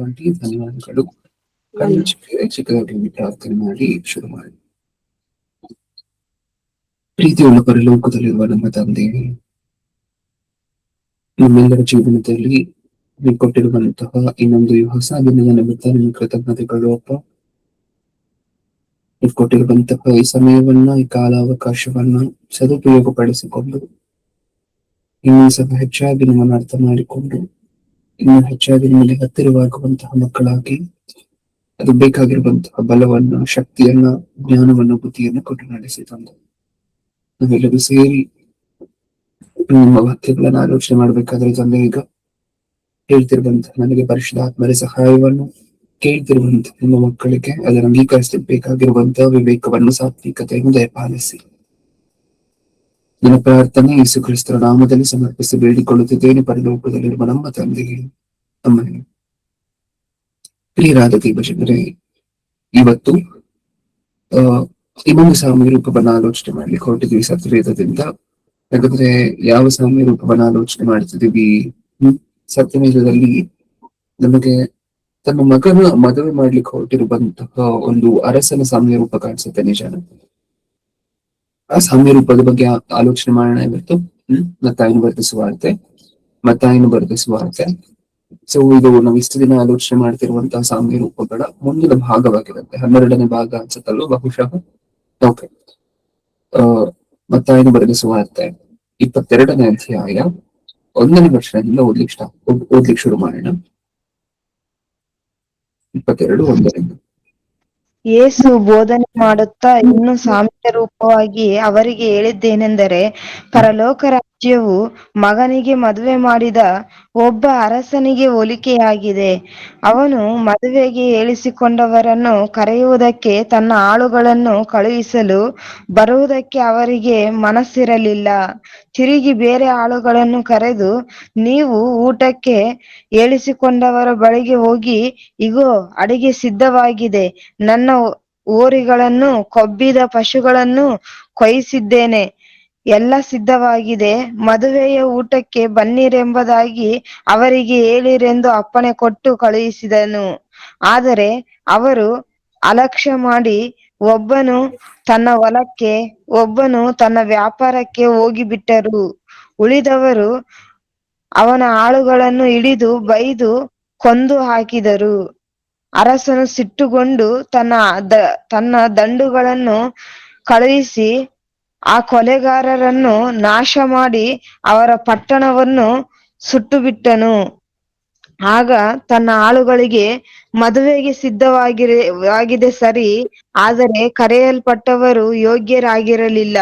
Aunty ಧನ್ಯವಾದಗಳು. ಕಣ್ಣು ಚಿಕ್ಕದಾಗಿ ಪ್ರಾರ್ಥನೆ ಮಾಡಿ ಶುರು ಮಾಡಿ. ಪ್ರೀತಿಯುಳ್ಳ ಪರಲೋಕದಲ್ಲಿರುವ ನಮ್ಮ ತಂದೆ, ನಮ್ಮೆಲ್ಲರ ಜೀವನದಲ್ಲಿ ನೀವು ಕೊಟ್ಟಿರುವಂತಹ ಇನ್ನೊಂದು ಹೊಸ ದಿನದ ನಿಮಿತ್ತ ನಿಮ್ಮ ಕೃತಜ್ಞತೆಗಳು ಅಪ್ಪ. ನೀವು ಕೊಟ್ಟಿರುವಂತಹ ಈ ಸಮಯವನ್ನ, ಈ ಕಾಲಾವಕಾಶವನ್ನ ಸದುಪಯೋಗ ಪಡಿಸಿಕೊಂಡು ಇನ್ನೂ ಸಹ ಹೆಚ್ಚಾಗಿ ನಮ್ಮನ್ನು ಅರ್ಥ ಮಾಡಿಕೊಂಡು ಇನ್ನು ಹೆಚ್ಚಾಗಿ ನಿಮಗೆ ಹತ್ತಿರವಾಗುವಂತಹ ಮಕ್ಕಳಾಗಿ ಅದು ಬೇಕಾಗಿರುವಂತಹ ಬಲವನ್ನ, ಶಕ್ತಿಯನ್ನ, ಜ್ಞಾನವನ್ನ, ಬುದ್ಧಿಯನ್ನ ಕೊಟ್ಟು ನಡೆಸಿ ತಂದು ನಾವೆಲ್ಲರೂ ಸೇರಿ ನಿಮ್ಮ ವಾಕ್ಯಗಳನ್ನ ಆಲೋಚನೆ ಮಾಡ್ಬೇಕಾದ್ರೆ ತಂದೆ, ಈಗ ಹೇಳ್ತಿರುವಂತಹ ನನಗೆ ಪರಿಶುದ್ಧಾತ್ಮರ ಸಹಾಯವನ್ನು ಕೇಳ್ತಿರುವಂತಹ ನಿಮ್ಮ ಮಕ್ಕಳಿಗೆ ಅದರ ಅಂಗೀಕರಿಸಬೇಕಾಗಿರುವಂತಹ ವಿವೇಕವನ್ನು, ಸಾತ್ವಿಕತೆಯನ್ನು ದಯಪಾಲಿಸಿ. ನನ್ನ ಪ್ರಾರ್ಥನೆ ಯೇಸು ಕ್ರಿಸ್ತರ ನಾಮದಲ್ಲಿ ಸಮರ್ಪಿಸಿ ಬೇಡಿಕೊಳ್ಳುತ್ತಿದ್ದೇನೆ, ಪರಲೋಕದಲ್ಲಿರುವ ನಮ್ಮ ತಂದೆಗೆ. ಆಮೆನ್. ಪ್ರಿಯರಾದ ದೇವಜನರೇ, ಇವತ್ತು ಇನ್ನೊಂದು ಸಾಮ್ಯ ರೂಪವನ್ನು ಆಲೋಚನೆ ಮಾಡ್ಲಿಕ್ಕೆ ಹೊರಟಿದ್ವಿ ಸತ್ಯವೇದದಿಂದ. ಯಾಕಂದ್ರೆ ಯಾವ ಸಾಮ್ಯ ರೂಪವನ್ನು ಆಲೋಚನೆ ಮಾಡ್ತಿದೀವಿ? ಸತ್ಯವೇದದಲ್ಲಿ ನಮಗೆ ತನ್ನ ಮಗನ ಮದುವೆ ಮಾಡ್ಲಿಕ್ಕೆ ಹೊರಟಿರುವಂತಹ ಒಂದು ಅರಸನ ಸಾಮ್ಯ ರೂಪ ಕಾಣಿಸುತ್ತೆ, ನಿಜಾನ? ಆ ಸಾಮ್ಯ ರೂಪದ ಬಗ್ಗೆ ಆಲೋಚನೆ ಮಾಡೋಣ ಇವತ್ತು. ಮತ್ತಾಯನು ಬರೆದ ಸುವಾರ್ತೆ. ಸೊ ಇದು ನಾವು ಇಷ್ಟು ದಿನ ಆಲೋಚನೆ ಮಾಡ್ತಿರುವಂತಹ ಸಾಮ್ಯ ರೂಪಗಳ ಮುಂದಿನ ಭಾಗವಾಗಿರುತ್ತೆ. 12ನೇ ಭಾಗ ಅನ್ಸುತ್ತಲ್ವ ಬಹುಶಃ. ಓಕೆ. ಮತ್ತಾಯನು ಬರೆದ ಸುವಾರ್ತೆ 22ನೇ ಅಧ್ಯಾಯ 1ನೇ ವರ್ಷದಿಂದ ಓದ್ಲಿಕ್ಕೆ ಶುರು ಮಾಡೋಣ. 22:1. ಯೇಸು ಬೋಧನೆ ಮಾಡುತ್ತಾ ಇನ್ನು ಸಾಮ್ಯ ರೂಪವಾಗಿ ಅವರಿಗೆ ಹೇಳಿದ್ದೇನೆಂದರೆ, ಪರಲೋಕ ರಾಜ್ಯವು ಮಗನಿಗೆ ಮದುವೆ ಮಾಡಿದ ಒಬ್ಬ ಅರಸನಿಗೆ ಹೋಲಿಕೆಯಾಗಿದೆ. ಅವನು ಮದುವೆಗೆ ಹೇಳಿಸಿಕೊಂಡವರನ್ನು ಕರೆಯುವುದಕ್ಕೆ ತನ್ನ ಆಳುಗಳನ್ನು ಕಳುಹಿಸಲು ಬರುವುದಕ್ಕೆ ಅವರಿಗೆ ಮನಸ್ಸಿರಲಿಲ್ಲ. ತಿರುಗಿ ಬೇರೆ ಆಳುಗಳನ್ನು ಕರೆದು, ನೀವು ಊಟಕ್ಕೆ ಹೇಳಿಸಿಕೊಂಡವರ ಬಳಿಗೆ ಹೋಗಿ, ಇಗೋ, ಅಡಿಗೆ ಸಿದ್ಧವಾಗಿದೆ, ನನ್ನ ಹೋರಿಗಳನ್ನು ಕೊಬ್ಬಿದ ಪಶುಗಳನ್ನು ಕೊಯ್ಯಿಸಿದ್ದೇನೆ, ಎಲ್ಲ ಸಿದ್ಧವಾಗಿದೆ, ಮದುವೆಯ ಊಟಕ್ಕೆ ಬನ್ನಿರೆಂಬುದಾಗಿ ಅವರಿಗೆ ಹೇಳಿರೆಂದು ಅಪ್ಪಣೆ ಕೊಟ್ಟು ಕಳುಹಿಸಿದನು. ಆದರೆ ಅವರು ಅಲಕ್ಷ್ಯ ಮಾಡಿ ಒಬ್ಬನು ತನ್ನ ಹೊಲಕ್ಕೆ, ಒಬ್ಬನು ತನ್ನ ವ್ಯಾಪಾರಕ್ಕೆ ಹೋಗಿಬಿಟ್ಟರು. ಉಳಿದವರು ಅವನ ಆಳುಗಳನ್ನು ಹಿಡಿದು ಬೈದು ಕೊಂದು ಹಾಕಿದರು. ಅರಸನು ಸಿಟ್ಟುಗೊಂಡು ತನ್ನ ದಂಡುಗಳನ್ನು ಕಳುಹಿಸಿ ಆ ಕೊಲೆಗಾರರನ್ನು ನಾಶ ಮಾಡಿ ಅವರ ಪಟ್ಟಣವನ್ನು ಸುಟ್ಟುಬಿಟ್ಟನು. ಆಗ ತನ್ನ ಆಳುಗಳಿಗೆ, ಮದುವೆಗೆ ಸಿದ್ಧವಾಗಿದೆ ಸರಿ, ಆದರೆ ಕರೆಯಲ್ಪಟ್ಟವರು ಯೋಗ್ಯರಾಗಿರಲಿಲ್ಲ.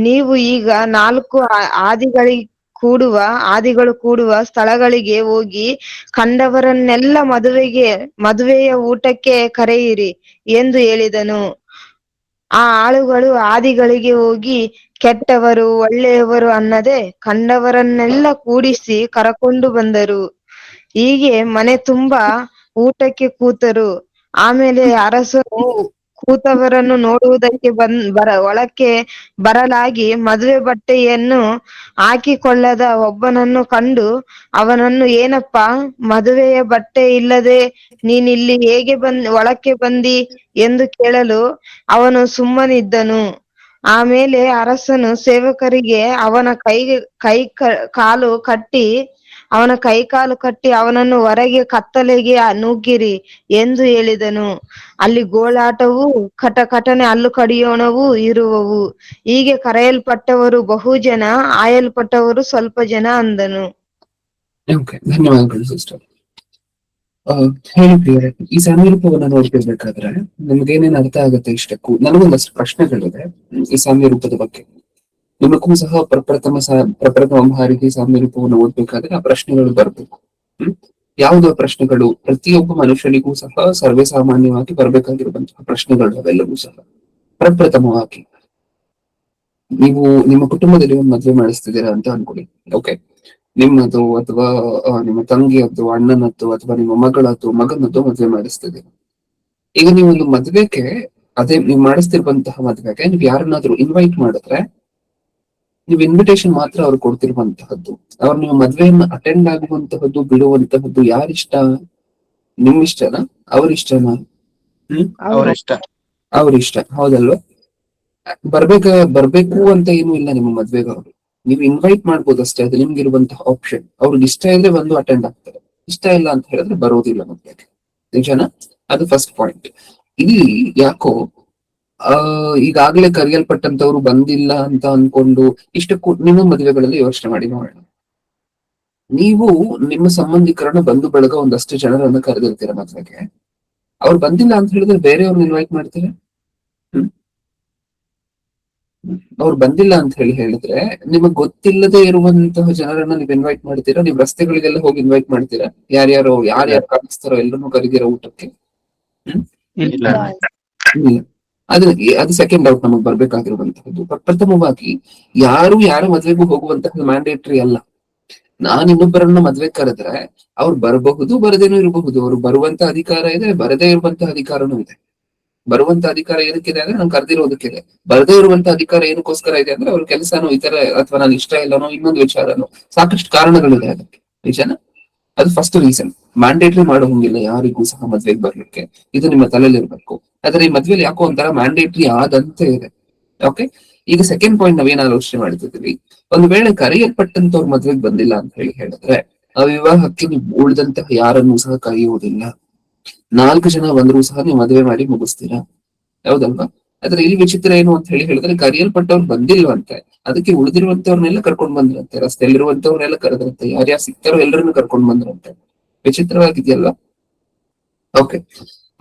ನೀವು ಈಗ 4 ಆದಿಗಳು ಕೂಡುವ ಸ್ಥಳಗಳಿಗೆ ಹೋಗಿ ಕಂಡವರನ್ನೆಲ್ಲ ಮದುವೆಯ ಊಟಕ್ಕೆ ಕರೆಯಿರಿ ಎಂದು ಹೇಳಿದನು. ಆ ಆಳುಗಳು ಆದಿಗಳಿಗೆ ಹೋಗಿ ಕೆಟ್ಟವರು ಒಳ್ಳೆಯವರು ಅನ್ನದೆ ಕಂಡವರನ್ನೆಲ್ಲ ಕೂಡಿಸಿ ಕರಕೊಂಡು ಬಂದರು. ಹೀಗೆ ಮನೆ ತುಂಬಾ ಊಟಕ್ಕೆ ಕೂತರು. ಆಮೇಲೆ ಅರಸನು ಕೂತವರನ್ನು ನೋಡುವುದಕ್ಕೆ ಒಳಕ್ಕೆ ಬರಲಾಗಿ ಮದುವೆ ಬಟ್ಟೆಯನ್ನು ಹಾಕಿಕೊಳ್ಳದ ಒಬ್ಬನನ್ನು ಕಂಡು ಅವನನ್ನು, ಏನಪ್ಪಾ, ಮದುವೆಯ ಬಟ್ಟೆ ಇಲ್ಲದೆ ನೀನಿಲ್ಲಿ ಹೇಗೆ ಒಳಕ್ಕೆ ಬಂದಿ ಎಂದು ಕೇಳಲು ಅವನು ಸುಮ್ಮನಿದ್ದನು. ಆಮೇಲೆ ಅರಸನು ಸೇವಕರಿಗೆ ಅವನ ಕೈ ಕಾಲು ಕಟ್ಟಿ ಅವನನ್ನು ಹೊರಗೆ ಕತ್ತಲೆಗೆ ನೂಕಿರಿ ಎಂದು ಹೇಳಿದನು. ಅಲ್ಲಿ ಗೋಳಾಟವೂ ಕಟಕಟನೆ ಹಲ್ಲು ಕಡಿಯೋಣವೂ ಇರುವವು. ಹೀಗೆ ಕರೆಯಲ್ಪಟ್ಟವರು ಬಹು ಜನ, ಆಯಲ್ಪಟ್ಟವರು ಸ್ವಲ್ಪ ಜನ ಅಂದನು. ಧನ್ಯವಾದಗಳು ಸಿಸ್ಟರ್. ಹೇಳಿ ಪ್ರಿಯರೇ, ಈ ಸಾಮ್ಯ ರೂಪವನ್ನ ನೋಡ್ತಿರ್ಬೇಕಾದ್ರೆ ನಮ್ಗೇನೇನ್ ಅರ್ಥ ಆಗುತ್ತೆ? ಇಷ್ಟಕ್ಕೂ ನನಗೊಂದಷ್ಟು ಪ್ರಶ್ನೆಗಳಿದೆ ಈ ಸಾಮ್ಯ ರೂಪದ ಬಗ್ಗೆ. ನಿಮಗೂ ಸಹ ಪ್ರಪ್ರಥಮ ಬಾರಿಗೆ ಸಾಮ್ಯ ರೂಪವನ್ನು ಓದ್ಬೇಕಾದ್ರೆ ಆ ಪ್ರಶ್ನೆಗಳು ಬರ್ಬೇಕು. ಯಾವ್ದು ಪ್ರಶ್ನೆಗಳು? ಪ್ರತಿಯೊಬ್ಬ ಮನುಷ್ಯನಿಗೂ ಸಹ ಸರ್ವೇ ಸಾಮಾನ್ಯವಾಗಿ ಬರ್ಬೇಕಾಗಿರುವಂತಹ ಪ್ರಶ್ನೆಗಳು ಅವೆಲ್ಲವೂ ಸಹ. ಪ್ರಪ್ರಥಮವಾಗಿ, ನೀವು ನಿಮ್ಮ ಕುಟುಂಬದಲ್ಲಿ ಒಂದು ಮದುವೆ ಮಾಡಿಸ್ತಿದ್ದೀರಾ ಅಂತ ಅನ್ಕೊಳ್ಳಿ. ಓಕೆ, ನಿಮ್ಮದು ಅಥವಾ ನಿಮ್ಮ ತಂಗಿಯದ್ದು, ಅಣ್ಣನದ್ದು ಅಥವಾ ನಿಮ್ಮ ಮಗನದ್ದು ಮದುವೆ ಮಾಡಿಸ್ತಿದ್ದೀರಾ. ಈಗ ನೀವು ಒಂದು ಮದುವೆಗೆ, ಅದೇ ನೀವು ಮಾಡಿಸ್ತಿರುವಂತಹ ಮದುವೆಗೆ ನೀವು ಯಾರನ್ನಾದ್ರೂ ಇನ್ವೈಟ್ ಮಾಡಿದ್ರೆ, ನೀವು ಇನ್ವಿಟೇಷನ್ ಮಾತ್ರ ಅವ್ರು ಕೊಡ್ತಿರುವಂತಹದ್ದು. ಅವ್ರು ನಿಮ್ಮ ಮದುವೆಯನ್ನ ಅಟೆಂಡ್ ಆಗುವಂತಹದ್ದು, ಬಿಡುವಂತಹದ್ದು ಯಾರಿಷ್ಟ? ನಿಮ್ ಇಷ್ಟನಾ ಅವ್ರ ಇಷ್ಟನಾ? ಅವ್ರ ಇಷ್ಟ. ಅವ್ರ ಇಷ್ಟ, ಹೌದಲ್ವಾ? ಬರ್ಬೇಕು ಅಂತ ಏನು ಇಲ್ಲ ನಿಮ್ಮ ಮದ್ವೆಗೆ. ಅವರು ನೀವು ಇನ್ವೈಟ್ ಮಾಡ್ಬೋದು ಅಷ್ಟೇ, ಅದು ನಿಮ್ಗಿರುವಂತಹ ಆಪ್ಷನ್. ಅವ್ರಿಗೆ ಇಷ್ಟ ಇದ್ರೆ ಬಂದು ಅಟೆಂಡ್ ಆಗ್ತಾರೆ, ಇಷ್ಟ ಇಲ್ಲ ಅಂತ ಹೇಳಿದ್ರೆ ಬರೋದಿಲ್ಲ ಮದ್ವೆಗೆ. ನಿಜನಾ? ಅದು ಫಸ್ಟ್ ಪಾಯಿಂಟ್. ಇಲ್ಲಿ ಯಾಕೋ ಈಗಾಗ್ಲೇ ಕರೆಯಲ್ಪಟ್ಟಂತವ್ರು ಬಂದಿಲ್ಲ ಅಂತ ಅನ್ಕೊಂಡು ಇಷ್ಟಕ್ಕೂ ನಿಮ್ಮ ಮದುವೆಗಳಲ್ಲಿ ಯೋಚನೆ ಮಾಡಿ ನೋಡೋಣ. ನೀವು ನಿಮ್ಮ ಸಂಬಂಧಿಕರನ್ನ ಬಂಧು ಬಳಗ ಒಂದಷ್ಟು ಜನರನ್ನ ಕರೆದಿರ್ತೀರ ಮದ್ವೆಗೆ. ಅವ್ರು ಬಂದಿಲ್ಲ ಅಂತ ಹೇಳಿದ್ರೆ ಬೇರೆಯವ್ರನ್ನ ಇನ್ವೈಟ್ ಮಾಡ್ತೀರಾ? ಅವ್ರು ಬಂದಿಲ್ಲ ಅಂತ ಹೇಳಿದ್ರೆ ನಿಮಗ್ ಗೊತ್ತಿಲ್ಲದೆ ಇರುವಂತಹ ಜನರನ್ನ ನೀವು ಇನ್ವೈಟ್ ಮಾಡ್ತೀರಾ? ನೀವು ರಸ್ತೆಗಳಿಗೆಲ್ಲ ಹೋಗಿ ಇನ್ವೈಟ್ ಮಾಡ್ತೀರಾ? ಯಾರ್ಯಾರು ಕಾಣಿಸ್ತಾರೋ ಎಲ್ಲರನ್ನೂ ಕರೀದಿರೋ ಊಟಕ್ಕೆ? ಇಲ್ಲ. ಇಲ್ಲ. ಅದು ಸೆಕೆಂಡ್ ಡೌಟ್ ನಮಗ್ ಬರ್ಬೇಕಾಗಿರುವಂತಹದ್ದು. ಪ್ರಥಮವಾಗಿ ಯಾರು ಯಾರ ಮದ್ವೆಗೂ ಹೋಗುವಂತಹ ಮ್ಯಾಂಡೇಟ್ರಿ ಅಲ್ಲ. ನಾನ್ ಇನ್ನೊಬ್ಬರನ್ನ ಮದ್ವೆ ಕರೆದ್ರೆ ಅವ್ರು ಬರಬಹುದು, ಬರದೇನೂ ಇರಬಹುದು. ಅವ್ರು ಬರುವಂತ ಅಧಿಕಾರ ಇದೆ, ಬರದೇ ಇರುವಂತ ಅಧಿಕಾರನೂ ಇದೆ. ಬರುವಂತ ಅಧಿಕಾರ ಏನಕ್ಕಿದೆ ಅಂದ್ರೆ ನಾನು ಕರೆದಿರೋದಕ್ಕಿದೆ. ಬರದೇ ಇರುವಂತ ಅಧಿಕಾರ ಏನಕ್ಕೋಸ್ಕರ ಇದೆ ಅಂದ್ರೆ ಅವ್ರ ಕೆಲಸನೋ ಇತರ ಅಥವಾ ನಾನು ಇಷ್ಟ ಇಲ್ಲನೋ ಇನ್ನೊಂದು ವಿಚಾರನೋ, ಸಾಕಷ್ಟು ಕಾರಣಗಳಿದೆ ಅದಕ್ಕೆ. ನಿಜನಾ? ಅದು ಫಸ್ಟ್ ರೀಸನ್. ಮ್ಯಾಂಡೇಟ್ರಿ ಮಾಡೋ ಹಂಗಿಲ್ಲ ಯಾರಿಗೂ ಸಹ ಮದ್ವೆಗೆ ಬರ್ಲಿಕ್ಕೆ, ಇದು ನಿಮ್ಮ ತಲೆಯಲ್ಲಿ ಇರ್ಬೇಕು. ಆದ್ರೆ ಈ ಮದ್ವೆಲಿ ಯಾಕೋ ಒಂಥರ ಮ್ಯಾಂಡೇಟ್ರಿ ಆದಂತೆ ಇದೆ. ಓಕೆ, ಈಗ ಸೆಕೆಂಡ್ ಪಾಯಿಂಟ್ ನಾವೇನ್ ಆಲೋಚನೆ ಮಾಡ್ತಿದ್ವಿ, ಒಂದು ವೇಳೆ ಕರೆಯಲ್ಪಟ್ಟಂತವ್ರ ಮದ್ವೆಗೆ ಬಂದಿಲ್ಲ ಅಂತ ಹೇಳಿದ್ರೆ ಆ ವಿವಾಹಕ್ಕೆ ನೀವು ಉಳಿದಂತಹ ಯಾರನ್ನೂ ಸಹ ಕರೆಯುವುದಿಲ್ಲ. 4 ಜನ ಬಂದರೂ ಸಹ ನೀವು ಮದುವೆ ಮಾಡಿ ಮುಗಿಸ್ತೀರಾ, ಹೌದಲ್ವಾ? ಆದ್ರೆ ಇಲ್ಲಿ ವಿಚಿತ್ರ ಏನು ಅಂತ ಹೇಳಿದ್ರೆ ಕರೆಯಲ್ಪಟ್ಟವ್ರು ಬಂದಿಲ್ವಂತೆ, ಅದಕ್ಕೆ ಉಳಿದಿರುವಂತವ್ರನ್ನೆಲ್ಲ ಕರ್ಕೊಂಡ್ ಬಂದ್ರಂತೆ. ರಸ್ತೆಯಲ್ಲಿರುವಂತವ್ರನ್ನೆಲ್ಲ ಕರೆದ್ರಂತೆ, ಯಾರ್ಯಾರು ಸಿಗ್ತಾರೋ ಎಲ್ಲರನ್ನು ಕರ್ಕೊಂಡ್ ಬಂದ್ರಂತೆ. ವಿಚಿತ್ರವಾಗಿದೆಯಲ್ವಾ? ಓಕೆ,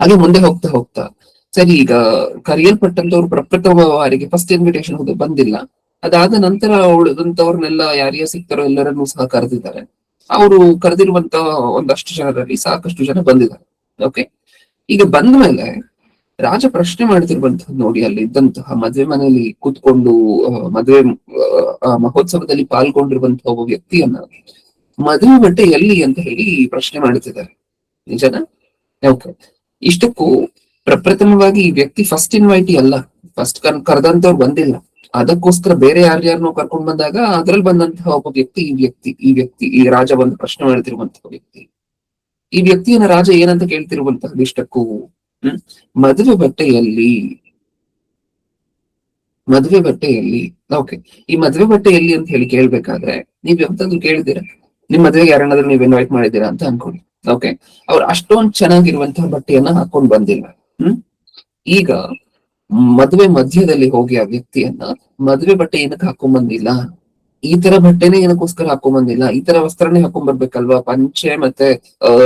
ಹಾಗೆ ಮುಂದೆ ಹೋಗ್ತಾ ಹೋಗ್ತಾ ಸರಿ, ಈಗ ಕರೆಯಲ್ಪಟ್ಟಂತವ್ರು ಪ್ರಪ್ರಥಮ ಬಾರಿಗೆ ಫಸ್ಟ್ ಇನ್ವಿಟೇಷನ್ ಬಂದಿಲ್ಲ. ಅದಾದ ನಂತರ ಉಳಿದಂತವ್ರನ್ನೆಲ್ಲ ಯಾರ್ಯಾರು ಸಿಗ್ತಾರೋ ಎಲ್ಲರನ್ನೂ ಸಹ ಕರೆದಿದ್ದಾರೆ. ಅವರು ಕರೆದಿರುವಂತ ಒಂದಷ್ಟು ಜನರಲ್ಲಿ ಸಾಕಷ್ಟು ಜನ ಬಂದಿದ್ದಾರೆ. ಓಕೆ, ಈಗ ಬಂದ ಮೇಲೆ ರಾಜ ಪ್ರಶ್ನೆ ಮಾಡ್ತಿರುವಂತದ್ದು ನೋಡಿ, ಅಲ್ಲಿ ಇದ್ದಂತಹ ಮದುವೆ ಮನೆಯಲ್ಲಿ ಕೂತ್ಕೊಂಡು ಮದುವೆ ಮಹೋತ್ಸವದಲ್ಲಿ ಪಾಲ್ಗೊಂಡಿರುವಂತಹ ಒಬ್ಬ ವ್ಯಕ್ತಿಯನ್ನ ಮದುವೆ ಬಟ್ಟೆ ಎಲ್ಲಿ ಅಂತ ಹೇಳಿ ಪ್ರಶ್ನೆ ಮಾಡ್ತಿದ್ದಾರೆ. ನಿಜನಾ? ಓಕೆ, ಇಷ್ಟಕ್ಕೂ ಪ್ರಪ್ರಥಮವಾಗಿ ಈ ವ್ಯಕ್ತಿ ಫಸ್ಟ್ ಇನ್ವೈಟಿ ಅಲ್ಲ, ಫಸ್ಟ್ ಕರೆದಂತವ್ರು ಬಂದಿಲ್ಲ. ಅದಕ್ಕೋಸ್ಕರ ಬೇರೆ ಯಾರ್ಯಾರನ್ನೋ ಕರ್ಕೊಂಡ್ ಬಂದಾಗ ಅದ್ರಲ್ಲಿ ಬಂದಂತಹ ಒಬ್ಬ ವ್ಯಕ್ತಿ ಈ ರಾಜ ಬಂದು ಪ್ರಶ್ನೆ ಮಾಡ್ತಿರುವಂತಹ ವ್ಯಕ್ತಿ. ಈ ವ್ಯಕ್ತಿಯನ್ನ ರಾಜ ಏನಂತ ಕೇಳ್ತಿರುವಂತಹದ್ದು ಇಷ್ಟಕ್ಕೂ? ಮದುವೆ ಬಟ್ಟೆಯಲ್ಲಿ ಓಕೆ, ಈ ಮದುವೆ ಬಟ್ಟೆಯಲ್ಲಿ ಅಂತ ಹೇಳಿ ಕೇಳ್ಬೇಕಾದ್ರೆ ನೀವ್ ಯಾವತ್ತಾದ್ರೂ ಕೇಳಿದ್ದೀರಾ? ನಿಮ್ ಮದ್ವೆಗೆ ಯಾರನ್ನಾದ್ರೂ ನೀವ್ ಇನ್ವೈಟ್ ಮಾಡಿದ್ದೀರಾ ಅಂತ ಅನ್ಕೊಳ್ಳಿ. ಓಕೆ, ಅವ್ರು ಅಷ್ಟೊಂದ್ ಚೆನ್ನಾಗಿರುವಂತಹ ಬಟ್ಟೆಯನ್ನ ಹಾಕೊಂಡ್ ಬಂದಿಲ್ಲ. ಈಗ ಮದುವೆ ಮಧ್ಯದಲ್ಲಿ ಹೋಗಿ ಆ ವ್ಯಕ್ತಿಯನ್ನ ಮದುವೆ ಬಟ್ಟೆ ಏನಕ್ಕೆ ಹಾಕೊಂಡ್ ಬಂದಿಲ್ಲ, ಈ ತರ ಬಟ್ಟೆನೆ ಏನಕ್ಕೋಸ್ಕರ ಹಾಕೊಂಡ್ ಬಂದಿಲ್ಲ, ಈ ತರ ವಸ್ತ್ರನೇ ಹಾಕೊಂಡ್ ಬರ್ಬೇಕಲ್ವಾ, ಪಂಚೆ ಮತ್ತೆ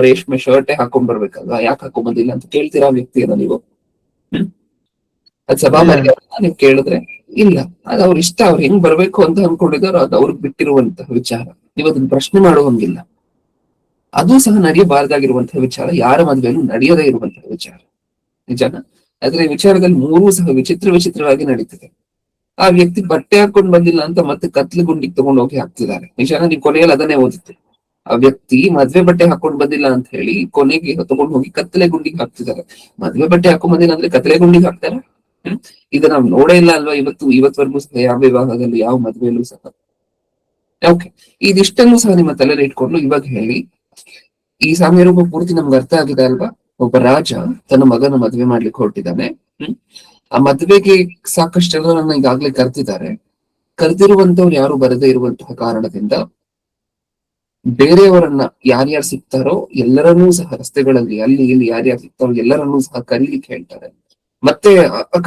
ರೇಷ್ಮೆ ಶರ್ಟೆ ಹಾಕೊಂಡ್ ಬರ್ಬೇಕಲ್ವಾ, ಯಾಕೆ ಹಾಕೊಂಡ್ ಬಂದಿಲ್ಲ ಅಂತ ಕೇಳ್ತೀರಾ ವ್ಯಕ್ತಿಯನ್ನ ನೀವು? ಅದ್ ಸಭಾ ನೀವ್ ಕೇಳಿದ್ರೆ ಇಲ್ಲ, ಅದ್ ಅವ್ರ ಇಷ್ಟ, ಅವ್ರು ಹೆಂಗ್ ಬರ್ಬೇಕು ಅಂತ ಅನ್ಕೊಂಡಿದಾರೋ ಅದು ಅವ್ರಿಗೆ ಬಿಟ್ಟಿರುವಂತಹ ವಿಚಾರ. ನೀವು ಅದನ್ನ ಪ್ರಶ್ನೆ ಮಾಡುವಂಗಿಲ್ಲ. ಅದು ಸಹ ನಡೆಯಬಾರ್ದಾಗಿರುವಂತಹ ವಿಚಾರ, ಯಾರ ಮದ್ವೆಯಲ್ಲೂ ನಡೆಯದೇ ಇರುವಂತಹ ವಿಚಾರ. ನಿಜಾನ? ಆದ್ರೆ ಈ ವಿಚಾರದಲ್ಲಿ ಮೂರೂ ಸಹ ವಿಚಿತ್ರವಾಗಿ ನಡೀತಿದೆ. ಆ ವ್ಯಕ್ತಿ ಬಟ್ಟೆ ಹಾಕೊಂಡ್ ಬಂದಿಲ್ಲ ಅಂತ ಮತ್ತೆ ಕತ್ಲೆ ಗುಂಡಿಗೆ ತಗೊಂಡು ಹೋಗಿ ಹಾಕ್ತಿದ್ದಾರೆ. ನಿಜಾನ? ನೀವು ಕೊನೆಯಲ್ಲಿ ಅದನ್ನೇ ಓದಿತ್ತು. ಆ ವ್ಯಕ್ತಿ ಮದ್ವೆ ಬಟ್ಟೆ ಹಾಕೊಂಡ್ ಬಂದಿಲ್ಲ ಅಂತ ಹೇಳಿ ಕೊನೆಗೆ ತಗೊಂಡು ಹೋಗಿ ಕತ್ತಲೆ ಗುಂಡಿಗೆ ಹಾಕ್ತಿದ್ದಾರೆ. ಮದ್ವೆ ಬಟ್ಟೆ ಹಾಕೊಂಡ್ ಬಂದಿಲ್ಲ ಅಂದ್ರೆ ಕತ್ತಲೆ ಗುಂಡಿಗೆ ಹಾಕ್ತಾರೆ? ಇದು ನಾವ್ ನೋಡೇ ಇಲ್ಲ ಅಲ್ವಾ ಇವತ್ವರೆಗೂ ಸಹ ಯಾವ ವಿವಾಹದಲ್ಲಿ, ಯಾವ ಮದ್ವೆಯಲ್ಲೂ ಸಹ. ಓಕೆ, ಇದಿಷ್ಟನ್ನು ಸಹ ನಿಮ್ಮ ತಲೆಯಲ್ಲಿ ಇಟ್ಕೊಂಡು ಇವಾಗ ಹೇಳಿ, ಈ ಸಾಮ್ಯ ರೂಪ ಪೂರ್ತಿ ನಮ್ಗೆ ಅರ್ಥ ಆಗಿದೆ ಅಲ್ವಾ? ಒಬ್ಬ ರಾಜ ತನ್ನ ಮಗನ ಮದ್ವೆ ಮಾಡ್ಲಿಕ್ಕೆ ಹೊರಟಿದ್ದಾನೆ. ಆ ಮದ್ವೆಗೆ ಸಾಕಷ್ಟು ಜನರನ್ನ ಈಗಾಗ್ಲೇ ಕರೆದಿದ್ದಾರೆ. ಕರೆದಿರುವಂತವ್ರು ಯಾರು ಬರದೇ ಇರುವಂತಹ ಕಾರಣದಿಂದ ಬೇರೆಯವರನ್ನ ಯಾರ್ಯಾರು ಸಿಗ್ತಾರೋ ಎಲ್ಲರನ್ನೂ ಸಹ ರಸ್ತೆಗಳಲ್ಲಿ ಅಲ್ಲಿ ಇಲ್ಲಿ ಯಾರ್ಯಾರು ಸಿಗ್ತಾರೋ ಎಲ್ಲರನ್ನೂ ಸಹ ಕರೀಲಿಕ್ಕೆ ಹೇಳ್ತಾರೆ. ಮತ್ತೆ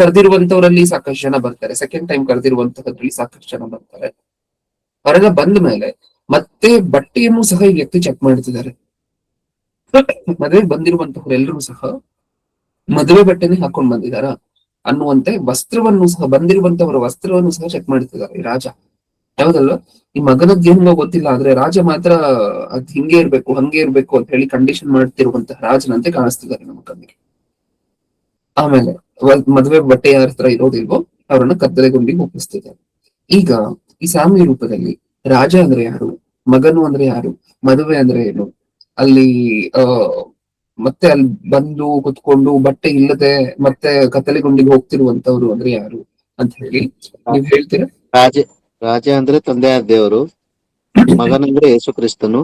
ಕರೆದಿರುವಂತವರಲ್ಲಿ ಸಾಕಷ್ಟು ಜನ ಬರ್ತಾರೆ. ಸೆಕೆಂಡ್ ಟೈಮ್ ಕರೆದಿರುವಂತಹದ್ರಲ್ಲಿ ಸಾಕಷ್ಟು ಜನ ಬರ್ತಾರೆ. ಅವರೆಲ್ಲ ಬಂದ ಮೇಲೆ ಮತ್ತೆ ಬಟ್ಟೆಯನ್ನು ಸಹ ಈ ವ್ಯಕ್ತಿ ಚೆಕ್ ಮಾಡ್ತಿದ್ದಾರೆ. ಮದುವೆಗೆ ಬಂದಿರುವಂತಹವರೆಲ್ಲರೂ ಸಹ ಮದುವೆ ಬಟ್ಟೆನೆ ಹಾಕೊಂಡ್ ಬಂದಿದಾರ ಅನ್ನುವಂತೆ ವಸ್ತ್ರವನ್ನು ಸಹ, ಬಂದಿರುವಂತವರ ವಸ್ತ್ರವನ್ನು ಸಹ ಚೆಕ್ ಮಾಡ್ತಿದ್ದಾರೆ ಈ ರಾಜ. ಯಾವ್ದಲ್ವಾ? ಈ ಮಗನದ್ದು ಏನೋ ಗೊತ್ತಿಲ್ಲ, ಆದ್ರೆ ರಾಜ ಮಾತ್ರ ಅದ್ ಹಿಂಗೆ ಇರ್ಬೇಕು ಹಂಗೆ ಇರ್ಬೇಕು ಅಂತ ಹೇಳಿ ಕಂಡೀಷನ್ ಮಾಡ್ತಿರುವಂತಹ ರಾಜನಂತೆ ಕಾಣಿಸ್ತಿದ್ದಾರೆ ನಮ್ಮ ಕಣ್ಣಿಗೆ. ಆಮೇಲೆ ಮದುವೆ ಬಟ್ಟೆ ಯಾರ ಹತ್ರ ಇರೋದಿಲ್ವೋ ಅವರನ್ನ ಕತ್ತಲೆ ಗುಂಡಿಗೆ ಒಪ್ಪಿಸ್ತಿದ್ದಾರೆ. ಈಗ ಈ ಸಾಮ್ಯ ರೂಪದಲ್ಲಿ ರಾಜ ಅಂದ್ರೆ ಯಾರು, ಮಗನು ಅಂದ್ರೆ ಯಾರು, ಮದುವೆ ಅಂದ್ರೆ ಏನು, ಅಲ್ಲಿ ಮತ್ತೆ ಅಲ್ಲಿ ಬಂದು ಕುತ್ಕೊಂಡು ಬಟ್ಟೆ ಇಲ್ಲದೆ ಮತ್ತೆ ಕತ್ತಲೆ ಗುಂಡಿಗೆ ಹೋಗ್ತಿರುವಂತವ್ರು ಅಂದ್ರೆ ಯಾರು ಅಂತ ಹೇಳಿ ನೀವ್ ಹೇಳ್ತೀರಾ? ರಾಜ ಅಂದ್ರೆ ತಂದೆಯಾದ ದೇವರು, ಮಗನಂದ್ರೆ ಯೇಸು ಕ್ರಿಸ್ತನು,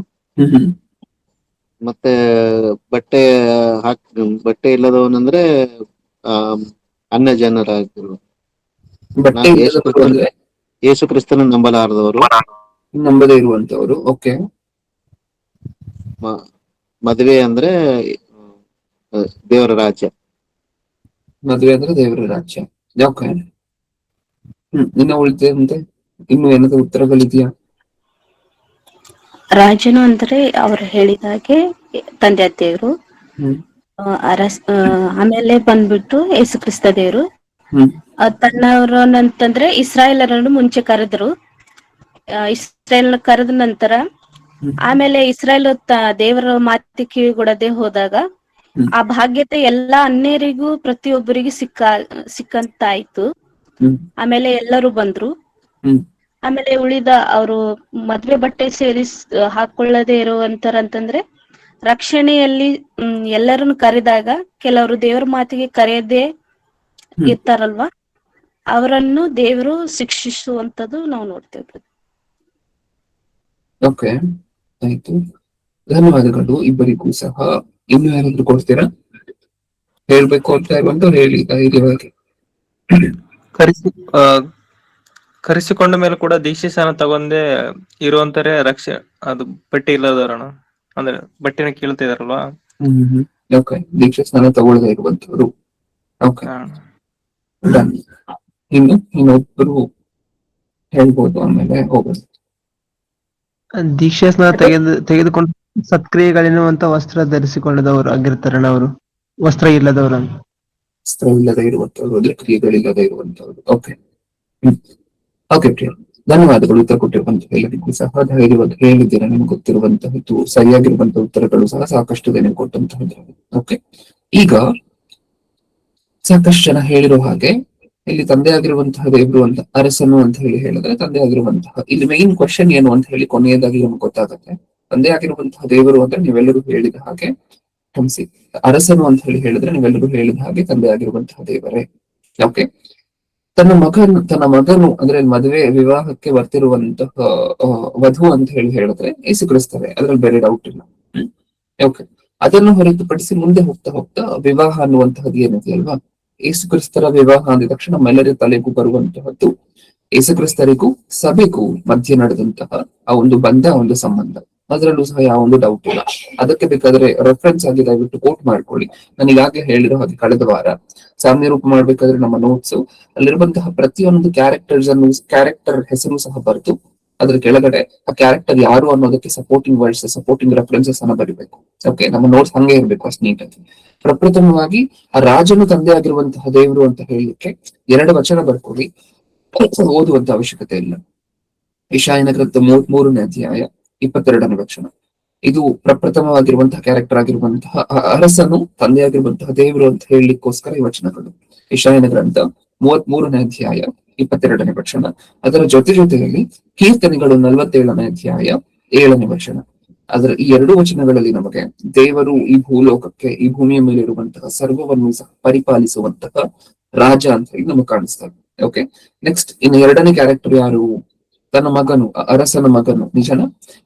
ಮತ್ತೆ ಬಟ್ಟೆ ಹಾಕ್ ಬಟ್ಟೆ ಇಲ್ಲದವನಂದ್ರೆ ಆ ಅನ್ಯ ಜನರಾಗಿರು. ಬಟ್ಟೆ ಇಲ್ಲದವರು ಅಂದ್ರೆ ಯೇಸು ಕ್ರಿಸ್ತನ ನಂಬಲಾರದವರು. ನಂಬದೇ ಇರುವಂತವರು. ಓಕೆ. ಮದುವೆ ಅಂದ್ರೆ ದೇವರ ರಾಜ್ಯ. ಮದುವೆ ಅಂದ್ರೆ ದೇವರ ರಾಜ್ಯ. ಓಕೆ. ಇನ್ನ ಉಳಿದಂತೆ ಇನ್ನು ಏನಾದ್ರು ಉತ್ತರಗಳಿದೆಯಾ? ರಾಜನು ಅಂದ್ರೆ ಅವ್ರು ಹೇಳಿದ ಹಾಗೆ ತಂದೆ ದೇವರು. ಹ್ಮ್ ಆಮೇಲೆ ಬಂದ್ಬಿಟ್ಟು ಯೇಸು ಕ್ರಿಸ್ತ ದೇವರು. ಹ್ಮ್ ತನ್ನವರನ್ನಂತಂದ್ರೆ ಇಸ್ರಾಯೇಲರನ್ನು ಮುಂಚೆ ಕರೆದ್ರು. ಇಸ್ರಾಯೇಲ್ ಕರೆದ ನಂತರ ಹ್ಮ್ ಆಮೇಲೆ ಇಸ್ರಾಯೇಲ್ ದೇವರ ಮಾತಿ ಕಿವಿಗೊಡದೆ ಹೋದಾಗ ಹ್ಮ್ ಆ ಭಾಗ್ಯತೆ ಎಲ್ಲಾ ಅನ್ಯರಿಗೂ ಪ್ರತಿಯೊಬ್ಬರಿಗೂ ಸಿಕ್ಕಂತಾಯ್ತು. ಹ್ಮ್ ಆಮೇಲೆ ಎಲ್ಲರೂ ಬಂದ್ರು. ಹ್ಮ್ ಆಮೇಲೆ ಉಳಿದ ಅವರು ಮದ್ವೆ ಬಟ್ಟೆ ಹಾಕೊಳ್ಳದೆ ಇರುವಂತರಂತಂದ್ರೆ ರಕ್ಷಣೆಯಲ್ಲಿ ಎಲ್ಲರನ್ನು ಕರೆದಾಗ ಕೆಲವರು ದೇವರ ಮಾತಿಗೆ ಕರೆಯದೆ ಹ್ಮ್ ಇರ್ತಾರಲ್ವಾ, ಅವರನ್ನು ದೇವರು ಶಿಕ್ಷಿಸುವಂತದ್ದು ನಾವು ನೋಡ್ತೇವೆ. ಓಕೆ, ಆಯ್ತು. ಧನ್ಯವಾದಗಳು ಇಬ್ಬರಿಗೂ ಸಹ. ಇನ್ನು ಯಾರಾದ್ರೂ ಕೊಡ್ತೀರಾ? ಹೇಳ್ಬೇಕು ಅಂತ ಇರುವಂತವ್ರು ಹೇಳಿ ಧೈರ್ಯವಾಗಿ. ಕರೆಸಿ ಕರೆಸಿಕೊಂಡ ಮೇಲೆ ಕೂಡ ದೀಕ್ಷೆ ಸ್ನಾನ ತಗೊಂಡೇ ಇರುವಂತರೇ ಅದು ಬಟ್ಟೆ ಇಲ್ಲದವರಣ ಅಂದ್ರೆ ಬಟ್ಟೆನ ಕೇಳ್ತಾ ಇದಾರಲ್ವಾ. ಓಕೆ, ದೀಕ್ಷೆ ಸ್ನಾನ ತಗೊಳ್ಳದೆ ಇರುವಂತವ್ರು. Okay, done. ಇನ್ನೊಬ್ಬರು ಹೇಳ್ಬೋದು, ಆಮೇಲೆ ಹೋಗೋದು. ದೀಕ್ಷಾ ಸ್ನಾನ ತೆಗೆದುಕೊಂಡು ಸತ್ಕ್ರಿಯೆಗಳೆನ್ನುವಂತ ವಸ್ತ್ರ ಧರಿಸಿಕೊಳ್ಳದವರು ಆಗಿರ್ತಾರಣ ಅವರು, ವಸ್ತ್ರ ಇಲ್ಲದವರು. ವಸ್ತ್ರ ಇಲ್ಲದೆ ಇರುವಂತವ್ರು ಅಂದ್ರೆ ಕ್ರಿಯೆಗಳಿಲ್ಲದೆ ಇರುವಂತವ್ರು. ಓಕೆ. ಓಕೆ, ಧನ್ಯವಾದಗಳು ಉತ್ತರ ಕೊಟ್ಟಿರುವಂತಹ ಎಲ್ಲರಿಗೂ ಸಹ. ಧೈರ್ಯವಾಗಿ ಹೇಳಿದ್ದೀರಾ, ನಿಮ್ಗೆ ಗೊತ್ತಿರುವಂತಹದ್ದು ಸರಿಯಾಗಿರುವಂತಹ ಉತ್ತರಗಳು ಸಹ ಸಾಕಷ್ಟು ಜನ ಕೊಟ್ಟಂತಹದ್ದು. ಓಕೆ, ಈಗ ಸಾಕಷ್ಟು ಜನ ಹೇಳಿರೋ ಹಾಗೆ ಇಲ್ಲಿ ತಂದೆ ಆಗಿರುವಂತಹ ದೇವರು ಅಂತ, ಅರಸನು ಅಂತ ಹೇಳಿದ್ರೆ ತಂದೆ ಆಗಿರುವಂತಹ, ಇಲ್ಲಿ ಮೈನ್ ಕ್ವಶನ್ ಏನು ಅಂತ ಹೇಳಿ ಕೊನೆಯದಾಗಿ ನಮ್ಗೆ ಗೊತ್ತಾಗುತ್ತೆ. ತಂದೆ ಆಗಿರುವಂತಹ ದೇವರು ಅಂದ್ರೆ ನೀವೆಲ್ಲರೂ ಹೇಳಿದ ಹಾಗೆ, ಕ್ಷಮಿಸಿ, ಅರಸನು ಅಂತ ಹೇಳಿದ್ರೆ ನೀವೆಲ್ಲರೂ ಹೇಳಿದ ಹಾಗೆ ತಂದೆ ಆಗಿರುವಂತಹ ದೇವರೇ. ಓಕೆ, ತನ್ನ ಮಗನು ಅಂದ್ರೆ ಮದುವೆ ವಿವಾಹಕ್ಕೆ ಬರ್ತಿರುವಂತಹ ವಧು ಅಂತ ಹೇಳಿದ್ರೆ ಯೇಸು ಕ್ರಿಸ್ತವೇ, ಅದ್ರಲ್ಲಿ ಬೇರೆ ಡೌಟ್ ಇಲ್ಲ. ಓಕೆ, ಅದನ್ನು ಹೊರತುಪಡಿಸಿ ಮುಂದೆ ಹೋಗ್ತಾ ಹೋಗ್ತಾ ವಿವಾಹ ಅನ್ನುವಂತಹದ್ದು ಏನಿದೆ ಅಲ್ವಾ, ಯೇಸು ಕ್ರಿಸ್ತರ ವಿವಾಹ ಅಂದ ತಕ್ಷಣ ನಮ್ಮೆಲ್ಲರ ತಲೆಗೂ ಬರುವಂತಹದ್ದು ಯೇಸು ಕ್ರಿಸ್ತರಿಗೂ ಸಭೆಗೂ ಮಧ್ಯೆ ನಡೆದಂತಹ ಆ ಒಂದು ಬಂಧ, ಒಂದು ಸಂಬಂಧ. ಅದರಲ್ಲೂ ಸಹ ಯಾವ ಒಂದು ಡೌಟ್ ಇಲ್ಲ. ಅದಕ್ಕೆ ಬೇಕಾದ್ರೆ ರೆಫರೆನ್ಸ್ ಆಗಿ ದಯವಿಟ್ಟು ಕೋಟ್ ಮಾಡ್ಕೊಳ್ಳಿ. ನಾನು ಈಗಾಗಲೇ ಹೇಳಿರೋ ಹಾಗೆ ಕಳೆದ ವಾರ ಸಾಮ್ಯ ರೂಪ ಮಾಡ್ಬೇಕಾದ್ರೆ ನಮ್ಮ ನೋಟ್ಸ್ ಅಲ್ಲಿರುವಂತಹ ಪ್ರತಿಯೊಂದು ಕ್ಯಾರೆಕ್ಟರ್ ಹೆಸರು ಸಹ ಬರೆದು ಅದ್ರ ಕೆಳಗಡೆ ಆ ಕ್ಯಾರೆಕ್ಟರ್ ಯಾರು ಅನ್ನೋದಕ್ಕೆ ಸಪೋರ್ಟಿಂಗ್ ವರ್ಡ್ಸ್, ಸಪೋರ್ಟಿಂಗ್ ರೆಫರೆನ್ಸಸ್ ಅನ್ನ ಬರೀಬೇಕು. ಓಕೆ, ನಮ್ಮ ನೋಟ್ಸ್ ಹಂಗೆ ಇರ್ಬೇಕು ಅಷ್ಟು ನೀಟಾಗಿ. ಪ್ರಪ್ರಥಮವಾಗಿ ಆ ರಾಜನು ತಂದೆ ಆಗಿರುವಂತಹ ದೇವರು ಅಂತ ಹೇಳಲಿಕ್ಕೆ 2 ವಚನ ಬರ್ಕೊಳ್ಳಿ, ಓದುವಂತ ಅವಶ್ಯಕತೆ ಇಲ್ಲ. ಯೆಶಾಯನ ಗ್ರಂಥ 33ನೇ ಅಧ್ಯಾಯ 22ನೇ ವಚನ. ಇದು ಪ್ರಪ್ರಥಮವಾಗಿರುವಂತಹ ಕ್ಯಾರೆಕ್ಟರ್ ಆಗಿರುವಂತಹ ಅರಸನು ತಂದೆಯಾಗಿರುವಂತಹ ದೇವರು ಅಂತ ಹೇಳಲಿಕ್ಕೋಸ್ಕರ ಈ ವಚನಗಳು. ಯೆಶಾಯನ ಗ್ರಂಥ 33ನೇ ಅಧ್ಯಾಯ 22ನೇ ವಚನ. ಅದರ ಜೊತೆಯಲ್ಲಿ ಕೀರ್ತನೆಗಳು 47ನೇ ಅಧ್ಯಾಯ 7ನೇ ವಚನ. ಅದರ ಈ 2 ವಚನಗಳಲ್ಲಿ ನಮಗೆ ದೇವರು ಈ ಭೂಲೋಕಕ್ಕೆ, ಈ ಭೂಮಿಯ ಮೇಲೆ ಇರುವಂತಹ ಸರ್ವವನ್ನು ಸಹ ಪರಿಪಾಲಿಸುವಂತಹ ರಾಜ ಅಂತ ಹೇಳಿ ನಮಗೆ ಕಾಣಿಸ್ತಾರೆ. ಓಕೆ, ನೆಕ್ಸ್ಟ್ ಇನ್ನು 2ನೇ ಕ್ಯಾರೆಕ್ಟರ್ ಯಾರು? ತನ್ನ ಮಗನು, ಅರಸನ ಮಗನು. ನಿಜನ?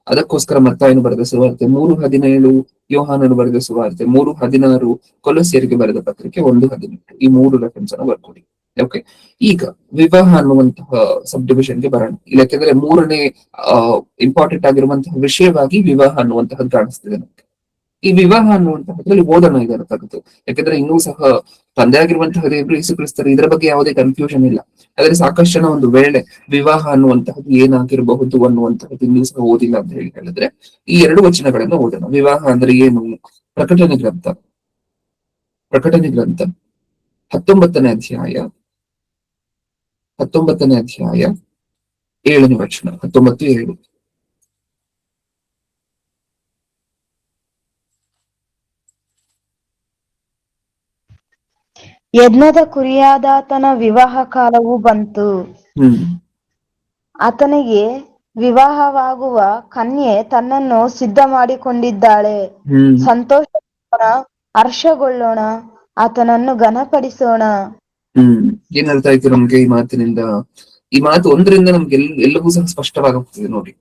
ಅದಕ್ಕೋಸ್ಕರ ಮತ್ತಾಯನು ಬರೆದ ಸುವಾರ್ತೆ 3:17, ಯೋಹಾನನು ಬರೆದ ಸುವಾರ್ತೆ 3:16, ಕೊಲೊಸ್ಯರಿಗೆ ಬರೆದ ಪತ್ರಿಕೆ 1:18, ಈ 3 ರೆಫರೆನ್ಸ್ ಅನ್ನು ಬರ್ಕೊಡಿ. ಓಕೆ, ಈಗ ವಿವಾಹ ಅನ್ನುವಂತಹ ಸಬ್ ಡಿವಿಷನ್ಗೆ ಬರೋಣ. ಯಾಕೆಂದ್ರೆ 3ನೇ ಇಂಪಾರ್ಟೆಂಟ್ ಆಗಿರುವಂತಹ ವಿಷಯವಾಗಿ ವಿವಾಹ ಅನ್ನುವಂತಹದ್ದು ಕಾಣಿಸ್ತಿದೆ ನಮಗೆ. ಈ ವಿವಾಹ ಅನ್ನುವಂತಹದ್ರಲ್ಲಿ ಓದೋಣ ಇದರ ತೆಗೆದು. ಯಾಕಂದ್ರೆ ಇನ್ನೂ ಸಹ ತಂದೆ ಆಗಿರುವಂತಹ ದೇವರು ಯೇಸು ಕ್ರಿಸ್ತರು, ಇದರ ಬಗ್ಗೆ ಯಾವುದೇ ಕನ್ಫ್ಯೂಷನ್ ಇಲ್ಲ. ಆದ್ರೆ ಸಾಕಷ್ಟು ಜನ ಒಂದು ವೇಳೆ ವಿವಾಹ ಅನ್ನುವಂತಹದ್ದು ಏನಾಗಿರಬಹುದು ಅನ್ನುವಂತಹದ್ದು ಇನ್ನೂ ಸಹ ಓದಿಲ್ಲ ಅಂತ ಹೇಳಿದ್ರೆ ಈ 2 ವಚನಗಳನ್ನು ಓದೋಣ. ವಿವಾಹ ಅಂದ್ರೆ ಏನು? ಪ್ರಕಟಣೆ ಗ್ರಂಥ 19ನೇ ಅಧ್ಯಾಯ 7ನೇ ವಚನ, 19:7. ಯಜ್ಞದ ಕುರಿಯಾದಾತನ ವಿವಾಹ ಕಾಲವು ಬಂತು. ಆತನಿಗೆ ವಿವಾಹವಾಗುವ ಕನ್ಯೆ ತನ್ನನ್ನು ಸಿದ್ಧ ಮಾಡಿಕೊಂಡಿದ್ದಾಳೆ. ಸಂತೋಷಪಡೋಣ, ಹರ್ಷಗೊಳ್ಳೋಣ, ಆತನನ್ನು ಘನಪಡಿಸೋಣ. ಏನರ್ಥ ಆಯ್ತು ನಮ್ಗೆ ಈ ಮಾತಿನಿಂದ? ಈ ಮಾತು 1ರಿಂದ ನಮ್ಗೆ ಎಲ್ಲವೂ ಸಹ ಸ್ಪಷ್ಟವಾಗುತ್ತದೆ ನೋಡಿ.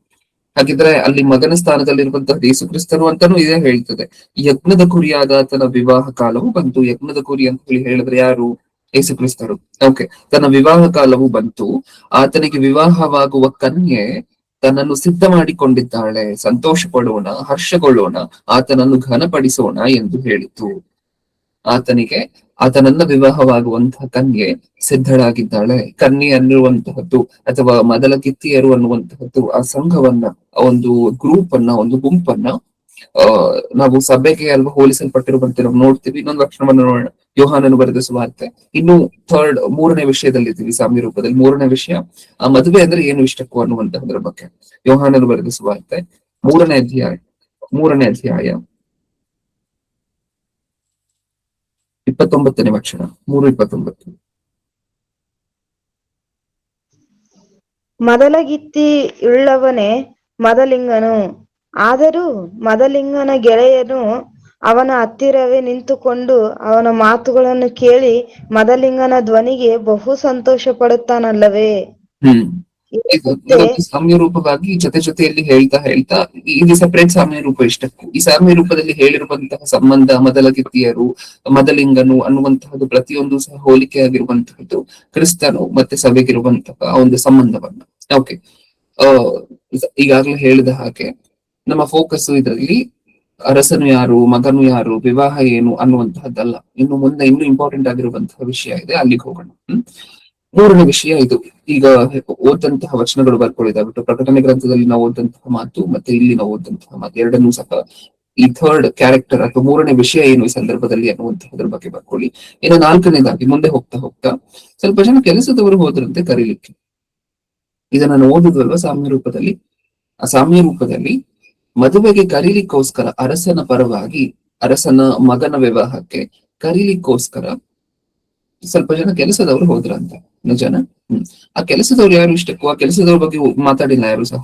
ಹಾಗಿದ್ರೆ ಅಲ್ಲಿ ಮಗನ ಸ್ಥಾನದಲ್ಲಿರುವಂತಹ ಯೇಸು ಕ್ರಿಸ್ತನು ಅಂತಾನು ಇದೇ ಹೇಳ್ತದೆ. ಯಜ್ಞದ ಕುರಿಯಾದ ಆತನ ವಿವಾಹ ಕಾಲವು ಬಂತು. ಯಜ್ಞದ ಕುರಿ ಅಂತ ಹೇಳಿ ಹೇಳಿದ್ರೆ ಯಾರು? ಯೇಸು ಕ್ರಿಸ್ತರು. ಓಕೆ, ತನ್ನ ವಿವಾಹ ಕಾಲವು ಬಂತು. ಆತನಿಗೆ ವಿವಾಹವಾಗುವ ಕನ್ಯೆ ತನ್ನನ್ನು ಸಿದ್ಧ ಮಾಡಿಕೊಂಡಿದ್ದಾಳೆ. ಸಂತೋಷ ಪಡೋಣ, ಹರ್ಷಗೊಳ್ಳೋಣ, ಆತನನ್ನು ಘನಪಡಿಸೋಣ ಎಂದು ಹೇಳಿತು. ಆತನನ್ನ ವಿವಾಹವಾಗುವಂತಹ ಕನ್ಯೆ ಸಿದ್ಧಳಾಗಿದ್ದಾಳೆ. ಕನ್ಯೆ ಅನ್ನುವಂತಹದ್ದು ಅಥವಾ ಮೊದಲ ಕಿತ್ತಿಯರು ಅನ್ನುವಂತಹದ್ದು ಆ ಸಂಘವನ್ನ, ಆ ಒಂದು ಗ್ರೂಪ್ ಅನ್ನ, ಒಂದು ಗುಂಪನ್ನ ನಾವು ಸಭೆಗೆ ಅಲ್ವಾ ಹೋಲಿಸಲ್ಪಟ್ಟಿರುವಂತೆ ನಾವು ನೋಡ್ತೀವಿ. ಇನ್ನೊಂದು ಲಕ್ಷಣವನ್ನು ನೋಡೋಣ, ಯೋಹಾನನು ಬರೆದ ಸುವಾರ್ತೆ. ಇನ್ನು ಮೂರನೇ ವಿಷಯದಲ್ಲಿದ್ದೀವಿ, ಸಾಮ್ಯ ರೂಪದಲ್ಲಿ. ಮೂರನೇ ವಿಷಯ, ಆ ಮದುವೆ ಅಂದ್ರೆ ಏನು ಇಷ್ಟಕ್ಕೂ ಅನ್ನುವಂತಹದ್ರ ಬಗ್ಗೆ. ಯೋಹಾನನು ಬರೆದ ಸುವಾರ್ತೆ ಮೂರನೇ ಅಧ್ಯಾಯ 29ನೇ ವಚನ, 3:29. ಮೊದಲಗಿತ್ತಿಯುಳ್ಳವನೇ ಮದಲಿಂಗನು. ಆದರೂ ಮದಲಿಂಗನ ಗೆಳೆಯನು ಅವನ ಹತ್ತಿರವೇ ನಿಂತುಕೊಂಡು ಅವನ ಮಾತುಗಳನ್ನು ಕೇಳಿ ಮದಲಿಂಗನ ಧ್ವನಿಗೆ ಬಹು ಸಂತೋಷ ಪಡುತ್ತಾನಲ್ಲವೇ. ಸಾಮ್ಯ ರೂಪವಾಗಿ ಜೊತೆಯಲ್ಲಿ ಹೇಳ್ತಾ ಇದು ಸಪರೇಟ್ ಸಾಮ್ಯ ರೂಪ ಇಷ್ಟಕ್ಕೂ. ಈ ಸಾಮ್ಯ ರೂಪದಲ್ಲಿ ಹೇಳಿರುವಂತಹ ಸಂಬಂಧ, ಮೊದಲಗಿತ್ತಿಯರು, ಮದಲಿಂಗನು ಅನ್ನುವಂತಹದ್ದು ಪ್ರತಿಯೊಂದು ಸಹ ಹೋಲಿಕೆ ಆಗಿರುವಂತಹದ್ದು ಕ್ರಿಸ್ತನು ಮತ್ತೆ ಸಭೆಗಿರುವಂತಹ ಒಂದು ಸಂಬಂಧವನ್ನ. ಓಕೆ, ಈಗಾಗಲೇ ಹೇಳಿದ ಹಾಗೆ ನಮ್ಮ ಫೋಕಸ್ ಇದರಲ್ಲಿ ಅರಸನು ಯಾರು, ಮಗನು ಯಾರು, ವಿವಾಹ ಏನು ಅನ್ನುವಂತಹದ್ದಲ್ಲ. ಇನ್ನು ಮುಂದೆ ಇನ್ನೂ ಇಂಪಾರ್ಟೆಂಟ್ ಆಗಿರುವಂತಹ ವಿಷಯ ಇದೆ, ಅಲ್ಲಿಗೆ ಹೋಗೋಣ. ಮೂರನೇ ವಿಷಯ ಇದು. ಈಗ ಓದಂತಹ ವಚನಗಳು ಬರ್ಕೊಳ್ಳಿದಾಗ್ಬಿಟ್ಟು ಪ್ರಕಟಣೆ ಗ್ರಂಥದಲ್ಲಿ ನಾವು ಓದಂತಹ ಮಾತು ಮತ್ತೆ ಇಲ್ಲಿ ನಾವು ಓದಂತಹ ಮಾತು ಎರಡನ್ನೂ ಸಹ ಈ ಥರ್ಡ್ ಕ್ಯಾರೆಕ್ಟರ್ ಅಥವಾ ಮೂರನೇ ವಿಷಯ ಏನು ಈ ಸಂದರ್ಭದಲ್ಲಿ ಅನ್ನುವಂತಹದ್ರ ಬಗ್ಗೆ ಬರ್ಕೊಳ್ಳಿ. ಇನ್ನು ನಾಲ್ಕನೇದಾಗಿ ಮುಂದೆ ಹೋಗ್ತಾ ಸ್ವಲ್ಪ ಜನ ಕೆಲಸದವರು ಹೋದ್ರಂತೆ ಕರೀಲಿಕ್ಕೆ. ಇದನ್ನ ನಾವು ಓದುದಲ್ವಾ ಸಾಮ್ಯ ರೂಪದಲ್ಲಿ. ಆ ಸಾಮ್ಯ ರೂಪದಲ್ಲಿ ಮದುವೆಗೆ ಕರೀಲಿಕ್ಕೋಸ್ಕರ ಅರಸನ ಪರವಾಗಿ, ಅರಸನ ಮಗನ ವಿವಾಹಕ್ಕೆ ಕರೀಲಿಕ್ಕೋಸ್ಕರ ಸ್ವಲ್ಪ ಜನ ಕೆಲಸದವರು ಹೋದ್ರಂತ. ನಿಜನ? ಆ ಕೆಲಸದವ್ರು ಯಾರು ಇಷ್ಟಕ್ಕೂ? ಆ ಕೆಲಸದವ್ರ ಬಗ್ಗೆ ಮಾತಾಡಿಲ್ಲ ಯಾರು ಸಹ.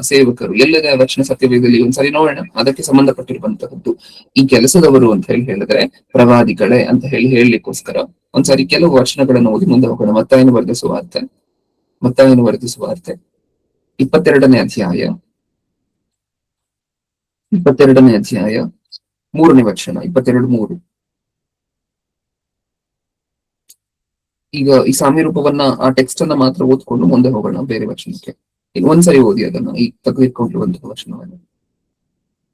ಸೇವಕರು. ಎಲ್ಲದ ವಚನ ಸತ್ಯವೇದದಲ್ಲಿ ಒಂದ್ಸರಿ ನೋಡೋಣ, ಅದಕ್ಕೆ ಸಂಬಂಧಪಟ್ಟಿರುವಂತಹದ್ದು. ಈ ಕೆಲಸದವರು ಅಂತ ಹೇಳಿದ್ರೆ ಪ್ರವಾದಿಗಳೇ ಅಂತ ಹೇಳಲಿಕ್ಕೋಸ್ಕರ ಒಂದ್ಸರಿ ಕೆಲವು ವಚನಗಳನ್ನು ಓದಿ ಮುಂದೆ ಹೋಗೋಣ. ಮತ್ತಾಯನು ಬರೆದ ಸುವಾರ್ತೆ 22ನೇ ಅಧ್ಯಾಯ 3ನೇ ವಚನ, 22:3. ಈಗ ಈ ಸಾಮ್ಯ ರೂಪವನ್ನ, ಆ ಟೆಕ್ಸ್ಟ್ ಅನ್ನ ಮಾತ್ರ ಓದ್ಕೊಂಡು ಮುಂದೆ ಹೋಗೋಣ ಬೇರೆ ವಚನಕ್ಕೆ. ಒಂದ್ಸರಿ ಓದಿ ಅದನ್ನ, ಈ ತೆಗೆದುಕೊಂಡಿರುವಂತಹ ವಚನವನ್ನು.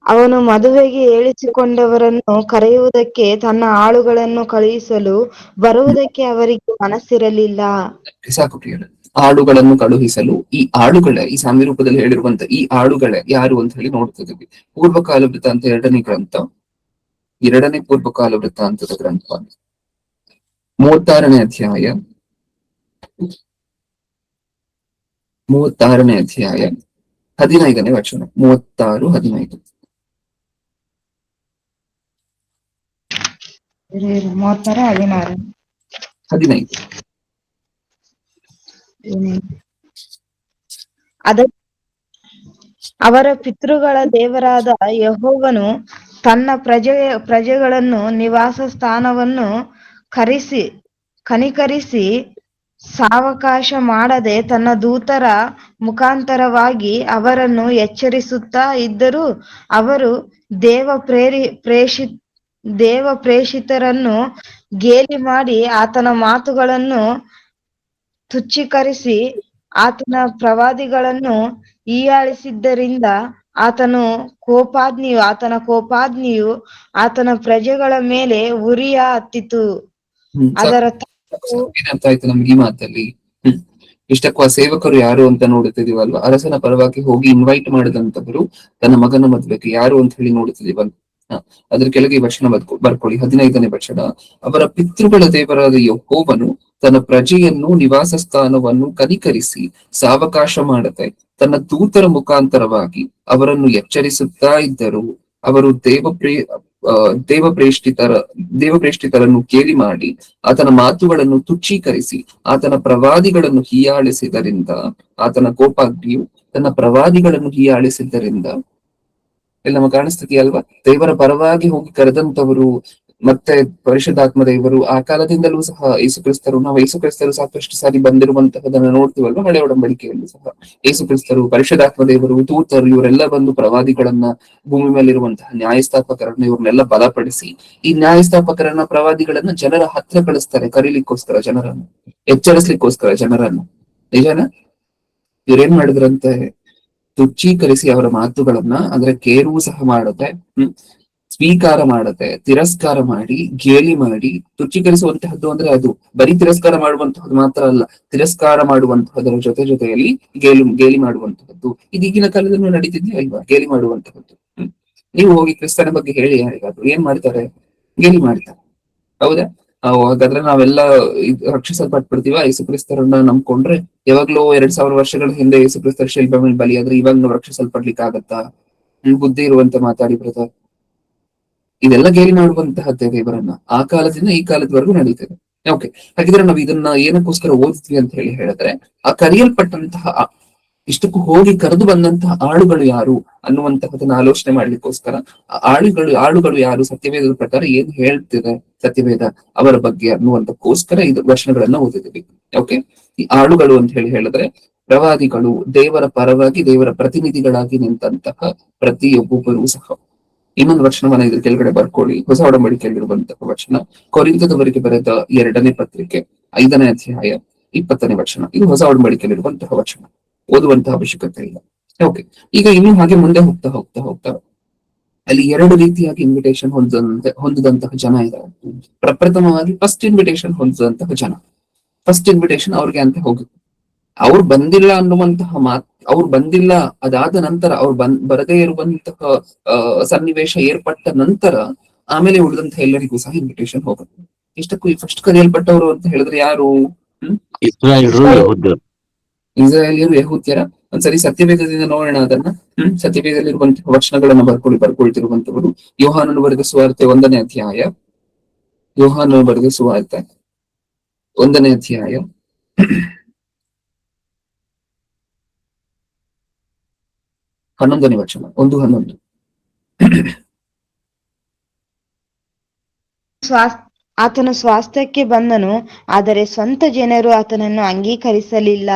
ಅವನು ಮದುವೆಗೆ ಏಳಿಸಿಕೊಂಡವರನ್ನು ಕರೆಯುವುದಕ್ಕೆ ತನ್ನ ಆಳುಗಳನ್ನು ಕಳುಹಿಸಲು ಬರುವುದಕ್ಕೆ ಅವರಿಗೆ ಮನಸ್ಸಿರಲಿಲ್ಲ. ಸಾಕು ಪ್ರಿಯರೇ, ಆಳುಗಳನ್ನು ಕಳುಹಿಸಲು. ಈ ಆಳುಗಳೇ, ಈ ಸಾಮ್ಯ ರೂಪದಲ್ಲಿ ಹೇಳಿರುವಂತ ಈ ಆಳುಗಳೇ ಯಾರು ಅಂತ ಹೇಳಿ ನೋಡ್ತಿದ್ವಿ. ಪೂರ್ವಕಾಲ ವೃತ್ತಾಂತ 2ನೇ ಗ್ರಂಥ, 2ನೇ ಪೂರ್ವಕಾಲ ವೃತ್ತಾಂತದ ಗ್ರಂಥ 36ನೇ ಅಧ್ಯಾಯ 15ನೇ ವಚನ. 36:15. 15. ಅವರ ಪಿತೃಗಳ ದೇವರಾದ ಯೆಹೋವನು ತನ್ನ ಪ್ರಜೆಗಳನ್ನು ನಿವಾಸ ಸ್ಥಾನವನ್ನು ಕನಿಕರಿಸಿ ಸಾವಕಾಶ ಮಾಡದೆ ತನ್ನ ದೂತರ ಮುಖಾಂತರವಾಗಿ ಅವರನ್ನು ಎಚ್ಚರಿಸುತ್ತಾ ಇದ್ದರೂ ಅವರು ದೇವ ಪ್ರೇಷಿತರನ್ನು ಗೇಲಿ ಮಾಡಿ ಆತನ ಮಾತುಗಳನ್ನು ತುಚ್ಛೀಕರಿಸಿ ಆತನ ಪ್ರವಾದಿಗಳನ್ನು ಹೀಯಾಳಿಸಿದ್ದರಿಂದ ಆತನ ಕೋಪಾಗ್ನಿಯು ಆತನ ಪ್ರಜೆಗಳ ಮೇಲೆ ಉರಿಯ ಹತ್ತಿತು. ಅದರ ಏನರ್ಥ ಆಯ್ತು ನಮ್ಗೆ ಈ ಮಾತಲ್ಲಿ? ಇಷ್ಟಕ್ಕೂ ಆ ಸೇವಕರು ಯಾರು ಅಂತ ನೋಡುತ್ತಿದೀವಲ್ವಾ? ಅರಸನ ಪರವಾಗಿ ಹೋಗಿ ಇನ್ವೈಟ್ ಮಾಡಿದಂತವರು ತನ್ನ ಮಗನ ಮದುವೆಗೆ ಯಾರು ಅಂತ ಹೇಳಿ ನೋಡುತ್ತಿದೀವಲ್ವ? ಅದ್ರ ಕೆಳಗೆ ಈ ವಚನ ಬರ್ಕೊಳ್ಳಿ, 15ನೇ ವಚನ. ಅವರ ಪಿತೃಗಳ ದೇವರಾದ ಯೆಹೋವನು ತನ್ನ ಪ್ರಜೆಯನ್ನು ನಿವಾಸ ಸ್ಥಾನವನ್ನು ಕನಿಕರಿಸಿ ಸಾವಕಾಶ ಮಾಡದೆ ತನ್ನ ದೂತರ ಮುಖಾಂತರವಾಗಿ ಅವರನ್ನು ಎಚ್ಚರಿಸುತ್ತಾ ಇದ್ದರು. ಅವರು ದೇವಪ್ರೇಷ್ಠಿತರನ್ನು ಕೇಳಿ ಮಾಡಿ ಆತನ ಮಾತುಗಳನ್ನು ತುಚ್ಛೀಕರಿಸಿ ಆತನ ಪ್ರವಾದಿಗಳನ್ನು ಹೀಯಾಳಿಸಿದ್ದರಿಂದ ಆತನ ಕೋಪಾಗ್ನಿಯು ತನ್ನ ಪ್ರವಾದಿಗಳನ್ನು ಹೀಯಾಳಿಸಿದ್ದರಿಂದ. ಎಲ್ಲ ಕಾಣಿಸ್ತಿದೆಯಲ್ವಾ? ದೇವರ ಪರವಾಗಿ ಹೋಗಿ ಕರೆದಂತವರು ಮತ್ತೆ ಪರಿಶುದ್ಧಾತ್ಮ ದೇವರು ಆ ಕಾಲದಿಂದಲೂ ಸಹ ನಾವು ಯೇಸು ಕ್ರಿಸ್ತರು ಸಾಕಷ್ಟು ಸಾರಿ ಬಂದಿರುವಂತಹದನ್ನ ನೋಡ್ತೀವಲ್ವಾ ಹಳೆ ಒಡಂಬಡಿಕೆಯಲ್ಲೂ ಸಹ. ಯೇಸು ಕ್ರಿಸ್ತರು, ಪರಿಶುದ್ಧಾತ್ಮ ದೇವರು, ದೂತರು ಇವರೆಲ್ಲ ಬಂದು ಪ್ರವಾದಿಗಳನ್ನ, ಭೂಮಿ ಮೇಲಿರುವಂತಹ ನ್ಯಾಯಸ್ಥಾಪಕರನ್ನ ಇವ್ರನ್ನೆಲ್ಲ ಬಲಪಡಿಸಿ ಈ ನ್ಯಾಯಸ್ಥಾಪಕರನ್ನ, ಪ್ರವಾದಿಗಳನ್ನ ಜನರ ಹತ್ರ ಕಳಿಸ್ತಾರೆ, ಕರೀಲಿಕ್ಕೋಸ್ಕರ ಜನರನ್ನು, ಎಚ್ಚರಿಸ್ಲಿಕ್ಕೋಸ್ಕರ ಜನರನ್ನು. ನಿಜಾನ? ಇವ್ರೇನ್ ಮಾಡಿದ್ರಂತೆ, ತುಚ್ಛೀಕರಿಸಿ ಅವರ ಮಾತುಗಳನ್ನ, ಅಂದ್ರೆ ಕೇರುವು ಸಹ ಮಾಡದೆ, ಸ್ವೀಕಾರ ಮಾಡದೆ, ತಿರಸ್ಕಾರ ಮಾಡಿ, ಗೇಲಿ ಮಾಡಿ. ತುಚ್ಛೀಕರಿಸುವಂತಹದ್ದು ಅಂದ್ರೆ ಅದು ಬರೀ ತಿರಸ್ಕಾರ ಮಾಡುವಂತಹದ್ದು ಮಾತ್ರ ಅಲ್ಲ, ತಿರಸ್ಕಾರ ಮಾಡುವಂತಹದರ ಜೊತೆಯಲ್ಲಿ ಗೇಲಿ ಮಾಡುವಂತಹದ್ದು. ಇದು ಈಗಿನ ಕಾಲದಲ್ಲೂ ನಡೀತಿದ್ಯಾ ಇಲ್ವಾ? ಗೇಲಿ ಮಾಡುವಂತಹದ್ದು. ನೀವು ಹೋಗಿ ಕ್ರಿಸ್ತನ ಬಗ್ಗೆ ಹೇಳಿ ಯಾರಿಗಾದ್ರು, ಏನ್ ಮಾಡ್ತಾರೆ? ಗೇಲಿ ಮಾಡ್ತಾರೆ. ಹೌದಾ? ಹಾಗಾದ್ರೆ ನಾವೆಲ್ಲ ರಕ್ಷಿಸಲ್ಪಟ್ಬಿಡ್ತೀವ? ಯೇಸು ಕ್ರಿಸ್ತರನ್ನ ನಂಬ್ಕೊಂಡ್ರೆ ಯಾವಾಗ್ಲೂ 2000 ವರ್ಷಗಳ ಹಿಂದೆ ಯೇಸು ಕ್ರಿಸ್ತರ ಶಿಲ್ಬೆ ಮೇಲೆ ಬಲಿಯಾದ್ರೆ ಇವಾಗ ನಾವು ರಕ್ಷಿಸಲ್ಪಡ್ಲಿಕ್ಕೆ ಆಗತ್ತಾ? ಬುದ್ಧಿ ಇರುವಂತ ಮಾತಾಡಿ ಬ್ರದರ್. ಇದೆಲ್ಲ ಗೇಲಿ ಮಾಡುವಂತಹದ್ದೇ ದೇವರನ್ನ ಆ ಕಾಲದಿಂದ ಈ ಕಾಲದವರೆಗೂ ನಡೀತದೆ. ಓಕೆ, ಹಾಗಿದ್ರೆ ನಾವು ಇದನ್ನ ಏನಕ್ಕೋಸ್ಕರ ಓದಿದ್ವಿ ಅಂತ ಹೇಳಿದ್ರೆ, ಆ ಕರೆಯಲ್ಪಟ್ಟಂತಹ ಇಷ್ಟಕ್ಕೂ ಹೋಗಿ ಕರೆದು ಬಂದಂತಹ ಆಳುಗಳು ಯಾರು ಅನ್ನುವಂತಹದನ್ನ ಆಲೋಚನೆ ಮಾಡ್ಲಿಕ್ಕೋಸ್ಕರ, ಆಳುಗಳು ಯಾರು, ಸತ್ಯವೇದದ ಪ್ರಕಾರ ಏನ್ ಹೇಳ್ತಿದೆ ಸತ್ಯವೇದ ಅವರ ಬಗ್ಗೆ ಅನ್ನುವಂತಕ್ಕೋಸ್ಕರ ಇದು ವಚನಗಳನ್ನ ಓದಿದ್ವಿ. ಓಕೆ, ಈ ಆಳುಗಳು ಅಂತ ಹೇಳಿದ್ರೆ ಪ್ರವಾದಿಗಳು, ದೇವರ ಪರವಾಗಿ ದೇವರ ಪ್ರತಿನಿಧಿಗಳಾಗಿ ನಿಂತಹ ಪ್ರತಿಯೊಬ್ಬೊಬ್ಬರೂ ಸಹ. ಇನ್ನೊಂದು ವಚನವನ್ನ ಇದ್ರ ಕೆಳಗಡೆ ಬರ್ಕೊಳ್ಳಿ, ಹೊಸ ಒಡಂಬಡಿಕೆಯಲ್ಲಿರುವಂತಹ ವಚನ, ಕೊರಿಂಥದವರಿಗೆ ಬರೆದ 2ನೇ ಪತ್ರಿಕೆ 5ನೇ ಅಧ್ಯಾಯ 20ನೇ ವಚನ. ಇದು ಹೊಸ ಒಡಂಬಡಿಕೆಯಲ್ಲಿರುವಂತಹ ವಚನ, ಓದುವಂತಹ ಅವಶ್ಯಕತೆ ಇಲ್ಲ. ಓಕೆ, ಈಗ ಇನ್ನು ಹಾಗೆ ಮುಂದೆ ಹೋಗ್ತಾ ಹೋಗ್ತಾ ಹೋಗ್ತಾ ಅಲ್ಲಿ 2 ರೀತಿಯಾಗಿ ಇನ್ವಿಟೇಷನ್ ಹೊಂದಿದಂತಹ ಜನ ಇದ್ದಾರೆ. ಪ್ರಪ್ರಥಮವಾಗಿ ಫಸ್ಟ್ ಇನ್ವಿಟೇಷನ್ ಹೊಂದಿದಂತಹ ಜನ, ಫಸ್ಟ್ ಇನ್ವಿಟೇಷನ್ ಅವ್ರಿಗೆ ಅಂತ ಹೋಗುತ್ತೆ. ಅವ್ರು ಬಂದಿಲ್ಲ ಅನ್ನುವಂತಹ ಅವ್ರು ಬಂದಿಲ್ಲ, ಅದಾದ ನಂತರ ಅವ್ರು ಬರದೇ ಇರುವಂತಹ ಸನ್ನಿವೇಶ ಏರ್ಪಟ್ಟ ನಂತರ ಆಮೇಲೆ ಉಳಿದಂತಹ ಎಲ್ಲರಿಗೂ ಸಹ ಇನ್ವಿಟೇಷನ್ ಹೋಗುತ್ತೆ. ಇಷ್ಟಕ್ಕೂ ಈ ಫಸ್ಟ್ ಕರೆಯಲ್ಪಟ್ಟವರು ಅಂತ ಹೇಳಿದ್ರೆ ಯಾರು? ಇಸ್ರಾಯೇಲಿಯರು, ಯಹೂದ್ಯರ. ಒಂದ್ಸರಿ ಸತ್ಯವೇದದಿಂದ ನೋಡೋಣ ಅದನ್ನ. ಸತ್ಯವೇದದಲ್ಲಿರುವಂತಹ ವಚನಗಳನ್ನ ಬರ್ಕೊಳ್ತಿರುವಂತವರು ಯೋಹಾನನು ಬರೆದ ಸುವಾರ್ತೆ 1ನೇ ಅಧ್ಯಾಯ, ಯೋಹಾನನು ಬರೆದ ಸುವಾರ್ತೆ 1ನೇ ಅಧ್ಯಾಯ 11ನೇ ವಚನ, 1:11. ಆತನು ಸ್ವಾಸ್ಥ್ಯಕ್ಕೆ ಬಂದನು, ಆದರೆ ಸ್ವಂತ ಜನರು ಆತನನ್ನು ಅಂಗೀಕರಿಸಲಿಲ್ಲ.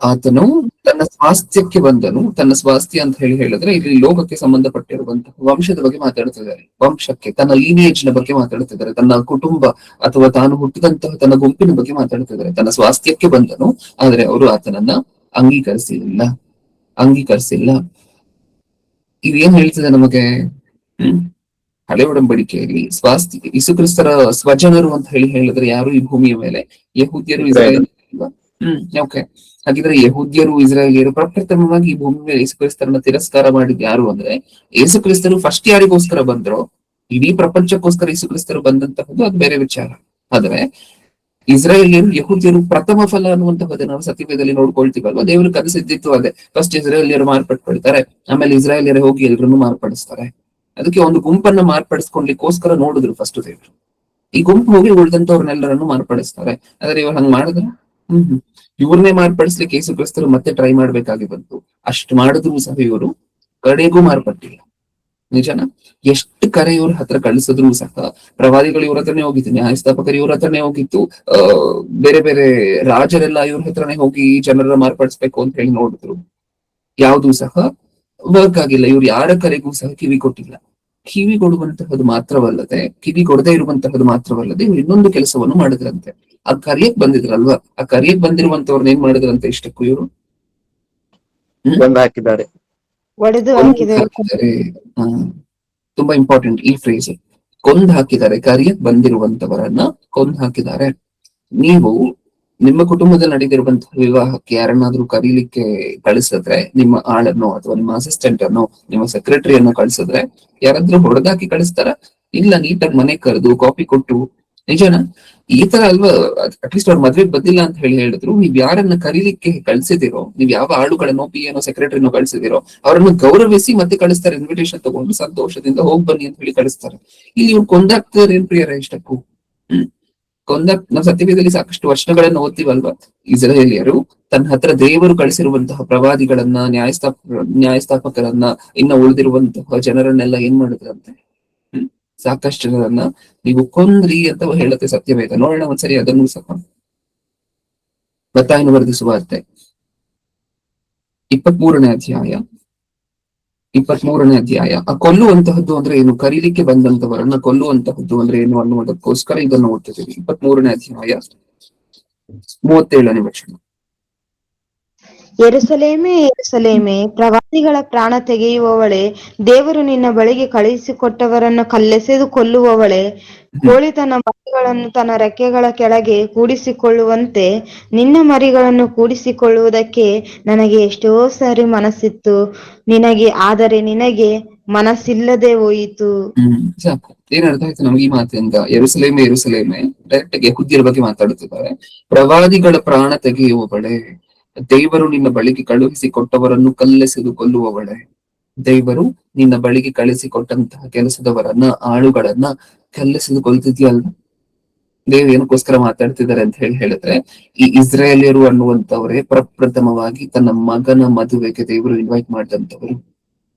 ಆತನು ತನ್ನ ಸ್ವಾಸ್ಥ್ಯಕ್ಕೆ ಬಂದನು. ತನ್ನ ಸ್ವಾಸ್ಥ್ಯ ಅಂತ ಹೇಳಿದ್ರೆ ಇಲ್ಲಿ ಲೋಕಕ್ಕೆ ಸಂಬಂಧಪಟ್ಟಿರುವಂತಹ ವಂಶದ ಬಗ್ಗೆ ಮಾತಾಡ್ತಿದ್ದಾರೆ. ವಂಶಕ್ಕೆ, ತನ್ನ ಲೀನಿಯೇಜ್ ನ ಬಗ್ಗೆ ಮಾತಾಡ್ತಿದ್ದಾರೆ. ತನ್ನ ಕುಟುಂಬ ಅಥವಾ ತಾನು ಹುಟ್ಟಿದಂತಹ ತನ್ನ ಗುಂಪಿನ ಬಗ್ಗೆ ಮಾತಾಡ್ತಿದ್ದಾರೆ. ತನ್ನ ಸ್ವಾಸ್ಥ್ಯಕ್ಕೆ ಬಂದನು, ಆದ್ರೆ ಅವರು ಆತನನ್ನ ಅಂಗೀಕರಿಸಿಲ್ಲ. ಇದು ಏನ್ ಹೇಳ್ತಿದೆ ನಮಗೆ? ಹಳೆ ಒಡಂಬಡಿಕೆಯಲ್ಲಿ ಸ್ವಾಸ್ಥ್ಯ, ಯೇಸುಕ್ರಿಸ್ತರ ಸ್ವಜನರು ಅಂತ ಹೇಳಿದ್ರೆ ಯಾರು ಈ ಭೂಮಿಯ ಮೇಲೆ? ಯಹೂದ್ಯರು, ಇಸ್ರಾಯೇಲ್. ಓಕೆ, ಹಾಗಿದ್ರೆ ಯಹೂದ್ಯರು, ಇಸ್ರಾಯೇಲಿಯರು ಪ್ರಪ್ರಥಮವಾಗಿ ಈ ಭೂಮಿ ಮೇಲೆ ಯೇಸುಕ್ರಿಸ್ತರನ್ನ ತಿರಸ್ಕಾರ ಮಾಡಿದ್ ಯಾರು ಅಂದ್ರೆ, ಯೇಸುಕ್ರಿಸ್ತರು ಫಸ್ಟ್ ಯಾರಿಗೋಸ್ಕರ ಬಂದ್ರು? ಇಡೀ ಪ್ರಪಂಚಕ್ಕೋಸ್ಕರ ಯೇಸುಕ್ರಿಸ್ತರು ಬಂದಂತಹದ್ದು ಅದು ಬೇರೆ ವಿಚಾರ. ಆದ್ರೆ ಇಸ್ರಾಯೇಲಿಯರು, ಯಹೂದ್ಯರು ಪ್ರಥಮ ಫಲ ಅನ್ನುವಂತಹದ್ದು ನಾವು ಸತ್ಯವೇದದಲ್ಲಿ ನೋಡ್ಕೊಳ್ತೀವಲ್ವಾ. ದೇವರು ಕನಸಿದ್ದಿತ್ತು ಅದೇ, ಫಸ್ಟ್ ಇಸ್ರಾಯೇಲಿಯರು ಮಾರ್ಪಟ್ಕೊಳ್ತಾರೆ, ಆಮೇಲೆ ಇಸ್ರಾಯೇಲಿಯರು ಹೋಗಿ ಎಲ್ರನ್ನೂ ಮಾರ್ಪಡಿಸ್ತಾರೆ. ಅದಕ್ಕೆ ಒಂದು ಗುಂಪನ್ನ ಮಾರ್ಪಡಿಸ್ಕೊಳ್ಲಿಕ್ಕೋಸ್ಕರ ನೋಡಿದ್ರು ಫಸ್ಟ್ ದೇವರು. ಈ ಗುಂಪು ಹೋಗಿ ಉಳಿದಂತವ್ರನ್ನೆಲ್ಲರನ್ನು ಮಾರ್ಪಡಿಸ್ತಾರೆ. ಆದ್ರೆ ಇವ್ರು ಹಂಗ್ ಮಾಡಿದ್ರ? ಇವ್ರನ್ನೇ ಮಾರ್ಪಡಿಸ್ಲಿಕ್ಕೆ ಯೇಸು ಕ್ರಿಸ್ತರು ಮತ್ತೆ ಟ್ರೈ ಮಾಡ್ಬೇಕಾಗಿ ಬಂತು. ಅಷ್ಟು ಮಾಡಿದ್ರು ಸಹ ಇವರು ಕಡೆಗೂ ಮಾರ್ಪಟ್ಟಿಲ್ಲ. ನಿಜನ? ಎಷ್ಟು ಕರೆ ಇವ್ರ ಹತ್ರ ಕಳಿಸಿದ್ರು ಸಹ, ಪ್ರವಾದಿಗಳು ಇವ್ರ ಹತ್ರನೇ ಹೋಗಿತ್ತು, ನ್ಯಾಯಸ್ಥಾಪಕರು ಇವ್ರ ಹತ್ರನೇ ಹೋಗಿತ್ತು, ಬೇರೆ ಬೇರೆ ರಾಜರೆಲ್ಲ ಇವ್ರ ಹತ್ರನೇ ಹೋಗಿ ಜನರ ಮಾರ್ಪಡಿಸ್ಬೇಕು ಅಂತ ಹೇಳಿ ನೋಡಿದ್ರು. ಯಾವ್ದು ಸಹ ವರ್ಕ್ ಆಗಿಲ್ಲ. ಇವ್ರು ಯಾರ ಕರೆಗೂ ಸಹ ಕಿವಿ ಕೊಟ್ಟಿಲ್ಲ. ಕಿವಿ ಕೊಡುವಂತಹದ್ದು ಮಾತ್ರವಲ್ಲದೆ, ಕಿವಿ ಕೊಡದೇ ಇರುವಂತಹದ್ದು ಮಾತ್ರವಲ್ಲದೆ ಇವ್ರು ಇನ್ನೊಂದು ಕೆಲಸವನ್ನು ಮಾಡಿದ್ರಂತೆ. ಆ ಕರಿಯಕ್ ಬಂದಿದ್ರಲ್ವಾ, ಆ ಕರಿಯಕ್ ಬಂದಿರುವಂತವ್ರನ್ನ ಏನ್ ಮಾಡಿದ್ರಂತೆ? ಇಷ್ಟಕ್ಕೂ ಇವರು ಹಾಕಿದ್ದಾರೆ, ಒಡೆದು ಹಾಕಿದ್ದಾರೆ. ತುಂಬಾ ಇಂಪಾರ್ಟೆಂಟ್ ಈ ಫ್ರೇಸ್, ಕೊಂದ್ ಹಾಕಿದ್ದಾರೆ. ಕರಿಯಕ್ ಬಂದಿರುವಂತವರನ್ನ ಕೊಂದ್ ಹಾಕಿದ್ದಾರೆ. ನೀವು ನಿಮ್ಮ ಕುಟುಂಬದಲ್ಲಿ ನಡೆದಿರುವಂತಹ ವಿವಾಹಕ್ಕೆ ಯಾರನ್ನಾದ್ರೂ ಕರೀಲಿಕ್ಕೆ ಕಳಿಸಿದ್ರೆ, ನಿಮ್ಮ ಆಳನ್ನು ಅಥವಾ ನಿಮ್ಮ ಅಸಿಸ್ಟೆಂಟ್ ಅನ್ನು, ನಿಮ್ಮ ಸೆಕ್ರೆಟರಿಯನ್ನು ಕಳಿಸಿದ್ರೆ ಯಾರಾದ್ರೂ ಹೊಡೆದಾಕಿ ಕಳಿಸ್ತಾರ? ಇಲ್ಲ, ನೀಟಾಗಿ ಮನೆ ಕರೆದು ಕಾಫಿ ಕೊಟ್ಟು. ನಿಜನಾ? ಈ ತರ ಅಲ್ವಾ? ಅಟ್ಲೀಸ್ಟ್ ಅವ್ರ ಮದ್ವೆಗೆ ಬಂದಿಲ್ಲ ಅಂತ ಹೇಳಿದ್ರು, ನೀವ್ ಯಾರನ್ನ ಕರೀಲಿಕ್ಕೆ ಕಳ್ಸಿದಿರೋ, ನೀವ್ ಯಾವ ಆಳುಗಳನ್ನೋ, PA ಸೆಕ್ರೆಟರಿನೋ ಕಳ್ಸಿದಿರೋ ಅವರನ್ನು ಗೌರವಿಸಿ ಮತ್ತೆ ಕಳಿಸ್ತಾರೆ. ಇನ್ವಿಟೇಷನ್ ತಗೊಂಡು ಸಂತೋಷದಿಂದ ಹೋಗ್ ಬನ್ನಿ ಅಂತ ಹೇಳಿ ಕಳಿಸ್ತಾರೆ. ಇಲ್ಲಿ ಇವ್ರು ಕೊಂದಾಗ್ತಾರೆ ಏನ್ ಪ್ರಿಯರ? ಇಷ್ಟಕ್ಕೂ ನಾವು ಸತ್ಯವೇದದಲ್ಲಿ ಸಾಕಷ್ಟು ವಚನಗಳನ್ನ ಓದ್ತೀವಲ್ವಾ. ಇಸ್ರಾಯೇಲಿಯರು ತನ್ನ ಹತ್ರ ದೇವರು ಕಳಿಸಿರುವಂತಹ ಪ್ರವಾದಿಗಳನ್ನ, ನ್ಯಾಯಸ್ಥಾಪಕರನ್ನ, ಇನ್ನ ಉಳಿದಿರುವಂತಹ ಜನರನ್ನೆಲ್ಲ ಏನ್ ಮಾಡಿದ್ರಂತೆ? ಸಾಕಷ್ಟು ಜನರನ್ನ ನೀವು ಕೊಂದ್ರಿ ಅಂತ ಹೇಳುತ್ತೆ ಸತ್ಯವೇದ. ನೋಡೋಣ ಒಂದ್ಸರಿ ಅದನ್ನು ಸಹ. ಮತ್ತಾಯನು ಬರೆದ ಸುವಾರ್ತೆ 23ನೇ ಅಧ್ಯಾಯ 23ನೇ ಅಧ್ಯಾಯ. ಕೊಲ್ಲುವಂತಹದ್ದು ಅಂದ್ರೆ ಏನು, ಕರೀಲಿಕ್ಕೆ ಬಂದಂತವರನ್ನ ಕೊಲ್ಲುವಂತಹದ್ದು ಅಂದ್ರೆ ಏನು ಅನ್ನುವುದಕ್ಕೋಸ್ಕರ ಇದನ್ನು ಓದ್ತಿದ್ದೀವಿ. 23ನೇ ಅಧ್ಯಾಯ 37ನೇ ವಚನ. ಯೆರೂಸಲೇಮೇ ಯೆರೂಸಲೇಮೇ, ಪ್ರವಾದಿಗಳ ಪ್ರಾಣ ತೆಗೆಯುವವಳೇ, ದೇವರು ನಿನ್ನ ಬಳಿಗೆ ಕಳುಹಿಸಿಕೊಟ್ಟವರನ್ನು ಕಲ್ಲೆಸೆದು ಕೊಲ್ಲುವವಳೇ, ಕೋಳಿ ತನ್ನ ಮರಿಗಳನ್ನು ತನ್ನ ರೆಕ್ಕೆಗಳ ಕೆಳಗೆ ಕೂಡಿಸಿಕೊಳ್ಳುವಂತೆ ನಿನ್ನ ಮರಿಗಳನ್ನು ಕೂಡಿಸಿಕೊಳ್ಳುವುದಕ್ಕೆ ನನಗೆ ಎಷ್ಟೋ ಸಾರಿ ಮನಸ್ಸಿತ್ತು ನಿನಗೆ, ಆದರೆ ನಿನಗೆ ಮನಸ್ಸಿಲ್ಲದೆ ಹೋಯಿತು. ಸಾಕು. ಏನ್ ಅರ್ಥ ಆಯ್ತು ನಮ್ಗೆ ಈ ಮಾತಿಂದ? ಯೆರೂಸಲೇಮೇ ಯೆರೂಸಲೇಮೇ ಡೈರೆಕ್ಟ್ ಆಗಿ ಯೆಹೂದ್ಯರ ಬಗ್ಗೆ ಮಾತಾಡುತ್ತಿದ್ದಾರೆ. ಪ್ರವಾದಿಗಳ ಪ್ರಾಣ ತೆಗೆಯುವವಳೆ, ದೇವರು ನಿನ್ನ ಬಳಿಗೆ ಕಳುಹಿಸಿ ಕೊಟ್ಟವರನ್ನು ಕಲ್ಲೆಸೆದು ಕೊಲ್ಲುವವಳೆ. ದೇವರು ನಿನ್ನ ಬಳಿಗೆ ಕಳಿಸಿಕೊಟ್ಟಂತಹ ಕೆಲಸದವರನ್ನ, ಆಳುಗಳನ್ನ ಕಲ್ಲೆಸೆದು ಕೊಲ್ತಿದ್ಯಲ್ಲ. ದೇವ್ ಏನಕ್ಕೋಸ್ಕರ ಮಾತಾಡ್ತಿದ್ದಾರೆ ಅಂತ ಹೇಳಿದ್ರೆ, ಈ ಇಸ್ರಾಯೇಲಿಯರು ಅನ್ನುವಂಥವರೇ ಪ್ರಪ್ರಥಮವಾಗಿ ತನ್ನ ಮಗನ ಮದುವೆಗೆ ದೇವರು ಇನ್ವೈಟ್ ಮಾಡಿದಂಥವರು.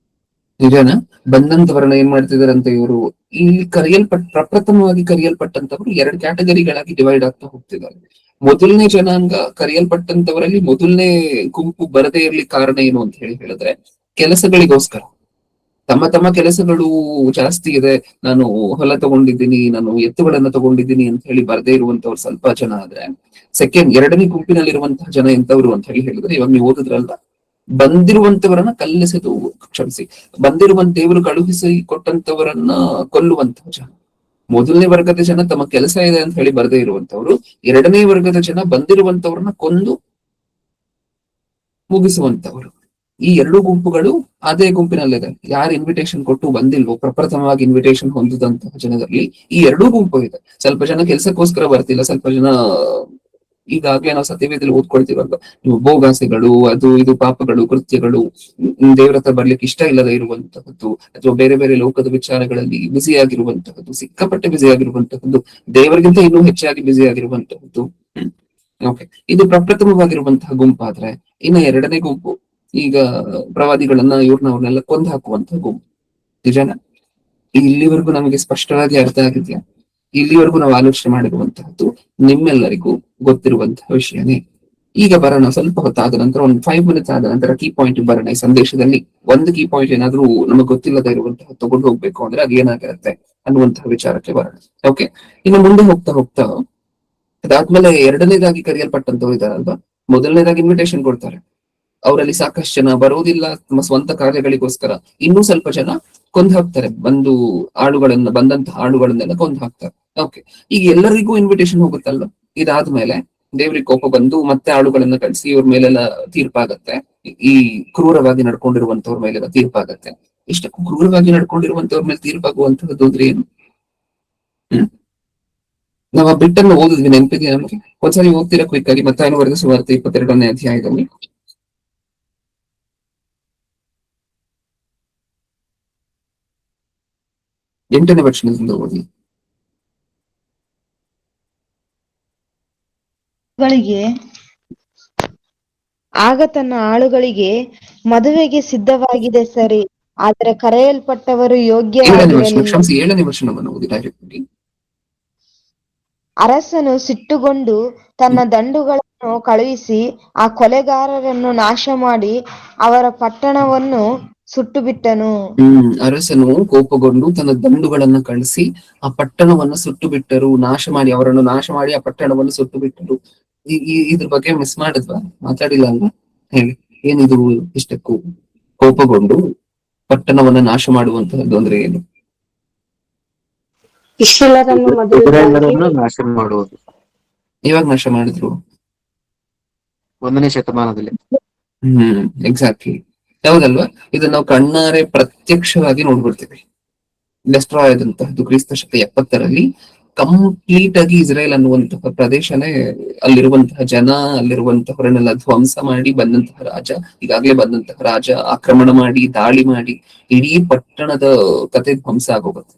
ನಿಜಾನ? ಬಂದಂತವರನ್ನ ಏನ್ ಮಾಡ್ತಿದಾರಂತೆ ಇವರು, ಇಲ್ಲಿ ಪ್ರಪ್ರಥಮವಾಗಿ ಕರೆಯಲ್ಪಟ್ಟಂತವರು 2 ಕ್ಯಾಟಗರಿಗಳಾಗಿ ಡಿವೈಡ್ ಆಗ್ತಾ ಹೋಗ್ತಿದ್ದಾರೆ. ಮೊದಲನೇ ಜನಾಂಗ ಕರೆಯಲ್ಪಟ್ಟಂತವರಲ್ಲಿ ಮೊದಲನೇ ಗುಂಪು ಬರದೇ ಇರ್ಲಿ ಕಾರಣ ಏನು ಅಂತ ಹೇಳಿದ್ರೆ, ಕೆಲಸಗಳಿಗೋಸ್ಕರ. ತಮ್ಮ ಕೆಲಸಗಳು ಜಾಸ್ತಿ ಇದೆ, ನಾನು ಹೊಲ ತಗೊಂಡಿದ್ದೀನಿ, ನಾನು ಎತ್ತುಗಳನ್ನ ತಗೊಂಡಿದ್ದೀನಿ ಅಂತ ಹೇಳಿ ಬರದೇ ಇರುವಂತವ್ರು ಸ್ವಲ್ಪ ಜನ ಆದ್ರೆ, ಎರಡನೇ ಗುಂಪಿನಲ್ಲಿರುವಂತಹ ಜನ ಎಂತವ್ರು ಅಂತ ಹೇಳಿದ್ರೆ, ಇವಾಗ ನೀವು ಓದಿದ್ರಲ್ಲ, ಬಂದಿರುವಂತವರನ್ನ ಕಲ್ಲೆಸೆದು ಕ್ಷಮಿಸಿ ಬಂದಿರುವಂತ ದೇವರು ಕಳುಹಿಸಿ ಕೊಟ್ಟಂತವರನ್ನ ಕೊಲ್ಲುವಂತಹ ಜನ. ಮೊದಲನೇ ವರ್ಗದ ಜನ ತಮ್ಮ ಕೆಲಸ ಇದೆ ಅಂತ ಹೇಳಿ ಬರದೇ ಇರುವಂತವ್ರು, ಎರಡನೇ ವರ್ಗದ ಜನ ಬಂದಿರುವಂತವ್ರನ್ನ ಕೊಂದು ಮುಗಿಸುವಂತವರು. ಈ 2 ಗುಂಪುಗಳು ಅದೇ ಗುಂಪಿನಲ್ಲಿದೆ. ಯಾರು ಇನ್ವಿಟೇಷನ್ ಕೊಟ್ಟು ಬಂದಿಲ್ವೋ, ಪ್ರಪ್ರಥಮವಾಗಿ ಇನ್ವಿಟೇಷನ್ ಹೊಂದಿದಂತಹ ಜನರಲ್ಲಿ ಈ 2 ಗುಂಪು ಇದೆ. ಸ್ವಲ್ಪ ಜನ ಕೆಲಸಕ್ಕೋಸ್ಕರ ಬರ್ತಿಲ್ಲ, ಸ್ವಲ್ಪ ಜನ ಈಗಾಗ್ಲೇ ನಾವು ಸತ್ಯವೇದದಲ್ಲಿ ಓದ್ಕೊಳ್ತೀವಲ್ವ, ನೀವು ಭೋಗಾಸೆಗಳು, ಅದು ಇದು ಪಾಪಗಳು, ಕೃತ್ಯಗಳು, ದೇವರ ಹತ್ರ ಬರ್ಲಿಕ್ಕೆ ಇಷ್ಟ ಇಲ್ಲದೆ ಇರುವಂತಹದ್ದು, ಅಥವಾ ಬೇರೆ ಬೇರೆ ಲೋಕದ ವಿಚಾರಗಳಲ್ಲಿ ಬ್ಯುಸಿ ಆಗಿರುವಂತಹದ್ದು, ಸಿಕ್ಕಾಪಟ್ಟೆ ಬ್ಯುಸಿ ಆಗಿರುವಂತಹದ್ದು, ದೇವರಿಗಿಂತ ಇನ್ನೂ ಹೆಚ್ಚಾಗಿ ಬ್ಯುಸಿ ಆಗಿರುವಂತಹದ್ದು. ಓಕೆ, ಇದು ಪ್ರಪ್ರಥಮವಾಗಿರುವಂತಹ ಗುಂಪಾದ್ರೆ, ಇನ್ನ ಎರಡನೇ ಗುಂಪು ಈಗ ಪ್ರವಾದಿಗಳನ್ನ ಅವ್ರನ್ನೆಲ್ಲ ಕೊಂದು ಹಾಕುವಂತಹ ಗುಂಪು. ನಿಜಾನ? ಇಲ್ಲಿವರೆಗೂ ನಮಗೆ ಸ್ಪಷ್ಟವಾಗಿ ಅರ್ಥ ಆಗಿದ್ಯಾ? ಇಲ್ಲಿವರೆಗೂ ನಾವು ಆಲೋಚನೆ ಮಾಡಿರುವಂತಹದ್ದು ನಿಮ್ಮೆಲ್ಲರಿಗೂ ಗೊತ್ತಿರುವಂತಹ ವಿಷಯನೇ. ಈಗ ಬರೋಣ, ಸ್ವಲ್ಪ ಹೊತ್ತಾದ ನಂತರ, ಒಂದು 5 ಮಿನಿಟ್ಸ್ ಆದ ನಂತರ ಕೀ ಪಾಯಿಂಟ್ ಬರೋಣ. ಈ ಸಂದೇಶದಲ್ಲಿ ಒಂದು ಕೀ ಪಾಯಿಂಟ್ ಏನಾದ್ರೂ ನಮಗೆ ಗೊತ್ತಿಲ್ಲದೆ ಇರುವಂತಹ ತಗೊಂಡು ಹೋಗ್ಬೇಕು ಅಂದ್ರೆ ಅದು ಏನಾಗಿರುತ್ತೆ ಅನ್ನುವಂತಹ ವಿಚಾರಕ್ಕೆ ಬರೋಣ. ಓಕೆ, ಇನ್ನು ಮುಂದೆ ಹೋಗ್ತಾ ಹೋಗ್ತಾ ಅದಾದ್ಮೇಲೆ ಎರಡನೇದಾಗಿ ಕರೆಯಲ್ಪಟ್ಟಂತವ್ರು ಇದಾರಲ್ವಾ, ಮೊದಲನೇದಾಗಿ ಇನ್ವಿಟೇಷನ್ ಕೊಡ್ತಾರೆ. ಅವರಲ್ಲಿ ಸಾಕಷ್ಟು ಜನ ಬರೋದಿಲ್ಲ ತಮ್ಮ ಸ್ವಂತ ಕಾರ್ಯಗಳಿಗೋಸ್ಕರ, ಇನ್ನೂ ಸ್ವಲ್ಪ ಜನ ಕೊಂದು ಹಾಕ್ತಾರೆ. ಬಂದಂತಹ ಆಳುಗಳನ್ನೆಲ್ಲ ಕೊಂದು ಹಾಕ್ತಾರೆ. ಓಕೆ, ಈಗ ಎಲ್ಲರಿಗೂ ಇನ್ವಿಟೇಷನ್ ಹೋಗುತ್ತಲ್ವ. ಇದಾದ್ಮೇಲೆ ದೇವ್ರಿಗೆ ಕೋಪ ಬಂದು ಮತ್ತೆ ಆಳುಗಳನ್ನ ಕಳಿಸಿ ಇವ್ರ ಮೇಲೆಲ್ಲ ತೀರ್ಪಾಗತ್ತೆ. ಈ ಕ್ರೂರವಾಗಿ ನಡ್ಕೊಂಡಿರುವಂತವ್ರ ಮೇಲೆಲ್ಲ ತೀರ್ಪಾಗತ್ತೆ. ಇಷ್ಟಕ್ಕೂ ಕ್ರೂರವಾಗಿ ನಡ್ಕೊಂಡಿರುವಂತವ್ರ ಮೇಲೆ ತೀರ್ಪಾಗುವಂತಹದ್ದು ಅಂದ್ರೆ ಏನು? ನಾವ್ ಆ ಬಿಟ್ಟನ್ನು ಓದಿದ್ವಿ, ನೆನಪಿದೆಯಾ ನಮಗೆ? ಒಂದ್ಸರಿ ಓದ್ತೀರಾ ಕ್ವಿಕ್ ಆಗಿ? ಮತ್ತಾಯನು ಬರೆದ ಸುವಾರ್ತೆ 22ನೇ ಅಧ್ಯಾಯದಲ್ಲಿ 8ನೇ ವಚನದಿಂದ ಓದಿ. ಆಗ ತನ್ನ ಆಳುಗಳಿಗೆ, ಮದುವೆಗೆ ಸಿದ್ಧವಾಗಿದೆ ಸರಿ, ಆದರೆ ಕರೆಯಲ್ಪಟ್ಟವರು ಯೋಗ್ಯವಾಗಿರಲಿಲ್ಲ. 7ನೇ ವಚನವನ್ನು ಓದಿ ಡೈರೆಕ್ಟ್. ಅರಸನು ಸಿಟ್ಟುಗೊಂಡು ತನ್ನ ದಂಡುಗಳನ್ನು ಕಳುಹಿಸಿ ಆ ಕೊಲೆಗಾರರನ್ನು ನಾಶ ಮಾಡಿ ಅವರ ಪಟ್ಟಣವನ್ನು ಸುಟ್ಟು ಬಿಟ್ಟನು. ಅರಸನು ಕೋಪಗೊಂಡು ತನ್ನ ದಂಡುಗಳನ್ನ ಕಳಿಸಿ ಆ ಪಟ್ಟಣವನ್ನು ಸುಟ್ಟು ಬಿಟ್ಟರು. ಅವರನ್ನು ನಾಶ ಮಾಡಿ ಆ ಪಟ್ಟಣವನ್ನು ಸುಟ್ಟು ಬಿಟ್ಟರು. ಇದ್ರ ಬಗ್ಗೆ ಮಿಸ್ ಮಾಡಿದ್ವಾ? ಮಾತಾಡಿಲ್ಲ ಅಲ್ವಾ? ಹೇಳಿ, ಏನಿದು? ಇಷ್ಟಕ್ಕೂ ಕೋಪಗೊಂಡು ಪಟ್ಟಣವನ್ನ ನಾಶ ಮಾಡುವಂತಹದ್ದು ಅಂದ್ರೆ ಏನು? ಇಸ್ರಾಯೇಲರನ್ನು ನಾಶ ಮಾಡುವುದು. ಇವಾಗ ನಾಶ ಮಾಡಿದ್ರು 1ನೇ ಶತಮಾನದಲ್ಲಿ. ಎಕ್ಸಾಕ್ಟ್ಲಿ, ಹೌದಲ್ವಾ? ಇದನ್ನ ನಾವು ಕಣ್ಣಾರೆ ಪ್ರತ್ಯಕ್ಷವಾಗಿ ನೋಡ್ಬಿಡ್ತೀವಿ. ಡೆಸ್ಟ್ರಾಯ್ ಆದಂತಹದ್ದು ಕ್ರಿಸ್ತ ಶಕ 70ರಲ್ಲಿ ಕಂಪ್ಲೀಟ್ ಆಗಿ ಇಸ್ರೇಲ್ ಅನ್ನುವಂತಹ ಪ್ರದೇಶನೇ, ಅಲ್ಲಿರುವಂತಹ ಜನ, ಅಲ್ಲಿರುವಂತಹವರನ್ನೆಲ್ಲ ಧ್ವಂಸ ಮಾಡಿ ಬಂದಂತಹ ರಾಜ, ಈಗಾಗ್ಲೇ ಬಂದಂತಹ ರಾಜ ಆಕ್ರಮಣ ಮಾಡಿ ದಾಳಿ ಮಾಡಿ ಇಡೀ ಪಟ್ಟಣದ ಕತೆ ಧ್ವಂಸ ಆಗೋಗುತ್ತೆ.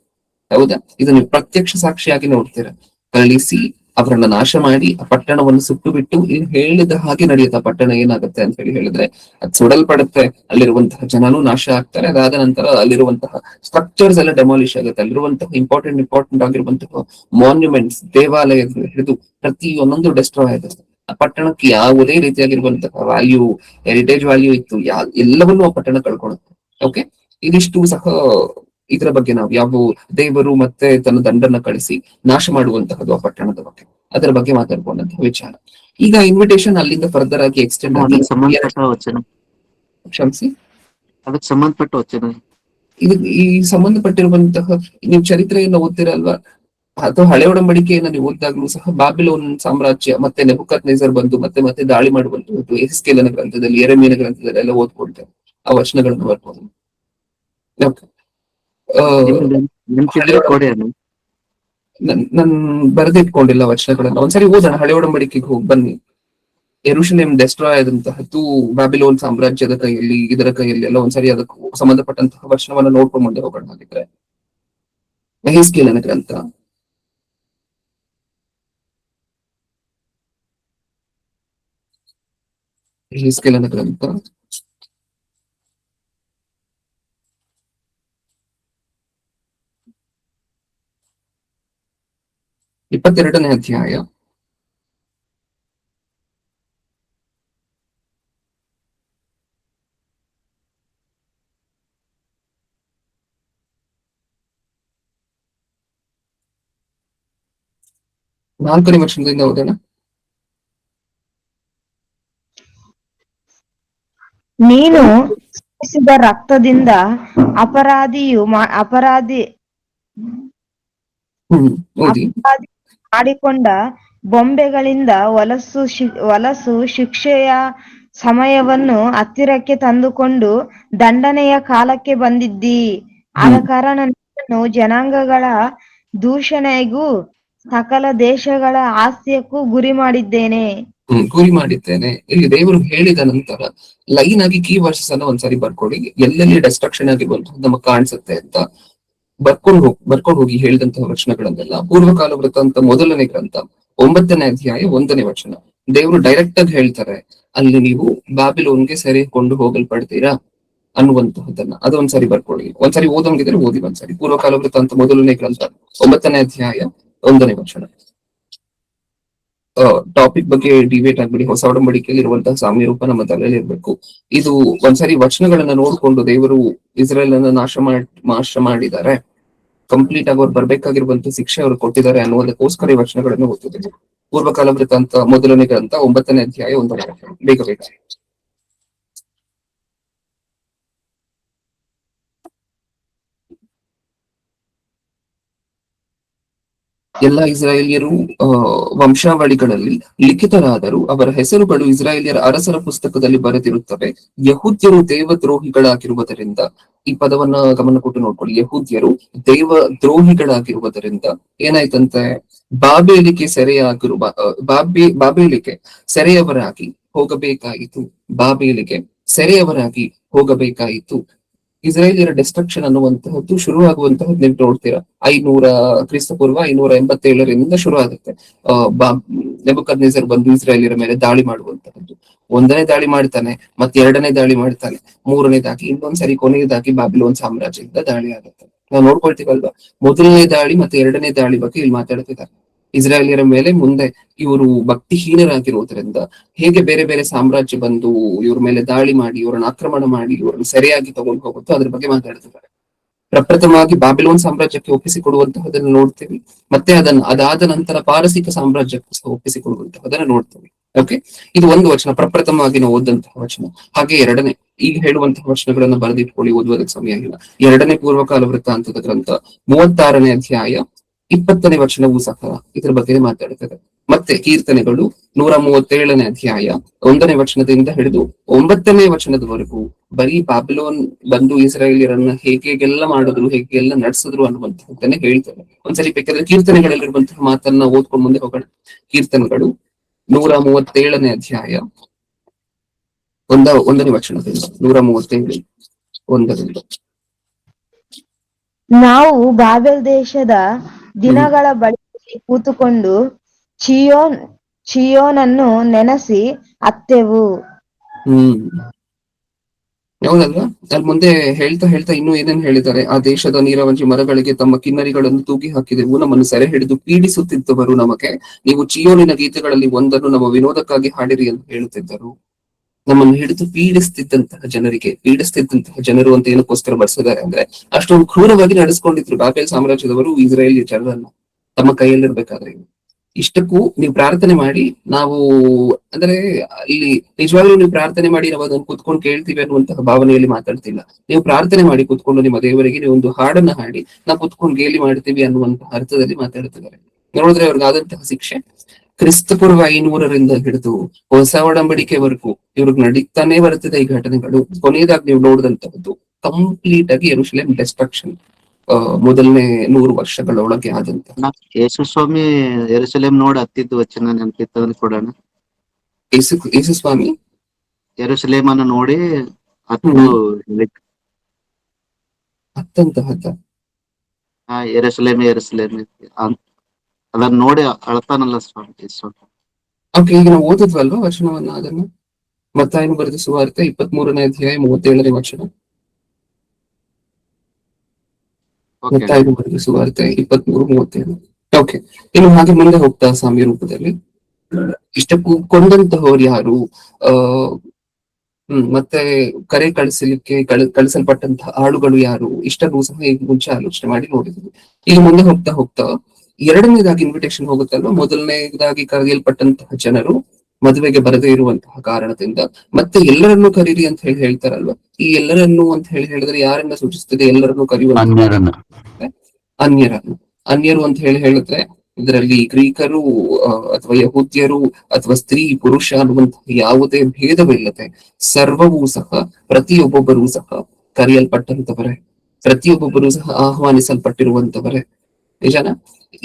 ಹೌದಾ? ಇದನ್ನ ಪ್ರತ್ಯಕ್ಷ ಸಾಕ್ಷಿಯಾಗಿ ನೋಡ್ತೀರ. ಕಳಿಸಿ ಅವರನ್ನ ನಾಶ ಮಾಡಿ ಆ ಪಟ್ಟಣವನ್ನು ಸುಟ್ಟು ಬಿಟ್ಟು ಇಲ್ಲಿ ಹೇಳಿದ ಹಾಗೆ ನಡೆಯುತ್ತೆ. ಆ ಪಟ್ಟಣ ಏನಾಗುತ್ತೆ ಅಂತ ಹೇಳಿದ್ರೆ ಅದು ಸುಡಲ್ಪಡುತ್ತೆ, ಅಲ್ಲಿರುವಂತಹ ಜನನೂ ನಾಶ ಆಗ್ತಾರೆ. ಅದಾದ ನಂತರ ಅಲ್ಲಿರುವಂತಹ ಸ್ಟ್ರಕ್ಚರ್ಸ್ ಎಲ್ಲ ಡೆಮಾಲಿಷ್ ಆಗುತ್ತೆ. ಅಲ್ಲಿರುವಂತಹ ಇಂಪಾರ್ಟೆಂಟ್ ಆಗಿರುವಂತಹ ಮಾನ್ಯುಮೆಂಟ್ಸ್, ದೇವಾಲಯಗಳು ಹಿಡಿದು ಪ್ರತಿಯೊಂದೊಂದು ಡೆಸ್ಟ್ರಾಯ್ ಆಗುತ್ತೆ. ಆ ಪಟ್ಟಣಕ್ಕೆ ಯಾವುದೇ ರೀತಿಯಾಗಿರುವಂತಹ ವ್ಯಾಲ್ಯೂ, ಹೆರಿಟೇಜ್ ವ್ಯಾಲ್ಯೂ ಇತ್ತು, ಎಲ್ಲವನ್ನೂ ಆ ಪಟ್ಟಣ ಕಳ್ಕೊಳ್ಳುತ್ತೆ. ಓಕೆ, ಇದಿಷ್ಟು ಸಹ ಇದರ ಬಗ್ಗೆ ನಾವು ಯಾವ ದೇವರು ಮತ್ತೆ ತನ್ನ ದಂಡನ್ನ ಕಳಿಸಿ ನಾಶ ಮಾಡುವಂತಹದ್ದು ಆ ಪಟ್ಟಣದ ಬಗ್ಗೆ, ಅದರ ಬಗ್ಗೆ ಮಾತಾಡ್ಕೊಂಡಂತಹ ವಿಚಾರ. ಈಗ ಇನ್ವಿಟೇಷನ್ ಅಲ್ಲಿಂದ ಫರ್ದರ್ ಆಗಿ ಎಕ್ಸ್ಟೆಂಡ್ ಆಗಿ ಅದಕ್ಕೆ ಸಂಬಂಧಪಟ್ಟ ವಚನ, ಕ್ಷಮಿಸಿ, ಅದಕ್ಕೆ ಸಂಬಂಧಪಟ್ಟ ವಚನ. ಇದು ಈ ಸಂಬಂಧಪಟ್ಟಿರುವಂತಹ, ನೀವು ಚರಿತ್ರೆಯನ್ನು ಓದ್ತಿರಲ್ವಾ ಅಥವಾ ಹಳೆ ಒಡಂಬಡಿಕೆಯನ್ನು ನೀವು ಓದಿದಾಗ್ಲೂ ಸಹ ಬಾಬಿಲೋನ್ ಸಾಮ್ರಾಜ್ಯ ಮತ್ತೆ ನೆಬೂಕದ್ನೆಚ್ಚರ್ ಬಂದು ಮತ್ತೆ ಮತ್ತೆ ದಾಳಿ ಮಾಡುವಂತಹದ್ದು ಯೆಹೆಜ್ಕೇಲನ ಗ್ರಂಥದಲ್ಲಿ, ಯೆರೆಮೀಯನ ಗ್ರಂಥದಲ್ಲಿ ಎಲ್ಲ ಓದ್ಕೊಳ್ತೇವೆ, ಆ ವಚನಗಳನ್ನು ಬರ್ಬೋದು. ಓಕೆ, ನೆನ್ಪಿದ್ರೆ ಕೊಡಿ ಅದು. ನನ್ ಬರೆದಿಟ್ಕೊಂಡಿಲ್ಲ ವಚನಗಳನ್ನ, ಒಂದ್ಸರಿ ಓದೋಣ. ಹಳೆ ಒಡಂಬಡಿಕೆಗೆ ಹೋಗಿ ಬನ್ನಿ. ಯೆರೂಶಲೇಮ್ ಡೆಸ್ಟ್ರಾಯ್ ಆದಂತಹದ್ದು ಬಾಬಿಲೋನ್ ಸಾಮ್ರಾಜ್ಯದ ಕೈಯಲ್ಲಿ, ಇದರ ಕೈಯಲ್ಲಿ ಎಲ್ಲ ಒಂದ್ಸರಿ ಅದಕ್ಕೂ ಸಂಬಂಧಪಟ್ಟಂತಹ ವಚನವನ್ನ ನೋಡ್ಕೊಂಡು ಮುಂದೆ ಹೋಗೋಣ. ಹಾಗಿದ್ರೆ ಯೆಹೆಜ್ಕೇಲನ ಗ್ರಂಥ ಯೆಹೆಜ್ಕೇಲನ ಗ್ರಂಥ 22ನೇ ಅಧ್ಯಾಯ 4ನೇ ವಚನದಿಂದ ಓದೋಣ. ನೀನು ಸುರಿಸಿದ ರಕ್ತದಿಂದ ಅಪರಾಧಿ ಓದಿ. ಮಾಡಿಕೊಂಡ ಬೊಂಬೆಗಳಿಂದ ಹೊಲಸು ಶಿಕ್ಷೆಯ ಸಮಯವನ್ನು ಹತ್ತಿರಕ್ಕೆ ತಂದುಕೊಂಡು ದಂಡನೆಯ ಕಾಲಕ್ಕೆ ಬಂದಿದ್ದಿ. ಆದ ಕಾರಣ ನಾನು ಜನಾಂಗಗಳ ದೂಷಣೆಗೂ ಸಕಲ ದೇಶಗಳ ಹಾಸ್ಯಕ್ಕೂ ಗುರಿ ಮಾಡಿದ್ದೇನೆ. ಇಲ್ಲಿ ದೇವರು ಹೇಳಿದ ನಂತರ ಲೈನ್ ಆಗಿ ಕೀ ವರ್ಸಸ್ ಅನ್ನ ಒಂದ್ಸರಿ ಬರ್ಕೊಳ್ಳಿ. ಎಲ್ಲೆಲ್ಲಿ ಡೆಸ್ಟ್ರಕ್ಷನ್ ಆಗಿರುವಂತದ್ದು ನಮಗ್ ಕಾಣಿಸುತ್ತೆ ಅಂತ ಬರ್ಕೊಂಡು ಹೋಗಿ ಹೇಳಿದಂತಹ ವಚನಗಳನ್ನೆಲ್ಲ. ಪೂರ್ವಕಾಲ ವೃತ್ತಾಂತ 1ನೇ ಗ್ರಂಥ 9ನೇ ಅಧ್ಯಾಯ 1ನೇ ವಚನ. ದೇವರು ಡೈರೆಕ್ಟ್ ಆಗಿ ಹೇಳ್ತಾರೆ, ಅಲ್ಲಿ ನೀವು ಬಾಬಿಲೋನ್ಗೆ ಸೆರೆ ಕೊಂಡು ಹೋಗಲ್ಪಡ್ತೀರಾ ಅನ್ನುವಂತಹದನ್ನ. ಅದೊಂದ್ಸರಿ ಬರ್ಕೊಳ್ಳಿ. ಒಂದ್ಸರಿ ಓದಂಗಿದ್ರೆ ಓದಿ ಒಂದ್ಸರಿ. ಪೂರ್ವಕಾಲ ವೃತ್ತಾಂತ 1ನೇ ಗ್ರಂಥ 9ನೇ ಅಧ್ಯಾಯ 1ನೇ ವಚನ. ಟಾಪಿಕ್ ಬಗ್ಗೆ ಡಿಬೇಟ್ ಆಗ್ಬಿಡಿ. ಹೊಸ ಒಡಂಬಡಿಕೆಯಲ್ಲಿ ಇರುವಂತಹ ಸಾಮ್ಯ ರೂಪ ನಮ್ಮ ತಲೆಯಲ್ಲಿ ಇರ್ಬೇಕು. ಇದು ಒಂದ್ಸರಿ ವಚನಗಳನ್ನ ನೋಡ್ಕೊಂಡು ದೇವರು ಇಸ್ರೇಲ್ ಅನ್ನ ನಾಶ ಮಾಡಿದ್ದಾರೆ, ಕಂಪ್ಲೀಟ್ ಆಗಿ ಅವ್ರು ಬರ್ಬೇಕಾಗಿರುವಂತ ಶಿಕ್ಷೆ ಅವ್ರು ಕೊಟ್ಟಿದ್ದಾರೆ ಅನ್ನೋದಕ್ಕೋಸ್ಕರ ಈ ವಚನಗಳನ್ನು ಓದ್ತಿದ್ದೇವೆ. ಪೂರ್ವಕಾಲ ವೃತ್ತಾಂತ 1ನೇ ಗ್ರಂಥ 9ನೇ ಅಧ್ಯಾಯ 1ನೇ ವಚನ. ಬೇಗ ಎಲ್ಲಾ ಇಸ್ರಾಯೇಲಿಯರು ವಂಶಾವಳಿಗಳಲ್ಲಿ ಲಿಖಿತರಾದರು. ಅವರ ಹೆಸರುಗಳು ಇಸ್ರಾಯೇಲಿಯರ ಅರಸರ ಪುಸ್ತಕದಲ್ಲಿ ಬರೆದಿರುತ್ತವೆ. ಯಹೂದ್ಯರು ದೇವದ್ರೋಹಿಗಳಾಗಿರುವುದರಿಂದ, ಈ ಪದವನ್ನ ಗಮನ ಕೊಟ್ಟು ನೋಡ್ಕೊಳ್ಳಿ, ಯಹೂದ್ಯರು ದೇವದ್ರೋಹಿಗಳಾಗಿರುವುದರಿಂದ ಏನಾಯ್ತಂತೆ, ಬಾಬೇಲಿಗೆ ಸೆರೆಯವರಾಗಿ ಹೋಗಬೇಕಾಯಿತು. ಇಸ್ರಾಯೇಲಿಯರ ಡೆಸ್ಟ್ರಕ್ಷನ್ ಅನ್ನುವಂತಹದ್ದು ಶುರುವಾಗುವಂತಹದ್ದು ನೀವು ನೋಡ್ತೀರಾ 500 ಶುರು ಆಗುತ್ತೆ. ನೆಬೂಕದ್ನೆಚ್ಚರ್ ಬಂದು ಇಸ್ರಾಯೇಲಿಯರ ಮೇಲೆ ದಾಳಿ ಮಾಡುವಂತಹದ್ದು. 1ನೇ ದಾಳಿ ಮಾಡ್ತಾನೆ, ಮತ್ತೆ 2ನೇ ದಾಳಿ ಮಾಡ್ತಾನೆ, 3ನೇದಾಗಿ ಇನ್ನೊಂದ್ಸರಿ ಕೊನೆಯದಾಗಿ ಬಾಬಿಲೋನ್ ಸಾಮ್ರಾಜ್ಯದಿಂದ ದಾಳಿ ಆಗುತ್ತೆ. ನಾವು ನೋಡ್ಕೊಳ್ತೀವಲ್ವಾ, 1ನೇ ದಾಳಿ ಮತ್ತೆ 2ನೇ ದಾಳಿ ಬಗ್ಗೆ ಇಲ್ಲಿ ಮಾತಾಡ್ತಿದ್ದಾರೆ. ಇಸ್ರಾಯೇಲಿಯರ ಮೇಲೆ ಮುಂದೆ ಇವರು ಭಕ್ತಿಹೀನರಾಗಿರುವುದರಿಂದ ಹೇಗೆ ಬೇರೆ ಬೇರೆ ಸಾಮ್ರಾಜ್ಯ ಬಂದು ಇವ್ರ ಮೇಲೆ ದಾಳಿ ಮಾಡಿ, ಇವರನ್ನ ಆಕ್ರಮಣ ಮಾಡಿ, ಇವ್ರನ್ನ ಸರಿಯಾಗಿ ತಗೊಂಡು ಹೋಗುತ್ತೋ ಅದ್ರ ಬಗ್ಗೆ ಮಾತಾಡ್ತಿದ್ದಾರೆ. ಪ್ರಪ್ರಥಮವಾಗಿ ಬಾಬಿಲೋನ್ ಸಾಮ್ರಾಜ್ಯಕ್ಕೆ ಒಪ್ಪಿಸಿಕೊಡುವಂತಹದನ್ನು ನೋಡ್ತೀವಿ. ಮತ್ತೆ ಅದಾದ ನಂತರ ಪಾರಸಿಕ ಸಾಮ್ರಾಜ್ಯಕ್ಕೆ ಸಹ ಒಪ್ಪಿಸಿಕೊಡುವಂತಹದನ್ನು ನೋಡ್ತೀವಿ. ಓಕೆ, ಇದು ಒಂದು ವಚನ, ಪ್ರಪ್ರಥಮವಾಗಿ ನಾವು ಓದಂತಹ ವಚನ. ಹಾಗೆ 2ನೇ, ಈಗ ಹೇಳುವಂತಹ ವಚನಗಳನ್ನ ಬರೆದಿಟ್ಕೊಳ್ಳಿ, ಓದುವುದಕ್ಕೆ ಸಮಯ ಇಲ್ಲ. 2ನೇ ಪೂರ್ವಕಾಲ ವೃತ್ತಾಂತದ ಗ್ರಂಥ 36ನೇ ಅಧ್ಯಾಯ 20ನೇ ವಚನವೂ ಸಹ ಇದ್ರ ಬಗ್ಗೆ ಮಾತಾಡುತ್ತದೆ. ಮತ್ತೆ ಕೀರ್ತನೆಗಳು 137ನೇ ಅಧ್ಯಾಯ 1ನೇ ವಚನದಿಂದ ಹಿಡಿದು 9ನೇ ವಚನದವರೆಗೂ ಬರೀ ಬಾಬಿಲೋನ್ ಬಂದು ಇಸ್ರಾಯೇಲಿಯರನ್ನ ಹೇಗೆಲ್ಲ ಮಾಡಿದ್ರು, ಹೇಗೆಲ್ಲ ನಡೆಸಿದ್ರು ಅನ್ನುವಂತಹದ್ದನ್ನೇ ಹೇಳ್ತಾರೆ. ಒಂದ್ಸರಿ ಬೇಕಾದ್ರೆ ಕೀರ್ತನೆಗಳಲ್ಲಿರುವಂತಹ ಮಾತನ್ನ ಓದ್ಕೊಂಡು ಮುಂದೆ ಹೋಗೋಣ. ಕೀರ್ತನೆಗಳು 137ನೇ ಅಧ್ಯಾಯ 1ನೇ ವಚನದಿಂದ 137 1ರಿಂದ. ನಾವು ಬಾಬೆಲ್ ದೇಶದ ದಿನಗಳ ಬಳಿಯಲ್ಲಿ ಕೂತುಕೊಂಡು ಚಿಯೋನ್ ಚಿಯೋನನ್ನು ನೆನೆಸಿ ಅತ್ತೆವು. ಹ್ಮ್ ಹೌದಲ್ವಾ? ಅಲ್ಲಿ ಮುಂದೆ ಹೇಳ್ತಾ ಹೇಳ್ತಾ ಇನ್ನೂ ಏನೇನ್ ಹೇಳಿದ್ದಾರೆ, ಆ ದೇಶದ ನೀರವಂಜಿ ಮರಗಳಿಗೆ ತಮ್ಮ ಕಿನ್ನರಿಗಳನ್ನು ತೂಗಿ ಹಾಕಿದೆವು, ನಮ್ಮನ್ನು ಸೆರೆ ಹಿಡಿದು ಪೀಡಿಸುತ್ತಿದ್ದವರು ನಮಗೆ, ನೀವು ಚಿಯೋನಿನ ಗೀತೆಗಳಲ್ಲಿ ಒಂದನ್ನು ನಮ್ಮ ವಿನೋದಕ್ಕಾಗಿ ಹಾಡಿರಿ ಎಂದು ಹೇಳುತ್ತಿದ್ದರು. ನಮ್ಮನ್ನು ಹಿಡಿದು ಪೀಡಿಸ್ತಿದ್ದಂತಹ ಜನರು ಅಂತ ಏನಕ್ಕೋಸ್ಕರ ಬರ್ಸಿದ್ದಾರೆ ಅಂದ್ರೆ, ಅಷ್ಟೊಂದು ಕ್ರೂರವಾಗಿ ನಡೆಸ್ಕೊಂಡಿದ್ರು ಬಾಬೆಲ್ ಸಾಮ್ರಾಜ್ಯದವರು ಇಸ್ರಾಯೇಲ್ ಜನರನ್ನ ತಮ್ಮ ಕೈಯಲ್ಲಿರ್ಬೇಕಾದ್ರೆ. ಇಷ್ಟಕ್ಕೂ ನೀವು ಪ್ರಾರ್ಥನೆ ಮಾಡಿ, ನಾವು ಅಂದ್ರೆ ಇಲ್ಲಿ ನಿಜವಾಗ್ಲೂ ನೀವು ಪ್ರಾರ್ಥನೆ ಮಾಡಿ ನಾವು ಅದನ್ನು ಕುತ್ಕೊಂಡು ಕೇಳ್ತೀವಿ ಅನ್ನುವಂತಹ ಭಾವನೆಯಲ್ಲಿ ಮಾತಾಡ್ತಿಲ್ಲ. ನೀವು ಪ್ರಾರ್ಥನೆ ಮಾಡಿ ಕುತ್ಕೊಂಡು ನಿಮ್ಮ ದೇವರಿಗೆ ನೀವು ಒಂದು ಹಾಡನ್ನ ಹಾಡಿ ನಾವು ಕುತ್ಕೊಂಡು ಗೇಲಿ ಮಾಡ್ತೀವಿ ಅನ್ನುವಂತಹ ಅರ್ಥದಲ್ಲಿ ಮಾತಾಡ್ತಿದ್ದಾರೆ. ನೋಡಿದ್ರೆ ಅವ್ರಿಗಾದಂತಹ ಶಿಕ್ಷೆ ಕ್ರಿಸ್ತಪೂರ್ವ 500ರಿಂದ ಹಿಡಿದು ಹೊಸ ಒಡಂಬಡಿಕೆವರೆಗೂ ಇವ್ರಿಗೆ ನಡೀತಾನೆ ಬರುತ್ತದೆ ಈ ಘಟನೆಗಳು. ಕೊನೆಯದಾಗಿ ನೀವು ನೋಡಿದಂತಹದ್ದು ಕಂಪ್ಲೀಟ್ ಆಗಿ ಯೆರೂಸಲೇಮ್ ಡೆಸ್ಟ್ರಕ್ಷನ್, ಮೊದಲನೇ 100 ವರ್ಷಗಳ ಒಳಗೆ ಆದಂತಹ. ಯೇಸು ಸ್ವಾಮಿ ಯೆರೂಸಲೇಮ್ ನೋಡಿ ಹತ್ತಿದ್ದು ವಚನ ನೆನಪಿತ್ತಂದ್ರೆ ಕೊಡೋಣ. ಯೇಸು ಸ್ವಾಮಿ ಯೆರೂಸಲೇಮ್ ಅನ್ನು ನೋಡಿ ಹತ್ತಂತಹದ್ದ ಯೆರೂಸಲೇಮ್ ಅದನ್ನ ನೋಡಿ ಅಳ್ತಾನಲ್ಲ ಸ್ವಾಮಿ. ಓಕೆ, ಈಗ ನಾವು ಓದಿದ್ವಲ್ವಾ ವಚನವನ್ನ, ಅದನ್ನ ಮತ್ತಾಯನು ಬರೆದ ಸುವಾರ್ತೆ 23ನೇ ಅಧ್ಯಾಯ 37ನೇ ವಚನ. ಮತ್ತಾಯನು ಬರೆದ ಸುವಾರ್ತೆ 23:37. ಓಕೆ, ಇನ್ನು ಹಾಗೆ ಮುಂದೆ ಹೋಗ್ತಾ ಸಾಮ್ಯ ರೂಪದಲ್ಲಿ ಇಷ್ಟಕ್ಕೂ ಕೊಂದಂತಹವ್ರು ಯಾರು, ಮತ್ತೆ ಕರೆ ಕಳಿಸಲ್ಪಟ್ಟಂತಹ ಆಳುಗಳು ಯಾರು, ಇಷ್ಟನ್ನು ಸಹ ಈಗ ಮುಂಚೆ ಆಲೋಚನೆ ಮಾಡಿ ನೋಡಿದ್ವಿ. ಈಗ ಮುಂದೆ ಹೋಗ್ತಾ ಹೋಗ್ತಾ ಎರಡನೇದಾಗಿ ಇನ್ವಿಟೇಷನ್ ಹೋಗುತ್ತಲ್ವಾ. ಮೊದಲನೇದಾಗಿ ಕರೆಯಲ್ಪಟ್ಟಂತಹ ಜನರು ಮದುವೆಗೆ ಬರದೇ ಇರುವಂತಹ ಕಾರಣದಿಂದ ಮತ್ತೆ ಎಲ್ಲರನ್ನೂ ಕರೀರಿ ಅಂತ ಹೇಳ್ತಾರಲ್ವಾ. ಈ ಎಲ್ಲರನ್ನು ಅಂತ ಹೇಳಿದ್ರೆ ಯಾರನ್ನ ಸೂಚಿಸ್ತದೆ? ಎಲ್ಲರನ್ನು ಕರೆಯುವಂತ ಅನ್ಯರು ಅಂತ ಹೇಳಿದ್ರೆ ಇದರಲ್ಲಿ ಗ್ರೀಕರು ಅಥವಾ ಯಹೂದ್ಯರು ಅಥವಾ ಸ್ತ್ರೀ ಪುರುಷ ಅನ್ನುವಂತಹ ಯಾವುದೇ ಭೇದವಿಲ್ಲದೆ ಸರ್ವವೂ ಸಹ ಪ್ರತಿಯೊಬ್ಬೊಬ್ಬರೂ ಸಹ ಕರೆಯಲ್ಪಟ್ಟಂತವರೇ, ಪ್ರತಿಯೊಬ್ಬೊಬ್ಬರೂ ಸಹ ಆಹ್ವಾನಿಸಲ್ಪಟ್ಟಿರುವಂತವರೇ. ನಿಜಾನ?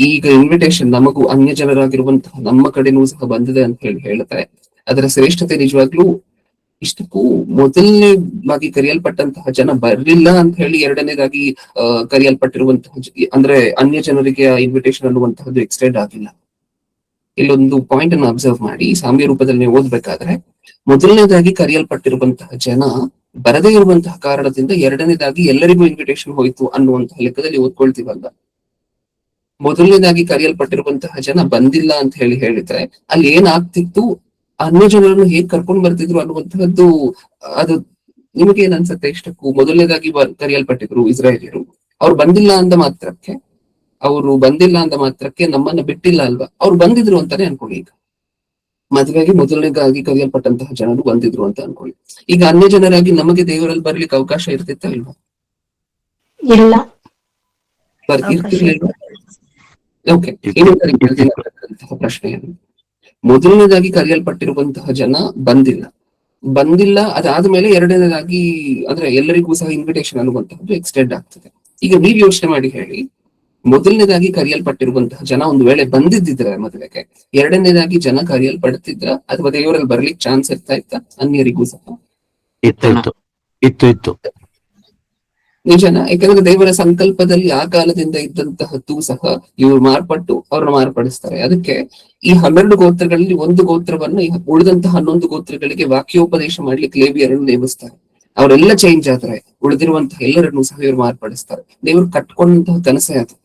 ಈಗ ಇನ್ವಿಟೇಷನ್ ನಮಗೂ ಅನ್ಯ ಜನರಾಗಿರುವಂತಹ ನಮ್ಮ ಕಡೆನೂ ಸಹ ಬಂದಿದೆ ಅಂತ ಹೇಳುತ್ತೆ. ಅದರ ಶ್ರೇಷ್ಠತೆ ನಿಜವಾಗ್ಲೂ ಇಷ್ಟಕ್ಕೂ ಮೊದಲನೇದಾಗಿ ಕರೆಯಲ್ಪಟ್ಟಂತಹ ಜನ ಬರ್ಲಿಲ್ಲ ಅಂತ ಹೇಳಿ ಎರಡನೇದಾಗಿ ಕರೆಯಲ್ಪಟ್ಟಿರುವಂತಹ ಅಂದ್ರೆ ಅನ್ಯ ಜನರಿಗೆ ಇನ್ವಿಟೇಷನ್ ಅನ್ನುವಂತಹದ್ದು ಎಕ್ಸ್ಟೆಂಡ್ ಆಗಿಲ್ಲ. ಇಲ್ಲೊಂದು ಪಾಯಿಂಟ್ ಅನ್ನು ಅಬ್ಸರ್ವ್ ಮಾಡಿ, ಸಾಮ್ಯ ರೂಪದಲ್ಲಿ ನೀವು ಓದ್ಬೇಕಾದ್ರೆ ಮೊದಲನೇದಾಗಿ ಕರೆಯಲ್ಪಟ್ಟಿರುವಂತಹ ಜನ ಬರದೇ ಇರುವಂತಹ ಕಾರಣದಿಂದ ಎರಡನೇದಾಗಿ ಎಲ್ಲರಿಗೂ ಇನ್ವಿಟೇಷನ್ ಹೋಯ್ತು ಅನ್ನುವಂತಹ ಲೆಕ್ಕದಲ್ಲಿ ಓದ್ಕೊಳ್ತೀವಲ್ಲ. ಮೊದಲನೇದಾಗಿ ಕರೆಯಲ್ಪಟ್ಟಿರುವಂತಹ ಜನ ಬಂದಿಲ್ಲ ಅಂತ ಹೇಳಿದ್ರೆ ಅಲ್ಲಿ ಏನಾಗ್ತಿತ್ತು, ಅನ್ಯ ಜನರನ್ನು ಹೇಗ್ ಕರ್ಕೊಂಡ್ ಬರ್ತಿದ್ರು ಅನ್ನುವಂತಹದ್ದು. ಅದು ನಿಮಗೆ ಏನ್ ಅನ್ಸುತ್ತೆ? ಇಷ್ಟಕ್ಕೂ ಮೊದಲನೇದಾಗಿ ಕರೆಯಲ್ಪಟ್ಟಿದ್ರು ಇಸ್ರಾಯೇಲಿಯರು, ಅವ್ರು ಬಂದಿಲ್ಲ ಅಂದ ಮಾತ್ರಕ್ಕೆ ನಮ್ಮನ್ನ ಬಿಟ್ಟಿಲ್ಲ ಅಲ್ವಾ, ಅವ್ರು ಬಂದಿದ್ರು ಅಂತಾನೆ ಅನ್ಕೊಳ್ಳಿ. ಈಗ ಮದುವೆಗೆ ಮೊದಲನೇದಾಗಿ ಕರೆಯಲ್ಪಟ್ಟಂತಹ ಜನರು ಬಂದಿದ್ರು ಅಂತ ಅನ್ಕೊಳ್ಳಿ. ಈಗ ಅನ್ಯ ಜನರಾಗಿ ನಮಗೆ ದೇವರಲ್ಲಿ ಬರ್ಲಿಕ್ಕೆ ಅವಕಾಶ ಇರ್ತಿತ್ತ ಇಲ್ವಾ? ಇರ್ತಿರ್ಲಿಲ್ವಾ? ಓಕೆ, ಇನ್ನೊಂದು ಪ್ರಶ್ನೆಯನ್ನು, ಮೊದಲನೇದಾಗಿ ಕರೆಯಲ್ಪಟ್ಟಿರುವಂತಹ ಜನ ಬಂದಿಲ್ಲ ಅದಾದ್ಮೇಲೆ ಎರಡನೇದಾಗಿ ಅಂದ್ರೆ ಎಲ್ಲರಿಗೂ ಸಹ ಇನ್ವಿಟೇಷನ್ ಅನ್ನುವಂತಹದ್ದು ಎಕ್ಸ್ಟೆಂಡ್ ಆಗ್ತದೆ. ಈಗ ನೀವ್ ಯೋಚನೆ ಮಾಡಿ ಹೇಳಿ, ಮೊದಲನೇದಾಗಿ ಕರೆಯಲ್ಪಟ್ಟಿರುವಂತಹ ಜನ ಒಂದು ವೇಳೆ ಬಂದಿದ್ದಿದ್ರೆ ಮದುವೆಗೆ, ಎರಡನೇದಾಗಿ ಜನ ಕರೆಯಲ್ಪಡ್ತಿದ್ರ ಅಥವಾ ದೇವರಲ್ಲಿ ಬರ್ಲಿಕ್ಕೆ ಚಾನ್ಸ್ ಇತ್ತ ಅನ್ಯರಿಗೂ ಸಹ? ಇತ್ತು. ನಿಜನ? ಯಾಕಂದ್ರೆ ದೇವರ ಸಂಕಲ್ಪದಲ್ಲಿ ಆ ಕಾಲದಿಂದ ಇದ್ದಂತಹದ್ದು ಸಹ ಇವರು ಮಾರ್ಪಟ್ಟು ಅವ್ರನ್ನ ಮಾರ್ಪಡಿಸ್ತಾರೆ. ಅದಕ್ಕೆ ಈ 12 ಗೋತ್ರಗಳಲ್ಲಿ ಒಂದು ಗೋತ್ರವನ್ನು ಉಳಿದಂತಹ 11 ಗೋತ್ರಗಳಿಗೆ ವಾಕ್ಯೋಪದೇಶ ಮಾಡ್ಲಿಕ್ಕೆ ಲೇವಿಯರನ್ನು ನೇಮಿಸ್ತಾರೆ. ಅವರೆಲ್ಲ ಚೇಂಜ್ ಆದ್ರೆ ಉಳಿದಿರುವಂತಹ ಎಲ್ಲರನ್ನು ಸಹ ಇವರು ಮಾರ್ಪಡಿಸ್ತಾರೆ. ದೇವರು ಕಟ್ಕೊಂಡಂತಹ ಕನಸೇ ಅದು.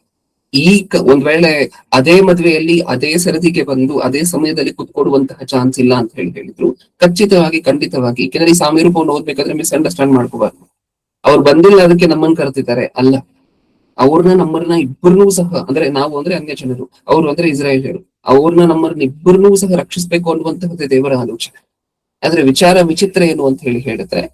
ಒಂದ್ ವೇಳೆ ಅದೇ ಮದುವೆಯಲ್ಲಿ ಅದೇ ಸರದಿಗೆ ಬಂದು ಅದೇ ಸಮಯದಲ್ಲಿ ಕುತ್ಕೊಡುವಂತಹ ಚಾನ್ಸ್ ಇಲ್ಲ ಅಂತ ಹೇಳಿದ್ರು, ಖಂಡಿತವಾಗಿ ಯಾಕಂದ್ರೆ ಈ ಸಾಮ್ಯ ರೂಪವನ್ನು ಓದ್ಬೇಕಾದ್ರೆ ಮಿಸ್ಅಂಡರ್ಸ್ಟ್ಯಾಂಡ್ ಮಾಡ್ಕೋಬಾರ್ದು. ಅವ್ರು ಬಂದಿಲ್ಲ ಅದಕ್ಕೆ ನಮ್ಮನ್ನು ಕರೆದಿದ್ದಾರೆ ಅಲ್ಲ, ನಮ್ಮನ್ನ ಇಬ್ಬರನ್ನೂ ಸಹ, ಅಂದ್ರೆ ನಾವು ಅಂದ್ರೆ ಅನ್ಯ ಜನರು, ಅವರು ಅಂದ್ರೆ ಇಸ್ರಾಯೇಲ್ಯರು, ನಮ್ಮನ್ನ ಇಬ್ಬರನ್ನೂ ಸಹ ರಕ್ಷಿಸ್ಬೇಕು ಅನ್ನುವಂತಹದ್ದೇ ದೇವರ ಆಲೋಚನೆ. ಆದ್ರೆ ವಿಚಿತ್ರ ಏನು ಅಂತ ಹೇಳಿದ್ರೆ,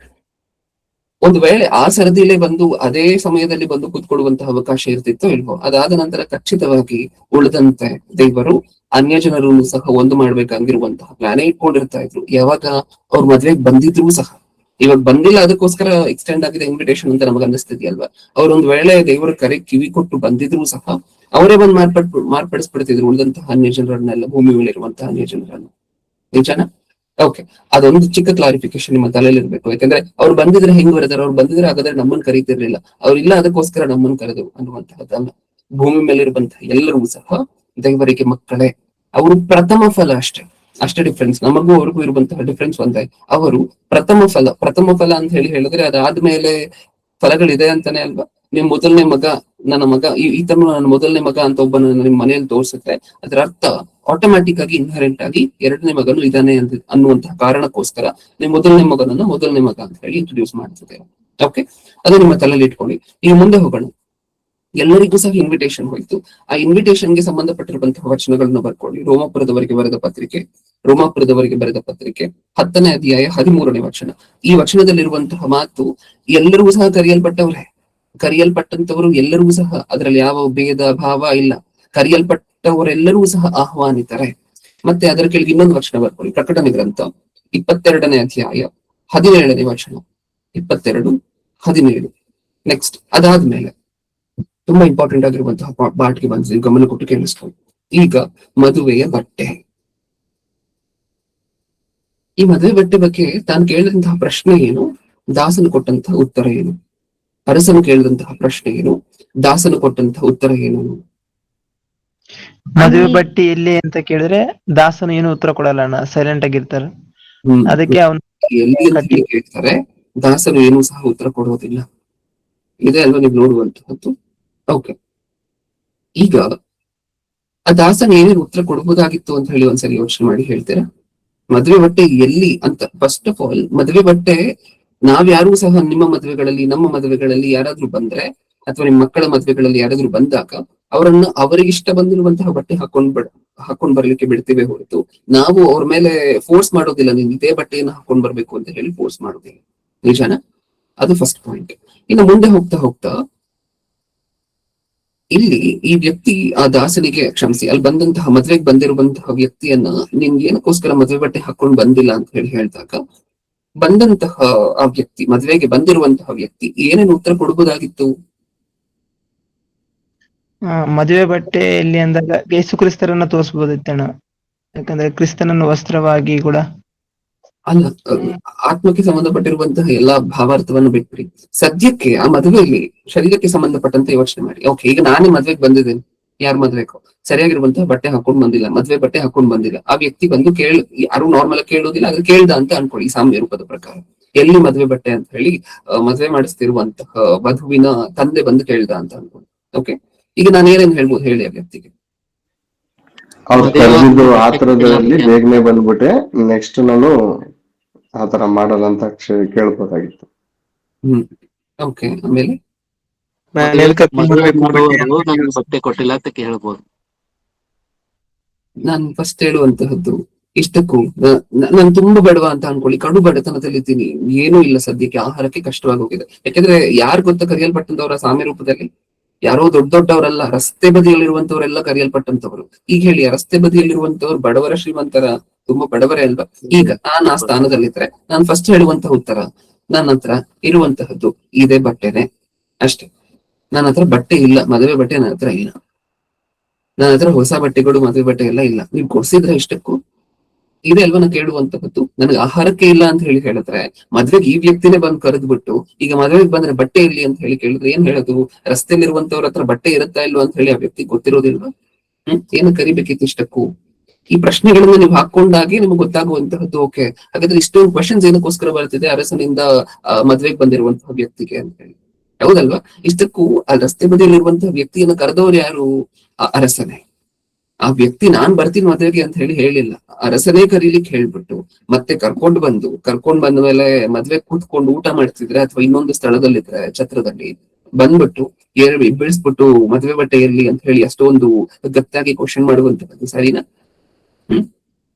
ಒಂದು ವೇಳೆ ಆ ಸರದಿಲೇ ಬಂದು ಅದೇ ಸಮಯದಲ್ಲಿ ಬಂದು ಕೂತ್ಕೊಳ್ಳುವಂತಹ ಅವಕಾಶ ಇರ್ತಿತ್ತೋ ಇಲ್ವೋ, ಅದಾದ ನಂತರ ಖಚಿತವಾಗಿ ಉಳಿದಂತೆ ದೇವರು ಅನ್ಯ ಜನರನ್ನು ಸಹ ಒಂದು ಮಾಡ್ಬೇಕಾಗಿರುವಂತಹ ಪ್ಲಾನೇ ಇಟ್ಕೊಂಡಿರ್ತಾ ಇದ್ರು. ಯಾವಾಗ ಅವ್ರ ಮದ್ವೆಗೆ ಬಂದಿದ್ರು ಸಹ, ಇವಾಗ ಬಂದಿಲ್ಲ ಅದಕ್ಕೋಸ್ಕರ ಎಕ್ಸ್ಟೆಂಡ್ ಆಗಿದೆ ಇನ್ವಿಟೇಷನ್ ಅಂತ ನಮಗ ಅನ್ನಿಸ್ತಿದ್ಯಲ್ವಾ. ಅವ್ರೊಂದ್ ವೇಳೆ ದೇವರ ಕರೆ ಕಿವಿ ಕೊಟ್ಟು ಬಂದಿದ್ರು ಸಹ ಅವರೇ ಬಂದು ಮಾರ್ಪಡಿಸ್ಬಿಡ್ತಿದ್ರು ಉಳಿದಂತಹ ಅನ್ಯ ಜನರನ್ನೆಲ್ಲ, ಭೂಮಿ ಮೇಲೆ ಇರುವಂತಹ ಅನ್ಯ ಜನರನ್ನು. ನಿಜಾನ? ಓಕೆ, ಅದೊಂದು ಚಿಕ್ಕ ಕ್ಲಾರಿಫಿಕೇಶನ್ ನಿಮ್ಮ ತಲೆಯಲ್ಲಿ ಇರ್ಬೇಕು. ಯಾಕಂದ್ರೆ ಅವ್ರು ಬಂದಿದ್ರೆ ಹೆಂಗ್ ಬರೆದಾರೆ, ಅವ್ರು ಬಂದಿದ್ರೆ ಹಾಗಾದ್ರೆ ನಮ್ಮನ್ನು ಕರೀತಿರ್ಲಿಲ್ಲ, ಅವ್ರಿಲ್ಲ ಅದಕ್ಕೋಸ್ಕರ ನಮ್ಮನ್ನು ಕರೆದು ಅನ್ನುವಂತಹದ್ದಲ್ಲ. ಭೂಮಿ ಮೇಲೆ ಇರುವಂತಹ ಎಲ್ಲರೂ ಸಹ ದೇವರಿಗೆ ಮಕ್ಕಳೇ. ಅವರು ಪ್ರಥಮ ಫಲ ಅಷ್ಟೇ ಡಿಫ್ರೆನ್ಸ್. ನಮಗೂ ಅವ್ರಿಗೂ ಇರುವಂತಹ ಡಿಫ್ರೆನ್ಸ್ ಒಂದೇ. ಅವರು ಪ್ರಥಮ ಫಲ ಅಂತ ಹೇಳಿದ್ರೆ ಅದಾದ್ಮೇಲೆ ಫಲಗಳಿದೆ ಅಂತಾನೆ ಅಲ್ವಾ. ನಿಮ್ ಮೊದಲನೇ ಮಗ ನನ್ನ ಮಗ, ಈತನು ನನ್ನ ಮೊದಲನೇ ಮಗ ಅಂತ ಒಬ್ಬನ ನಿಮ್ ಮನೆಯಲ್ಲಿ ತೋರ್ಸಿದ್ರೆ ಅದರ ಅರ್ಥ ಆಟೋಮ್ಯಾಟಿಕ್ ಆಗಿ ಇನ್ಹರೆಂಟ್ ಆಗಿ ಎರಡನೇ ಮಗನು ಇದಾನೆ ಅಂತ ಅನ್ನುವಂತಹ ಕಾರಣಕ್ಕೋಸ್ಕರ ನಿಮ್ ಮೊದಲನೇ ಮಗನನ್ನ ಮೊದಲನೇ ಮಗ ಅಂತ ಹೇಳಿ ಇಂಟ್ರೊಡ್ಯೂಸ್ ಮಾಡ್ತಿದ್ದೇವೆ. ಓಕೆ, ಅದು ನಿಮ್ಮ ತಲೆಯಲ್ಲಿ ಇಟ್ಕೊಳ್ಳಿ. ಈಗ ಮುಂದೆ ಹೋಗೋಣ. ಎಲ್ಲರಿಗೂ ಸಹ ಇನ್ವಿಟೇಷನ್ ಹೋಯ್ತು. ಆ ಇನ್ವಿಟೇಷನ್ಗೆ ಸಂಬಂಧಪಟ್ಟಿರುವಂತಹ ವಚನಗಳನ್ನ ಬರ್ಕೊಳ್ಳಿ. ರೋಮಾಪುರದವರಿಗೆ ಬರೆದ ಪತ್ರಿಕೆ 10ನೇ ಅಧ್ಯಾಯ 13ನೇ ವಚನ. ಈ ವಚನದಲ್ಲಿರುವಂತಹ ಮಾತು, ಎಲ್ಲರಿಗೂ ಸಹ ಕರೆಯಲ್ಪಟ್ಟಂತವರು ಎಲ್ಲರಿಗೂ ಸಹ, ಅದರಲ್ಲಿ ಯಾವ ಭೇದ ಭಾವ ಇಲ್ಲ. ಕರೆಯಲ್ಪಟ್ಟವರೆಲ್ಲರೂ ಸಹ ಆಹ್ವಾನಿತರೆ. ಮತ್ತೆ ಅದರ ಕೆಳಗೆ ಇನ್ನೊಂದು ವಚನ ಬರ್ಕೊಳ್ಳಿ. ಪ್ರಕಟಣೆ ಗ್ರಂಥ 22ನೇ ಅಧ್ಯಾಯ 17ನೇ ವಚನ. 22:17. ನೆಕ್ಸ್ಟ್ ಅದಾದ್ಮೇಲೆ ತುಂಬಾ ಇಂಪಾರ್ಟೆಂಟ್ ಆಗಿರುವಂತಹ ಪಾಠಕ್ಕೆ ಬಂದಿದೆ, ಗಮನ ಕೊಟ್ಟು ಕೇಳಿಸ್ಕೊಂಡು. ಈಗ ಮದುವೆಯ ಬಟ್ಟೆ. ಈ ಮದುವೆ ಬಟ್ಟೆ ಬಗ್ಗೆ ತಾನು ಕೇಳಿದಂತಹ ಪ್ರಶ್ನೆ ಏನು, ದಾಸನು ಕೊಟ್ಟಂತಹ ಉತ್ತರ ಏನು? ಅರಸನು ಕೇಳಿದಂತಹ ಪ್ರಶ್ನೆ ಏನು, ದಾಸನು ಕೊಟ್ಟಂತಹ ಉತ್ತರ ಏನು? ಮದುವೆ ಬಟ್ಟೆ ಎಲ್ಲಿ ಅಂತ ಕೇಳಿದ್ರೆ ದಾಸನು ಏನು ಉತ್ತರ ಕೊಡಲ್ಲ ಅಣ್ಣ, ಸೈಲೆಂಟ್ ಆಗಿರ್ತಾರ. ಅದಕ್ಕೆ ಅವನು ಎಲ್ಲಿ ಅಂತ ಹೇಳಿ ಕೇಳ್ತಾರೆ, ದಾಸನು ಏನೂ ಸಹ ಉತ್ತರ ಕೊಡೋದಿಲ್ಲ. ಇದೆ ಅಲ್ವಾ ನೀವು ನೋಡುವಂತಹದ್ದು. ಓಕೆ, ಈಗ ಆ ದಾಸನ ಏನೇನು ಉತ್ತರ ಕೊಡಬಹುದಾಗಿತ್ತು ಅಂತ ಹೇಳಿ ಒಂದ್ಸರಿ ಯೋಚನೆ ಮಾಡಿ ಹೇಳ್ತೀರಾ? ಮದುವೆ ಬಟ್ಟೆ ಎಲ್ಲಿ ಅಂತ. ಫಸ್ಟ್ ಆಫ್ ಆಲ್, ಮದುವೆ ಬಟ್ಟೆ ನಾವ್ಯಾರೂ ಸಹ ನಿಮ್ಮ ಮದುವೆಗಳಲ್ಲಿ, ನಮ್ಮ ಮದುವೆಗಳಲ್ಲಿ ಯಾರಾದ್ರೂ ಬಂದ್ರೆ, ಅಥವಾ ನಿಮ್ಮ ಮಕ್ಕಳ ಮದುವೆಗಳಲ್ಲಿ ಯಾರಾದ್ರೂ ಬಂದಾಗ ಅವರನ್ನ ಅವರಿಗೆ ಇಷ್ಟ ಬಂದಿರುವಂತಹ ಬಟ್ಟೆ ಹಾಕೊಂಡ್ ಬರ್ಲಿಕ್ಕೆ ಬಿಡ್ತೀವಿ ಹೊರತು ನಾವು ಅವ್ರ ಮೇಲೆ ಫೋರ್ಸ್ ಮಾಡೋದಿಲ್ಲ, ನೀವು ಇದೇ ಬಟ್ಟೆಯನ್ನು ಹಾಕೊಂಡ್ ಬರ್ಬೇಕು ಅಂತ ಹೇಳಿ ಫೋರ್ಸ್ ಮಾಡೋದಿಲ್ಲ. ನಿಜಾನ? ಅದು ಫಸ್ಟ್ ಪಾಯಿಂಟ್. ಇನ್ನು ಮುಂದೆ ಹೋಗ್ತಾ ಹೋಗ್ತಾ ಇಲ್ಲಿ ಈ ವ್ಯಕ್ತಿ ಆ ದಾಸನಿಗೆ, ಕ್ಷಮಿಸಿ, ಅಲ್ಲಿ ಬಂದಂತಹ ಮದ್ವೆಗೆ ಬಂದಿರುವಂತಹ ವ್ಯಕ್ತಿಯನ್ನ ನಿನ್ಗೆ ಏನಕ್ಕೋಸ್ಕರ ಮದ್ವೆ ಬಟ್ಟೆ ಹಾಕೊಂಡ್ ಬಂದಿಲ್ಲ ಅಂತ ಹೇಳಿ ಹೇಳಿದಾಗ, ಬಂದಂತಹ ಆ ವ್ಯಕ್ತಿ, ಮದ್ವೆಗೆ ಬಂದಿರುವಂತಹ ವ್ಯಕ್ತಿ ಏನೇನು ಉತ್ತರ ಕೊಡಬಹುದಾಗಿತ್ತು? ಮದುವೆ ಬಟ್ಟೆ ಎಲ್ಲಿ ಅಂದಾಗ ಯೇಸು ಕ್ರಿಸ್ತರನ್ನ ತೋರಿಸಬಹುದಿತ್ತಣ್ಣ. ಯಾಕಂದ್ರೆ ಕ್ರಿಸ್ತನನ್ನು ವಸ್ತ್ರವಾಗಿ ಕೂಡ ಅಲ್ಲ, ಆತ್ಮಕ್ಕೆ ಸಂಬಂಧಪಟ್ಟಿರುವಂತಹ ಎಲ್ಲಾ ಭಾವಾರ್ಥವನ್ನು ಬಿಟ್ಬಿಡಿ. ಸದ್ಯಕ್ಕೆ ಆ ಮದುವೆಯಲ್ಲಿ ಶರೀರಕ್ಕೆ ಸಂಬಂಧಪಟ್ಟಂತೆ ಯೋಚನೆ ಮಾಡಿ. ಓಕೆ, ಈಗ ನಾನೇ ಮದ್ವೆಗೆ ಬಂದಿದ್ದೇನೆ, ಯಾರ ಮದ್ವೆಗೂ ಸರಿಯಾಗಿರುವಂತಹ ಬಟ್ಟೆ ಹಾಕೊಂಡ್ ಬಂದಿಲ್ಲ, ಮದ್ವೆ ಬಟ್ಟೆ ಹಾಕೊಂಡ್ ಬಂದಿಲ್ಲ. ಆ ವ್ಯಕ್ತಿ ಬಂದು ಯಾರು ನಾರ್ಮಲ್ ಆಗಿ ಕೇಳೋದಿಲ್ಲ, ಆದ್ರೆ ಕೇಳ್ದ ಅಂತ ಅನ್ಕೊಳ್ಳಿ. ಸಾಮ್ಯ ರೂಪದ ಪ್ರಕಾರ ಎಲ್ಲಿ ಮದ್ವೆ ಬಟ್ಟೆ ಅಂತ ಹೇಳಿ ಮದ್ವೆ ಮಾಡಿಸ್ತಿರುವಂತಹ ವಧುವಿನ ತಂದೆ ಬಂದು ಕೇಳ್ದ ಅಂತ ಅನ್ಕೊಳ್ಳಿ. ಓಕೆ, ಈಗ ನಾನು ಏನೇನು ಹೇಳ್ಬೋದು ಹೇಳಿ ಆ ವ್ಯಕ್ತಿಗೆ? ಅವ್ರು ಕರೆದಿದ್ದು ಆತರದಲ್ಲಿ ಬೇಗನೆ ಬಂದ್ಬಿಟ್ಟೆ, ನೆಕ್ಸ್ಟ್ ನಾನು ಆತರ ಮಾಡಲ್ಲ ಅಂತ ಕೇಳ್ಬೋದಾಗಿತ್ತು. ಓಕೆ, ಆಮೇಲೆ ಮದುವೆ ಮಾಡುವವರು ನನ್ಗೆ ಬಟ್ಟೆ ಕೊಟ್ಟಿಲ್ಲ ಅಂತ ಕೇಳ್ಬೋದು. ನಾನು ಫಸ್ಟ್ ಹೇಳುವಂತಹದ್ದು ಇಷ್ಟಕ್ಕೂ ನಾನು ತುಂಬಾ ಬಡವ ಅಂತ ಅನ್ಕೊಳ್ಳಿ, ಕಡು ಬಡತನದಲ್ಲಿದ್ದೀನಿ, ಏನೂ ಇಲ್ಲ ಸದ್ಯಕ್ಕೆ, ಆಹಾರಕ್ಕೆ ಕಷ್ಟವಾಗಿ ಹೋಗಿದೆ. ಯಾಕಂದ್ರೆ ಯಾರು ಗೊತ್ತ ಕರೆಯಲ್ಪಟ್ಟಂತವ್ರ ಸಾಮ್ಯ ರೂಪದಲ್ಲಿ? ಯಾರೋ ದೊಡ್ಡವರಲ್ಲ, ರಸ್ತೆ ಬದಿಯಲ್ಲಿರುವಂತವರೆಲ್ಲ ಕರೆಯಲ್ಪಟ್ಟಂತವ್ರು. ಈಗ ಹೇಳಿ, ಆ ರಸ್ತೆ ಬದಿಯಲ್ಲಿರುವಂತವ್ರು ಬಡವರ ಶ್ರೀಮಂತರ? ತುಂಬಾ ಬಡವರೇ ಅಲ್ವಾ? ಈಗ ನಾನು ಆ ಸ್ಥಾನದಲ್ಲಿದ್ರೆ ನಾನು ಫಸ್ಟ್ ಹೇಳುವಂತಹ ಉತ್ತರ, ನನ್ನ ಹತ್ರ ಇರುವಂತಹದ್ದು ಇದೇ ಬಟ್ಟೆನೆ ಅಷ್ಟೇ. ನನ್ನ ಹತ್ರ ಬಟ್ಟೆ ಇಲ್ಲ, ಮದುವೆ ಬಟ್ಟೆ ನನ್ನ ಹತ್ರ ಇಲ್ಲ. ನನ್ನ ಹತ್ರ ಹೊಸ ಬಟ್ಟೆಗಳು, ಮದುವೆ ಬಟ್ಟೆ ಎಲ್ಲ ಇಲ್ಲ. ನೀವು ಕೊಡ್ಸಿದ್ರೆ ಇಷ್ಟಕ್ಕೂ ಇದೆ ಅಲ್ವಾ ನಾ ಕೇಳುವಂತಹದ್ದು. ನನಗೆ ಆಹಾರಕ್ಕೆ ಇಲ್ಲ ಅಂತ ಹೇಳಿ ಹೇಳಿದ್ರೆ, ಮದ್ವೆಗೆ ಈ ವ್ಯಕ್ತಿನೇ ಬಂದು ಕರೆದ್ಬಿಟ್ಟು ಈಗ ಮದ್ವೆಗೆ ಬಂದ್ರೆ ಬಟ್ಟೆ ಇರ್ಲಿ ಅಂತ ಹೇಳಿ ಕೇಳಿದ್ರೆ ಏನ್ ಹೇಳೋದು? ರಸ್ತೆಯಲ್ಲಿರುವಂತವ್ರ ಹತ್ರ ಬಟ್ಟೆ ಇರುತ್ತಾ ಇಲ್ವಾ ಅಂತ ಹೇಳಿ ಆ ವ್ಯಕ್ತಿ ಗೊತ್ತಿರೋದಿಲ್ವಾ? ಏನು ಕರಿಬೇಕಿತ್ತು ಇಷ್ಟಕ್ಕೂ? ಈ ಪ್ರಶ್ನೆಗಳನ್ನ ನೀವು ಹಾಕೊಂಡಾಗೆ ನಿಮ್ಗೆ ಗೊತ್ತಾಗುವಂತಹದ್ದು. ಓಕೆ, ಹಾಗಾದ್ರೆ ಇಷ್ಟೊಂದು ಕ್ವಶನ್ಸ್ ಏನಕ್ಕೋಸ್ಕರ ಬರ್ತಿದೆ ಅರಸನಿಂದ ಮದ್ವೆಗೆ ಬಂದಿರುವಂತಹ ವ್ಯಕ್ತಿಗೆ ಅಂತ ಹೇಳಿ, ಹೌದಲ್ವಾ? ಇಷ್ಟಕ್ಕೂ ಆ ರಸ್ತೆ ಬದಿಯಲ್ಲಿರುವಂತಹ ವ್ಯಕ್ತಿಯನ್ನ ಕರೆದವ್ರು ಯಾರು? ಆ ಅರಸನೇ. ಆ ವ್ಯಕ್ತಿ ನಾನ್ ಬರ್ತೀನಿ ಮದ್ವೆಗೆ ಅಂತ ಹೇಳಿ ಹೇಳಿಲ್ಲ, ಅರಸನೇ ಕರೀಲಿಕ್ಕೆ ಹೇಳ್ಬಿಟ್ಟು ಮತ್ತೆ ಕರ್ಕೊಂಡ್ ಬಂದ ಮೇಲೆ ಮದ್ವೆ ಕೂತ್ಕೊಂಡು ಊಟ ಮಾಡ್ತಿದ್ರೆ ಅಥವಾ ಇನ್ನೊಂದು ಸ್ಥಳದಲ್ಲಿದ್ರೆ ಛತ್ರದಲ್ಲಿ ಬಂದ್ಬಿಟ್ಟು ಬೀಳ್ಸ್ಬಿಟ್ಟು ಮದ್ವೆ ಬಟ್ಟೆ ಇರ್ಲಿ ಅಂತ ಹೇಳಿ ಅಷ್ಟೊಂದು ಗತ್ತಾಗಿ ಕ್ವಶನ್ ಮಾಡುವಂತದ್ದು ಸರಿನಾ?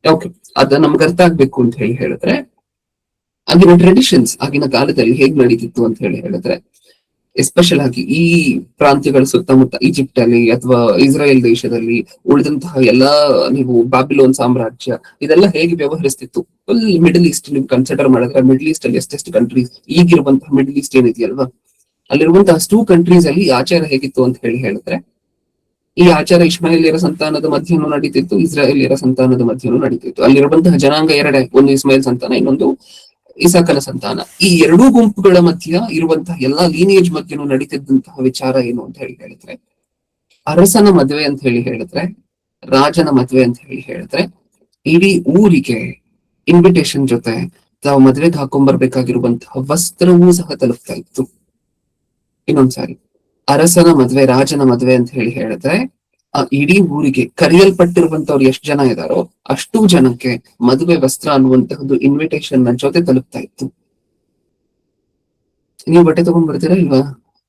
ಓಕೆ, ಅದ ನಮ್ಗೆ ಅರ್ಥ ಆಗ್ಬೇಕು ಅಂತ ಹೇಳಿ ಹೇಳಿದ್ರೆ, ಆಗಿನ ಟ್ರೆಡಿಷನ್ಸ್ ಆಗಿನ ಕಾಲದಲ್ಲಿ ಹೇಗ್ ನಡೀತಿತ್ತು ಅಂತ ಹೇಳಿ ಹೇಳಿದ್ರೆ, ಎಸ್ಪೆಷಲ್ ಆಗಿ ಈ ಪ್ರಾಂತ್ಯಗಳ ಸುತ್ತಮುತ್ತ ಈಜಿಪ್ಟ್ ಅಲ್ಲಿ ಅಥವಾ ಇಸ್ರಾಯೇಲ್ ದೇಶದಲ್ಲಿ ಉಳಿದಂತಹ ಎಲ್ಲಾ, ನೀವು ಬಾಬಿಲೋನ್ ಸಾಮ್ರಾಜ್ಯ ಇದೆಲ್ಲ ಹೇಗೆ ವ್ಯವಹರಿಸ್ತಿತ್ತು? ಫುಲ್ ಮಿಡಲ್ ಈಸ್ಟ್ ನೀವು ಕನ್ಸಿಡರ್ ಮಾಡಿದ್ರೆ, ಮಿಡಲ್ ಈಸ್ಟ್ ಅಲ್ಲಿ ಎಷ್ಟೆಷ್ಟು ಕಂಟ್ರೀಸ್, ಈಗಿರುವಂತಹ ಮಿಡಲ್ ಈಸ್ಟ್ ಏನಿದೆಯಲ್ವಾ, ಅಲ್ಲಿರುವಂತಹ ಅಷ್ಟು ಕಂಟ್ರೀಸ್ ಅಲ್ಲಿ ಆಚಾರ ಹೇಗಿತ್ತು ಅಂತ ಹೇಳಿ ಹೇಳಿದ್ರೆ, ಈ ಆಚಾರ ಇಸ್ಮಾಯಿಲಿಯರ ಸಂತಾನದ ಮಧ್ಯನೂ ನಡೀತಿತ್ತು, ಇಸ್ರಾಯೇಲಿಯರ ಸಂತಾನದ ಮಧ್ಯನೂ ನಡೀತಿತ್ತು. ಅಲ್ಲಿರುವಂತಹ ಜನಾಂಗ ಎರಡೇ, ಒಂದು ಇಸ್ಮಾಯಿಲ್ ಸಂತಾನ, ಇನ್ನೊಂದು ಇಸಾಕನ ಸಂತಾನ. ಈ ಎರಡೂ ಗುಂಪುಗಳ ಮಧ್ಯ ಇರುವಂತಹ ಎಲ್ಲಾ ಲೀನಿಯೇಜ್ ಮಧ್ಯನೂ ನಡೀತಿದ್ದಂತಹ ವಿಚಾರ ಏನು ಅಂತ ಹೇಳಿ ಹೇಳಿದ್ರೆ, ಅರಸನ ಮದುವೆ ಅಂತ ಹೇಳಿ ಹೇಳಿದ್ರೆ ರಾಜನ ಮದ್ವೆ ಅಂತ ಹೇಳಿದ್ರೆ ಇಡೀ ಊರಿಗೆ ಇನ್ವಿಟೇಷನ್ ಜೊತೆ ತಾವು ಮದ್ವೆಗೆ ಹಾಕೊಂಡ್ಬರ್ಬೇಕಾಗಿರುವಂತಹ ವಸ್ತ್ರವೂ ಸಹ ತಲುಪ್ತಾ ಇತ್ತು. ಇನ್ನೊಂದ್ಸಾರಿ, ಅರಸನ ಮದ್ವೆ, ರಾಜನ ಮದ್ವೆ ಅಂತ ಹೇಳಿದ್ರೆ ಆ ಇಡೀ ಊರಿಗೆ ಕರೆಯಲ್ಪಟ್ಟಿರುವಂತವ್ರು ಎಷ್ಟು ಜನ ಇದಾರೋ ಅಷ್ಟು ಜನಕ್ಕೆ ಮದುವೆ ವಸ್ತ್ರ ಅನ್ನುವಂತಹದ್ದು ಇನ್ವಿಟೇಷನ್ ನ ಜೊತೆ ತಲುಪ್ತಾ ಇತ್ತು. ನೀವು ಬಟ್ಟೆ ತಗೊಂಡ್ ಬರ್ತೀರಾ ಇಲ್ವಾ?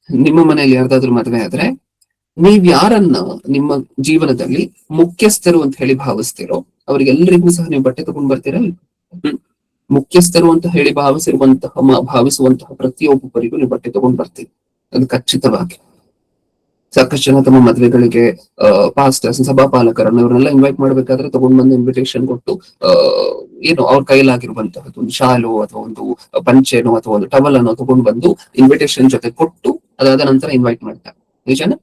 ನಿಮ್ಮ ಮನೆಯಲ್ಲಿ ಯಾರ್ದಾದ್ರು ಮದ್ವೆ ಆದ್ರೆ ನೀವ್ ಯಾರನ್ನ ನಿಮ್ಮ ಜೀವನದಲ್ಲಿ ಮುಖ್ಯಸ್ಥರು ಅಂತ ಹೇಳಿ ಭಾವಿಸ್ತಿರೋ ಅವ್ರಿಗೆಲ್ಲರಿಗೂ ಸಹ ನೀವು ಬಟ್ಟೆ ತಗೊಂಡ್ ಬರ್ತೀರಾ? ಮುಖ್ಯಸ್ಥರು ಅಂತ ಹೇಳಿ ಭಾವಿಸುವಂತಹ ಪ್ರತಿಯೊಬ್ಬರಿಗೂ ನೀವು ಬಟ್ಟೆ ತಗೊಂಡ್ ಬರ್ತೀವಿ, ಅದು ಖಚಿತವಾಗಿ. ಸಾಕಷ್ಟು ಜನ ತಮ್ಮ ಮದ್ವೆಗಳಿಗೆ ಪಾಸ್ಟರ್ಸ್, ಸಭಾಪಾಲಕರನ್ನು ಇವ್ರನ್ನೆಲ್ಲ ಇನ್ವೈಟ್ ಮಾಡ್ಬೇಕಾದ್ರೆ ತಗೊಂಡ್ ಬಂದು ಇನ್ವಿಟೇಷನ್ ಕೊಟ್ಟು ಏನು ಅವ್ರ ಕೈಲಾಗಿರುವಂತಹದ್ದು ಒಂದು ಶಾಲು ಅಥವಾ ಒಂದು ಪಂಚೆನೋ ಅಥವಾ ಒಂದು ಟವಲ್ ಅನ್ನೋ ತಗೊಂಡ್ ಬಂದು ಇನ್ವಿಟೇಷನ್ ಜೊತೆ ಕೊಟ್ಟು ಅದಾದ ನಂತರ ಇನ್ವೈಟ್ ಮಾಡ್ತಾರೆ. ನಿಜಾನ?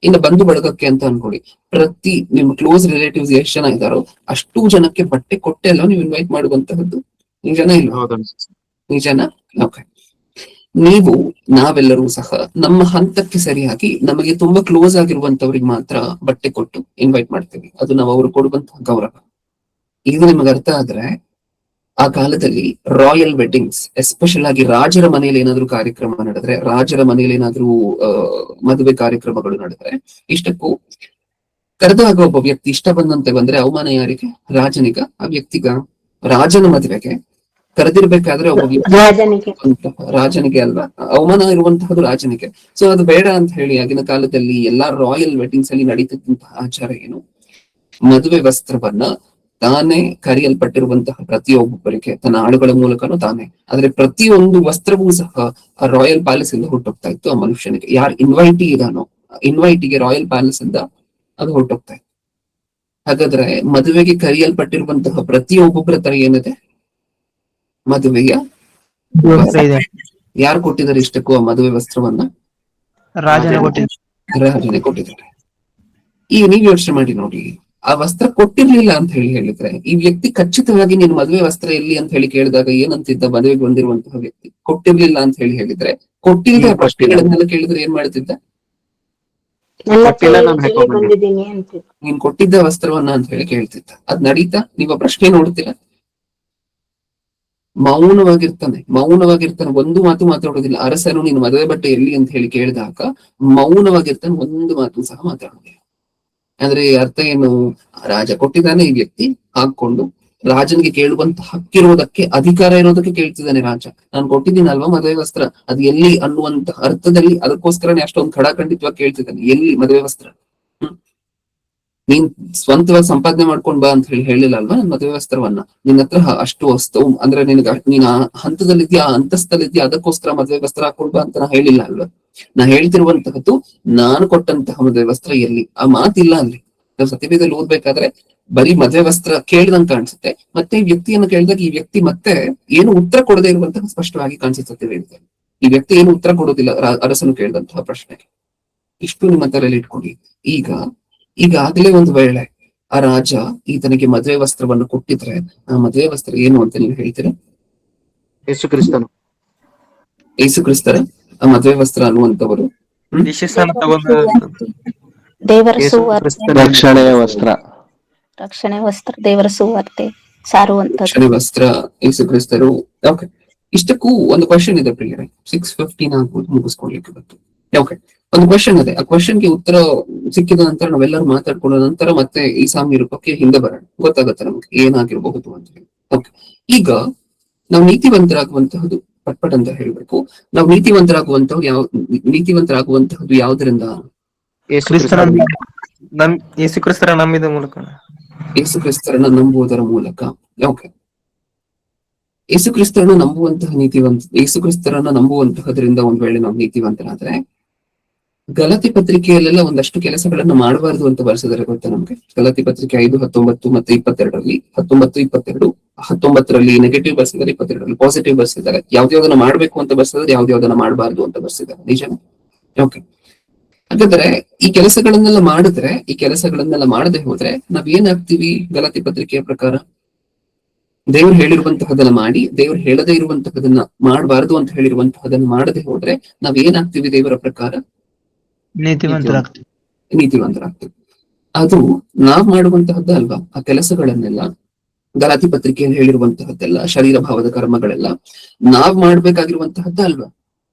ಇನ್ನು ಬಂಧು ಬಳಗಕ್ಕೆ ಅಂತ ಅನ್ಕೊಳ್ಳಿ, ಪ್ರತಿ ನಿಮ್ ಕ್ಲೋಸ್ ರಿಲೇಟಿವ್ಸ್ ಎಷ್ಟು ಜನ ಇದಾರೋ ಅಷ್ಟು ಜನಕ್ಕೆ ಬಟ್ಟೆ ಕೊಟ್ಟೆ ಅಲ್ಲ ನೀವು ಇನ್ವೈಟ್ ಮಾಡುವಂತಹದ್ದು. ನಿಜಾನ ಇಲ್ವಾ? ನಿಜಾನ? ಓಕೆ. ನೀವು ನಾವೆಲ್ಲರೂ ಸಹ ನಮ್ಮ ಹಂತಕ್ಕೆ ಸರಿಯಾಗಿ ನಮಗೆ ತುಂಬಾ ಕ್ಲೋಸ್ ಆಗಿರುವಂತವ್ರಿಗೆ ಮಾತ್ರ ಬಟ್ಟೆ ಕೊಟ್ಟು ಇನ್ವೈಟ್ ಮಾಡ್ತೀವಿ. ಅದು ನಾವು ಅವ್ರು ಕೊಡುವಂತಹ ಗೌರವ. ಇದು ನಿಮಗೆ ಅರ್ಥ ಆದ್ರೆ ಆ ಕಾಲದಲ್ಲಿ ರಾಯಲ್ ವೆಡ್ಡಿಂಗ್ಸ್, ಎಸ್ಪೆಷಲ್ ಆಗಿ ರಾಜರ ಮನೆಯಲ್ಲಿ ಏನಾದ್ರು ಕಾರ್ಯಕ್ರಮ ನಡೆದ್ರೆ, ರಾಜರ ಮನೆಯಲ್ಲಿ ಏನಾದ್ರು ಮದುವೆ ಕಾರ್ಯಕ್ರಮಗಳು ನಡೆದ್ರೆ, ಇಷ್ಟಕ್ಕೂ ಕರೆದಾಗ ಒಬ್ಬ ವ್ಯಕ್ತಿ ಇಷ್ಟ ಬಂದಂತೆ ಬಂದ್ರೆ ಅವಮಾನ ಯಾರಿಗೆ? ರಾಜನಿಗ? ಆ ವ್ಯಕ್ತಿಗ? ರಾಜನ ಮದುವೆಗೆ ಕರೆದಿರ್ಬೇಕಾದ್ರೆ ಒಬ್ಬ ರಾಜನಿಗೆ ಅಲ್ವಾ? ಅವಮಾನ ಇರುವಂತಹದ್ದು ರಾಜನಿಗೆ. ಸೊ ಅದು ಬೇಡ ಅಂತ ಹೇಳಿ ಆಗಿನ ಕಾಲದಲ್ಲಿ ಎಲ್ಲಾ ರಾಯಲ್ ವೆಡ್ಡಿಂಗ್ಸ್ ಅಲ್ಲಿ ನಡೀತಿದ್ದಂತಹ ಆಚಾರ ಏನು? ಮದುವೆ ವಸ್ತ್ರವನ್ನ ತಾನೇ ಕರೆಯಲ್ಪಟ್ಟಿರುವಂತಹ ಪ್ರತಿಯೊಬ್ಬರಿಗೆ ತನ್ನ ಆಳುಗಳ ಮೂಲಕನೂ ತಾನೇ, ಆದ್ರೆ ಪ್ರತಿಯೊಂದು ವಸ್ತ್ರವೂ ಸಹ ಆ ರಾಯಲ್ ಪ್ಯಾಲೇಸ್ ಇಂದ ಹೊರಟೋಗ್ತಾ ಇತ್ತು. ಆ ಮನುಷ್ಯನಿಗೆ ಯಾರು ಇನ್ವೈಟಿ ಇದಾನೋ, ಇನ್ವೈಟಿಗೆ ರಾಯಲ್ ಪ್ಯಾಲೇಸ್ ಇಂದ ಅದು ಹೊರಟೋಗ್ತಾ ಇತ್ತು. ಹಾಗಾದ್ರೆ ಮದುವೆಗೆ ಕರೆಯಲ್ಪಟ್ಟಿರುವಂತಹ ಪ್ರತಿಯೊಬ್ಬೊಬ್ಬರ ತರ ಏನಿದೆ? ಮದುವೆಯ ಯಾರು ಕೊಟ್ಟಿದ್ದಾರೆ ಇಷ್ಟಕ್ಕೂ ಆ ಮದುವೆ ವಸ್ತ್ರವನ್ನ? ರಾಜನೇ ಕೊಟ್ಟಿದ್ದಾರೆ. ಈಗ ನೀವ್ ಯೋಚನೆ ಮಾಡಿ ನೋಡಿ, ಆ ವಸ್ತ್ರ ಕೊಟ್ಟಿರ್ಲಿಲ್ಲ ಅಂತ ಹೇಳಿದ್ರೆ ಈ ವ್ಯಕ್ತಿ ಖಚಿತವಾಗಿ ನೀನು ಮದುವೆ ವಸ್ತ್ರ ಎಲ್ಲಿ ಅಂತ ಹೇಳಿ ಕೇಳಿದಾಗ ಏನಂತಿದ್ದ? ಮದುವೆಗೆ ಬಂದಿರುವಂತಹ ವ್ಯಕ್ತಿ ಕೊಟ್ಟಿರ್ಲಿಲ್ಲ ಅಂತ ಹೇಳಿದ್ರೆ, ಕೊಟ್ಟಿಲ್ಲದ ಪ್ರಶ್ನೆಗಳನ್ನೆಲ್ಲ ಕೇಳಿದ್ರೆ ಏನ್ ಮಾಡ್ತಿದ್ದ? ನೀನ್ ಕೊಟ್ಟಿದ್ದ ವಸ್ತ್ರವನ್ನ ಅಂತ ಹೇಳಿ ಕೇಳ್ತಿದ್ದ. ಅದ್ ನಡೀತಾ? ನೀವ ಪ್ರಶ್ನೆ ನೋಡ್ತೀರಾ? ಮೌನವಾಗಿರ್ತಾನೆ. ಒಂದು ಮಾತು ಮಾತಾಡೋದಿಲ್ಲ. ಅರಸನು ನೀನು ಮದುವೆ ಬಟ್ಟೆ ಎಲ್ಲಿ ಅಂತ ಹೇಳಿ ಕೇಳಿದಾಗ ಮೌನವಾಗಿರ್ತಾನೆ, ಒಂದು ಮಾತು ಸಹ ಮಾತಾಡೋದಿಲ್ಲ. ಅಂದ್ರೆ ಅರ್ಥ ಏನು? ರಾಜ ಕೊಟ್ಟಿದ್ದಾನೆ, ಈ ವ್ಯಕ್ತಿ ಹಾಕೊಂಡು ರಾಜನಿಗೆ ಕೇಳುವಂತ ಹಕ್ಕಿರೋದಕ್ಕೆ, ಅಧಿಕಾರ ಇರೋದಕ್ಕೆ ಕೇಳ್ತಿದ್ದಾನೆ ರಾಜ. ನಾನು ಕೊಟ್ಟಿದ್ದೀನಲ್ವಾ ಮದುವೆ ವಸ್ತ್ರ, ಅದು ಎಲ್ಲಿ ಅನ್ನುವಂತ ಅರ್ಥದಲ್ಲಿ ಅದಕ್ಕೋಸ್ಕರನೇ ಅಷ್ಟೊಂದು ಖಡಾಖಂಡಿತವಾಗಿ ಕೇಳ್ತಿದ್ದಾನೆ, ಎಲ್ಲಿ ಮದುವೆ ವಸ್ತ್ರ? ನೀನ್ ಸ್ವಂತವಾಗಿ ಸಂಪಾದನೆ ಮಾಡ್ಕೊಂಡ್ ಬಾ ಅಂತ ಹೇಳಿಲ್ಲ ಅಲ್ವಾ ನನ್ ಮದುವೆ ವಸ್ತ್ರವನ್ನ. ನಿನ್ನ ಹತ್ರ ಅಷ್ಟು ವಸ್ತು ಅಂದ್ರೆ ನೀನ್ ಆ ಹಂತದಲ್ಲಿದ್ಯಾ, ಆ ಅಂತಸ್ತಲ್ಲಿದ್ಯಾ, ಅದಕ್ಕೋಸ್ಕರ ಮದುವೆ ವಸ್ತ್ರ ಹಾಕೊಂಡ್ ಬಾ ಅಂತ ನಾ ಹೇಳಿಲ್ಲ ಅಲ್ವಾ. ನಾ ಹೇಳ್ತಿರುವಂತಹದ್ದು ನಾನು ಕೊಟ್ಟಂತಹ ಮದುವೆ ವಸ್ತ್ರ ಎಲ್ಲಿ? ಆ ಮಾತಿಲ್ಲ ಅಲ್ಲಿ. ನಾವು ಸತ್ಯವೇದಲ್ಲಿ ಓದ್ಬೇಕಾದ್ರೆ ಬರೀ ಮದುವೆ ವಸ್ತ್ರ ಕೇಳಿದಂಗೆ ಕಾಣಿಸುತ್ತೆ, ಮತ್ತೆ ಈ ವ್ಯಕ್ತಿಯನ್ನು ಕೇಳಿದಾಗ ಈ ವ್ಯಕ್ತಿ ಮತ್ತೆ ಏನು ಉತ್ತರ ಕೊಡದೇ ಇರುವಂತಹ ಸ್ಪಷ್ಟವಾಗಿ ಕಾಣಿಸುತ್ತೆ ಸತ್ಯವೇದದಲ್ಲಿ. ಈ ವ್ಯಕ್ತಿ ಏನು ಉತ್ತರ ಕೊಡೋದಿಲ್ಲ ಅರಸನು ಕೇಳಿದಂತಹ ಪ್ರಶ್ನೆಗೆ. ಇಷ್ಟು ನಿಮ್ಮ ತಲೆಯಲ್ಲಿ ಇಟ್ಕೊಳ್ಳಿ. ಈಗಾಗಲೇ ಒಂದು ವೇಳೆ ಆ ರಾಜ ಈತನಿಗೆ ಮದುವೆ ವಸ್ತ್ರವನ್ನು ಕೊಟ್ಟಿದ್ರೆ ಆ ಮದುವೆ ವಸ್ತ್ರ ಏನು ಅಂತ ನೀವು ಹೇಳ್ತೀರಾ? ಯೇಸು ಕ್ರಿಸ್ತರ ಆ ಮದುವೆ ವಸ್ತ್ರ ಅನ್ನುವಂಥವರು ದೇವರ ಸುವಾರ್ತೆ, ರಕ್ಷಣೆಯ ವಸ್ತ್ರ, ರಕ್ಷಣೆ ವಸ್ತ್ರ, ದೇವರ ಸುವಾರ್ತೆ ಸಾರುವಂತದ್ದು ರಕ್ಷಣೆ ವಸ್ತ್ರ ಯೇಸು ಕ್ರಿಸ್ತರು. ಓಕೆ, ಇಷ್ಟಕ್ಕೂ ಒಂದು ಕ್ವಶನ್ ಇದೆ ಪ್ರಿಯರೇ. 6:15 ಆಗ್ಬೋದು ಮುಗಿಸ್ಕೊಳ್ಲಿಕ್ಕೆ ಬಂತು. ಓಕೆ, ಒಂದು ಕ್ವಶನ್ ಇದೆ. ಆ ಕ್ವಶನ್ಗೆ ಉತ್ತರ ಸಿಕ್ಕಿದ ನಂತರ ನಾವೆಲ್ಲರೂ ಮಾತಾಡ್ಕೊಂಡ ನಂತರ ಮತ್ತೆ ಈ ಸಾಮ್ಯ ರೂಪಕ್ಕೆ ಹಿಂದೆ ಬರೋಣ, ಗೊತ್ತಾಗತ್ತೆ ನಮ್ಗೆ ಏನಾಗಿರಬಹುದು ಅಂತ ಹೇಳಿ. ಓಕೆ, ಈಗ ನಾವು ನೀತಿವಂತರಾಗುವಂತಹದ್ದು ಪಟ್ಪಟ್ ಅಂತ ಹೇಳ್ಬೇಕು. ನಾವು ನೀತಿವಂತರಾಗುವಂತಹದ್ದು ಯಾವುದರಿಂದ? ಯೇಸು ಕ್ರಿಸ್ತರ ನಂಬಿದ ಮೂಲಕ, ಯೇಸು ಕ್ರಿಸ್ತರನ್ನ ನಂಬುವುದರ ಮೂಲಕ. ಓಕೆ, ಯೇಸು ಕ್ರಿಸ್ತರನ್ನ ನಂಬುವಂತಹ ಯೇಸು ಕ್ರಿಸ್ತರನ್ನ ನಂಬುವಂತಹದ್ರಿಂದ ಒಂದ್ ವೇಳೆ ನಾವು ನೀತಿವಂತರಾದ್ರೆ, ಗಲಾತಿ ಪತ್ರಿಕೆಯಲ್ಲೆಲ್ಲ ಒಂದಷ್ಟು ಕೆಲಸಗಳನ್ನ ಮಾಡಬಾರ್ದು ಅಂತ ಬರ್ಸಿದಾರೆ ಗೊತ್ತಾ ನಮ್ಗೆ? ಗಲಾತಿ ಪತ್ರಿಕೆ 5:19 ಮತ್ತೆ 22ರಲ್ಲಿ 19 ನೆಗೆಟಿವ್ ಬರ್ಸಿದ್ದಾರೆ, 22ರಲ್ಲಿ ಪಾಸಿಟಿವ್ ಬರ್ಸಿದ್ದಾರೆ. ಯಾವ್ದಾವ್ದನ್ನ ಮಾಡ್ಬೇಕು ಅಂತ ಬರ್ಸಿದ್ರೆ, ಯಾವ್ದಾವ್ದನ್ನ ಮಾಡಬಾರ್ದು ಅಂತ ಬರ್ಸಿದ್ದಾರೆ. ನಿಜ? ಓಕೆ, ಹಾಗಾದ್ರೆ ಈ ಕೆಲಸಗಳನ್ನೆಲ್ಲ ಮಾಡದೆ ಹೋದ್ರೆ ನಾವ್ ಏನಾಗ್ತೀವಿ? ಗಲಾತಿ ಪತ್ರಿಕೆಯ ಪ್ರಕಾರ ದೇವ್ರು ಹೇಳಿರುವಂತಹದನ್ನ ಮಾಡಿ, ದೇವ್ರು ಹೇಳದೇ ಇರುವಂತಹದನ್ನ ಮಾಡಬಾರ್ದು ಅಂತ ಹೇಳಿರುವಂತಹದನ್ನ ಮಾಡದೆ ಹೋದ್ರೆ ನಾವ್ ಏನಾಗ್ತೀವಿ? ದೇವರ ಪ್ರಕಾರ ನೀತಿವಂತರಾಗ್ತೀವಿ. ಅದು ನಾವ್ ಮಾಡುವಂತಹದ್ದು ಅಲ್ವಾ. ಆ ಕೆಲಸಗಳನ್ನೆಲ್ಲ ಗಲಾತಿ ಪತ್ರಿಕೆಯಲ್ಲಿ ಹೇಳಿರುವಂತಹದ್ದೆಲ್ಲ ಶರೀರ ಭಾವದ ಕರ್ಮಗಳೆಲ್ಲ ನಾವ್ ಮಾಡ್ಬೇಕಾಗಿರುವಂತಹದ್ದು ಅಲ್ವಾ.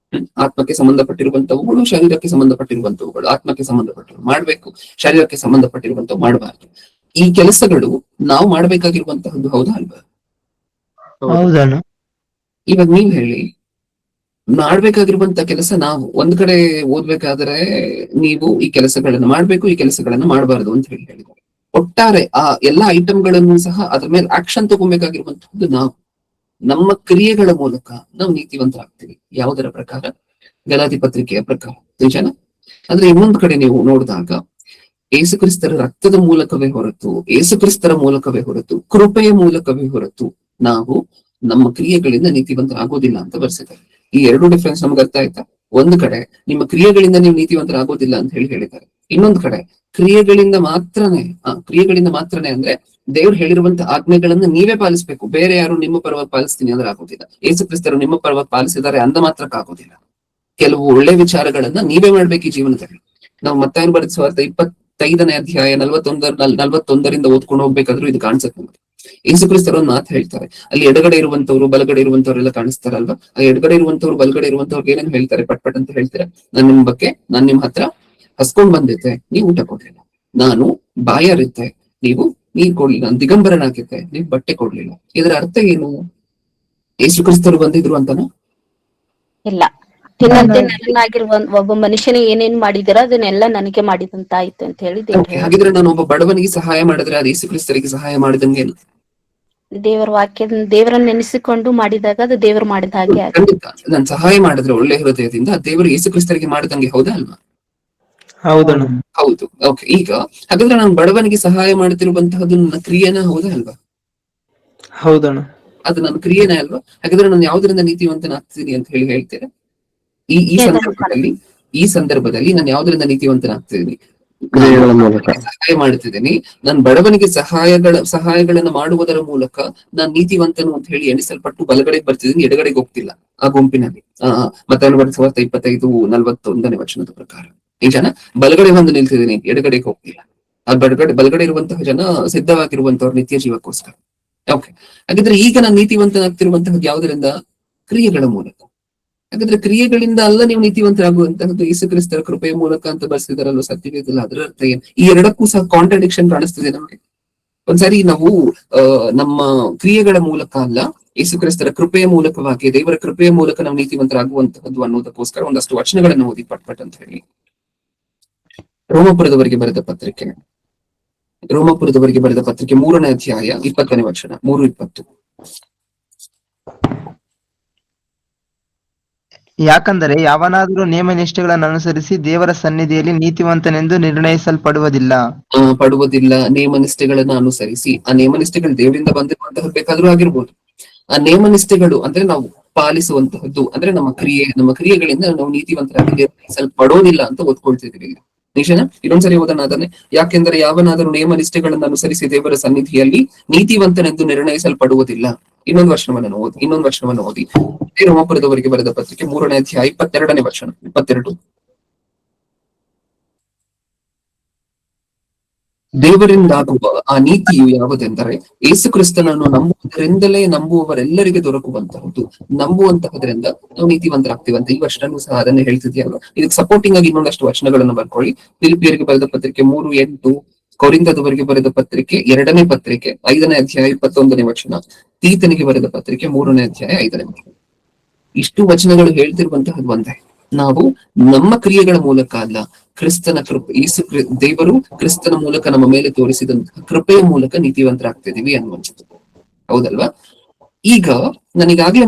ಆತ್ಮಕ್ಕೆ ಸಂಬಂಧಪಟ್ಟಿರುವಂತವುಗಳು, ಶರೀರಕ್ಕೆ ಸಂಬಂಧಪಟ್ಟಿರುವಂತವುಗಳು. ಆತ್ಮಕ್ಕೆ ಸಂಬಂಧಪಟ್ಟಿರು ಮಾಡ್ಬೇಕು, ಶರೀರಕ್ಕೆ ಸಂಬಂಧಪಟ್ಟಿರುವಂತವು ಮಾಡಬಾರ್ದು. ಈ ಕೆಲಸಗಳು ನಾವು ಮಾಡ್ಬೇಕಾಗಿರುವಂತಹದ್ದು, ಹೌದಾ ಅಲ್ವಾ? ಹೌದಣ್ಣ. ಇವಾಗ ನೀವ್ ಹೇಳಿ, ಮಾಡ್ಬೇಕಾಗಿರುವಂತ ಕೆಲಸ ನಾವು ಒಂದ್ ಕಡೆ ಓದ್ಬೇಕಾದ್ರೆ ನೀವು ಈ ಕೆಲಸಗಳನ್ನ ಮಾಡ್ಬೇಕು, ಈ ಕೆಲಸಗಳನ್ನ ಮಾಡಬಾರ್ದು ಅಂತ ಹೇಳಿದ್ದಾರೆ. ಒಟ್ಟಾರೆ ಆ ಎಲ್ಲಾ ಐಟಮ್ಗಳನ್ನು ಸಹ ಅದ್ರ ಮೇಲೆ ಆಕ್ಷನ್ ತಗೊಬೇಕಾಗಿರುವಂತಹದ್ದು ನಾವು. ನಮ್ಮ ಕ್ರಿಯೆಗಳ ಮೂಲಕ ನಾವು ನೀತಿವಂತರಾಗ್ತೀವಿ. ಯಾವುದರ ಪ್ರಕಾರ? ಗಲಾತಿ ಪತ್ರಿಕೆಯ ಪ್ರಕಾರ, ನಿಜಾನ? ಆದ್ರೆ ಇನ್ನೊಂದು ಕಡೆ ನೀವು ನೋಡಿದಾಗ ಏಸುಕ್ರಿಸ್ತರ ರಕ್ತದ ಮೂಲಕವೇ ಹೊರತು, ಏಸುಕ್ರಿಸ್ತರ ಮೂಲಕವೇ ಹೊರತು, ಕೃಪೆಯ ಮೂಲಕವೇ ಹೊರತು ನಾವು ನಮ್ಮ ಕ್ರಿಯೆಗಳಿಂದ ನೀತಿವಂತರಾಗೋದಿಲ್ಲ ಅಂತ ಬರ್ಸಿದ್ದಾರೆ. ಈ ಎರಡು ಡಿಫ್ರೆನ್ಸ್ ನಮ್ಗೆ ಅರ್ಥ ಆಯ್ತಾ? ಒಂದು ಕಡೆ ನಿಮ್ಮ ಕ್ರಿಯೆಗಳಿಂದ ನೀವು ನೀತಿವಂತರಾಗೋದಿಲ್ಲ ಅಂತ ಹೇಳಿದ್ದಾರೆ. ಇನ್ನೊಂದು ಕಡೆ ಕ್ರಿಯೆಗಳಿಂದ ಮಾತ್ರನೇ ಅಂದ್ರೆ ದೇವ್ರು ಹೇಳಿರುವಂತ ಆಜ್ಞೆಗಳನ್ನ ನೀವೇ ಪಾಲಿಸ್ಬೇಕು, ಬೇರೆ ಯಾರು ನಿಮ್ಮ ಪರವಾಗಿ ಪಾಲಿಸ್ತೀನಿ ಅಂದ್ರೆ ಆಗೋದಿಲ್ಲ. ಏಸುಕ್ರಿಸ್ತರು ನಿಮ್ಮ ಪರವಾಗಿ ಪಾಲಿಸಿದ್ದಾರೆ ಅಂದ ಮಾತ್ರಕ್ಕಾಗೋದಿಲ್ಲ. ಕೆಲವು ಒಳ್ಳೆ ವಿಚಾರಗಳನ್ನ ನೀವೇ ಮಾಡ್ಬೇಕು ಈ ಜೀವನದಲ್ಲಿ. ನಾವು ಮತ್ತಾಯನ ಬರೆದ ಸುವಾರ್ತೆ 25ನೇ ಅಧ್ಯಾಯ 41ರಿಂದ ಓದ್ಕೊಂಡು ಹೋಗ್ಬೇಕಾದ್ರೂ ಇದು ಕಾಣಿಸುತ್ತೆ ನಮ್ಗೆ. ಯೇಸುಕ್ರಿಸ್ತರು ಒಂದು ಮಾತು ಹೇಳ್ತಾರೆ, ಅಲ್ಲಿ ಎಡಗಡೆ ಇರುವಂತವ್ರು ಬಲಗಡೆ ಇರುವಂತವ್ರೆಲ್ಲ ಕಾಣಿಸ್ತಾರಲ್ವಾ. ಆ ಎಡಗಡೆ ಇರುವಂತವ್ರು ಬಲಗಡೆ ಇರುವಂತವ್ರಿಗೆ ಏನೇನು ಹೇಳ್ತಾರೆ ಪಟ್ ಅಂತ ಹೇಳ್ತಾರೆ. ನಾನ್ ನಿಮ್ ಹತ್ರ ಹಸ್ಕೊಂಡ್ ಬಂದಿದ್ದೆ, ನೀವು ಊಟ ಕೊಡ್ಲಿಲ್ಲ. ನಾನು ಬಾಯಾರಿದ್ದೆ, ನೀವು ನೀರ್ ಕೊಡ್ಲಿಲ್ಲ. ನಾನು ದಿಗಂಬರನಾಗಿದ್ದೆ, ನೀವು ಬಟ್ಟೆ ಕೊಡ್ಲಿಲ್ಲ. ಇದರ ಅರ್ಥ ಏನು? ಯೇಸುಕ್ರಿಸ್ತರು ಬಂದಿದ್ರು ಅಂತನಾ? ಇಲ್ಲ, ತಿನ್ನಂತೆ ನರನಾಗಿರುವ ಒಬ್ಬ ಮನುಷ್ಯನಿಗೆ ಏನೇನ್ ಮಾಡಿದಿರ ಅದನ್ನೆಲ್ಲ ನನಗೆ ಮಾಡಿದಂತ ಆಯ್ತು ಅಂತ ಹೇಳಿ ದೇವ್ರು ಹಾಗಿದ್ರೆ ನಾನು ಒಬ್ಬ ಬಡವನಿಗೆ ಸಹಾಯ ಮಾಡಿದ್ರೆ ಅದು ಯೇಸುಕ್ರಿಸ್ತರಿಗೆ ಸಹಾಯ ಮಾಡಿದಂಗೇನು? ದೇವರ ವಾಕ್ಯದ ದೇವರನ್ನ ನೆನೆಸಿಕೊಂಡು ಮಾಡಿದಾಗ ಅದು ದೇವರು ಮಾಡಿದ ಹಾಗೆ ಆಗುತ್ತೆ. ಖಂಡಿತ. ನಾನು ಸಹಾಯ ಮಾಡಿದ್ರೆ ಒಳ್ಳೆ ಹೃದಯದಿಂದ ದೇವರು ಯೇಸುಕ್ರಿಸ್ತರಿಗೆ ಮಾಡಿದಂಗೆ, ಹೌದಾ ಅಲ್ವಾ? ಹೌದಣ್ಣ. ಹೌದು. ಓಕೆ, ಈಗ ಹಾಗಾದ್ರೆ ನಾನು ಬಡವನಿಗೆ ಸಹಾಯ ಮಾಡ್ತಿರುವಂತಹದ್ದು ನನ್ನ ಕ್ರಿಯೆನ, ಹೌದಾ ಅಲ್ವಾ? ಹೌದಣ್ಣ. ಅದು ನನ್ನ ಕ್ರಿಯೆನೇ ಅಲ್ವಾ? ಹಾಗಾದ್ರೆ ನಾನು ಯಾವ್ದರಿಂದ ನೀತಿವಂತನಾಗ್ತೀನಿ ಅಂತ ಹೇಳ್ತೀರಾ? ಈ ಸಂದರ್ಭದಲ್ಲಿ ನಾನು ಯಾವ್ದರಿಂದ ನೀತಿವಂತನಾಗ್ತಿದ್ದೀನಿ? ಕ್ರಿಯೆಗಳ ಮೂಲಕ ಸಹಾಯ ಮಾಡ್ತಿದ್ದೀನಿ. ನಾನು ಬಡವನಿಗೆ ಸಹಾಯಗಳನ್ನ ಮಾಡುವುದರ ಮೂಲಕ ನಾನು ನೀತಿವಂತನು ಅಂತ ಹೇಳಿ ಎಣಿಸಲ್ಪಟ್ಟು ಬಲಗಡೆಗೆ ಬರ್ತಿದ್ದೀನಿ, ಎಡಗಡೆಗೆ ಹೋಗ್ತಿಲ್ಲ ಆ ಗುಂಪಿನಲ್ಲಿ. ಮತ್ತೆ 25:41 ವಚನದ ಪ್ರಕಾರ ಈ ಜನ ಬಲಗಡೆ ಬಂದು ನಿಲ್ತಿದ್ದೀನಿ, ಎಡಗಡೆಗೆ ಹೋಗ್ತಿಲ್ಲ. ಆ ಬಲಗಡೆ ಇರುವಂತಹ ಜನ ಸಿದ್ಧವಾಗಿರುವಂತವ್ರು ನಿತ್ಯ ಜೀವಕ್ಕೋಸ್ಕರ. ಓಕೆ, ಹಾಗಾದ್ರೆ ಈಗ ನಾನು ನೀತಿವಂತನಾಗ್ತಿರುವಂತಹದ್ದು ಯಾವುದರಿಂದ? ಕ್ರಿಯೆಗಳ ಮೂಲಕ. ಹಾಗಾದ್ರೆ ಕ್ರಿಯೆಗಳಿಂದ ಅಲ್ಲ ನೀವು ನೀತಿವಂತರಾಗುವಂತಹದ್ದು ಯೇಸುಕ್ರಿಸ್ತರ ಕೃಪೆಯ ಮೂಲಕ ಅಂತ ಬರ್ಸಿದಾರಲ್ವ ಸತ್ಯವೇದದಲ್ಲಿ. ಅದರ ಅರ್ಥ ಏನು? ಈ ಎರಡಕ್ಕೂ ಸಹ ಕಾಂಟ್ರಡಿಕ್ಷನ್ ಕಾಣಿಸ್ತಿದೆ ನಮಗೆ. ಒಂದ್ಸಾರಿ ನಾವು ನಮ್ಮ ಕ್ರಿಯೆಗಳ ಮೂಲಕ ಅಲ್ಲ, ಯೇಸುಕ್ರಿಸ್ತರ ಕೃಪೆಯ ಮೂಲಕವಾಗಿ, ದೇವರ ಕೃಪೆಯ ಮೂಲಕ ನಾವು ನೀತಿವಂತರಾಗುವಂತಹದ್ದು ಅನ್ನೋದಕ್ಕೋಸ್ಕರ ಒಂದಷ್ಟು ವಚನಗಳನ್ನು ಓದಿ ಪಟ್ ಅಂತ ಹೇಳಿ. ರೋಮಪುರದವರಿಗೆ ಬರೆದ ಪತ್ರಿಕೆ 3ನೇ ಅಧ್ಯಾಯ 20ನೇ ವಚನ, 3:20. ಯಾಕಂದರೆ ಯಾವನಾದರೂ ನೇಮ ನಿಷ್ಠೆಗಳನ್ನು ಅನುಸರಿಸಿ ದೇವರ ಸನ್ನಿಧಿಯಲ್ಲಿ ನೀತಿವಂತನೆಂದು ನಿರ್ಣಯಿಸಲ್ಪಡುವುದಿಲ್ಲ. ನೇಮನಿಷ್ಠೆಗಳನ್ನ ಅನುಸರಿಸಿ, ಆ ನೇಮನಿಷ್ಠೆಗಳು ದೇವರಿಂದ ಬಂದಿರುವಂತಹ ಬೇಕಾದ್ರೂ ಆಗಿರ್ಬೋದು. ಆ ನೇಮನಿಷ್ಠೆಗಳು ಅಂದ್ರೆ ನಾವು ಪಾಲಿಸುವಂತಹದ್ದು, ಅಂದ್ರೆ ನಮ್ಮ ಕ್ರಿಯೆಗಳಿಂದ ನಾವು ನೀತಿವಂತರಾಗಿ ನಿರ್ಣಯಿಸಲ್ಪಡೋದಿಲ್ಲ ಅಂತ ಓದ್ಕೊಳ್ತಿದ್ದೀವಿ. ನಿಜನ? ಇನ್ನೊಂದ್ಸರಿ ಓದೋಣ ಅದನ್ನೇ. ಯಾಕೆಂದರೆ ಯಾವನಾದರೂ ನೇಮನಿಷ್ಠೆಗಳನ್ನು ಅನುಸರಿಸಿ ದೇವರ ಸನ್ನಿಧಿಯಲ್ಲಿ ನೀತಿವಂತನೆಂದು ನಿರ್ಣಯಿಸಲ್ಪಡುವುದಿಲ್ಲ. ಇನ್ನೊಂದು ವರ್ಷವನ್ನು ಓದಿ. ರೋಮಪುರದವರಿಗೆ ಬರೆದ ಪತ್ರಿಕೆ 3ನೇ ಅಧ್ಯಾಯ 22ನೇ ವಚನ, 22. ದೇವರಿಂದಾಗುವ ಆ ನೀತಿಯು ಯಾವುದೆಂದರೆ ಯೇಸುಕ್ರಿಸ್ತನನ್ನು ನಂಬುವುದರಿಂದಲೇ ನಂಬುವವರೆಲ್ಲರಿಗೆ ದೊರಕುವಂತಹದ್ದು. ನಂಬುವಂತಹದ್ರಿಂದ ನಾವು ನೀತಿವಂತರಾಗ್ತೀವಂತ. ಈ ವರ್ಷನೂ ಸಹ ಅದನ್ನೇ ಹೇಳ್ತಿದ್ಯಲ್ವ. ಇದಕ್ಕೆ ಸಪೋರ್ಟಿಂಗ್ ಆಗಿ ಇನ್ನೊಂದಷ್ಟು ವಚನಗಳನ್ನು ಬರ್ಕೊಳ್ಳಿ. ಫಿಲಿಪಿಯರಿಗೆ ಬರೆದ ಪತ್ರಿಕೆ 3:8, ಕೊರಿಂಥದವರಿಗೆ ಬರೆದ ಪತ್ರಿಕೆ 2ನೇ ಪತ್ರಿಕೆ 5ನೇ ಅಧ್ಯಾಯ 21ನೇ ವಚನ, ತೀತನಿಗೆ ಬರೆದ ಪತ್ರಿಕೆ 3ನೇ ಅಧ್ಯಾಯ 5ನೇ ವಚನ. ಇಷ್ಟು ವಚನಗಳು ಹೇಳ್ತಿರುವಂತಹದ್ದು ಒಂದೇ. ನಾವು ನಮ್ಮ ಕ್ರಿಯೆಗಳ ಮೂಲಕ ಅಲ್ಲ, ಕ್ರಿಸ್ತನ ಕೃಪೆ, ದೇವರು ಕ್ರಿಸ್ತನ ಮೂಲಕ ನಮ್ಮ ಮೇಲೆ ತೋರಿಸಿದಂತಹ ಕೃಪೆಯ ಮೂಲಕ ನೀತಿವಂತರಾಗ್ತಿದೀವಿ ಅನ್ನುವಂಥದ್ದು, ಹೌದಲ್ವಾ? ಈಗ ನಾನೀಗಾಗ್ಲೇ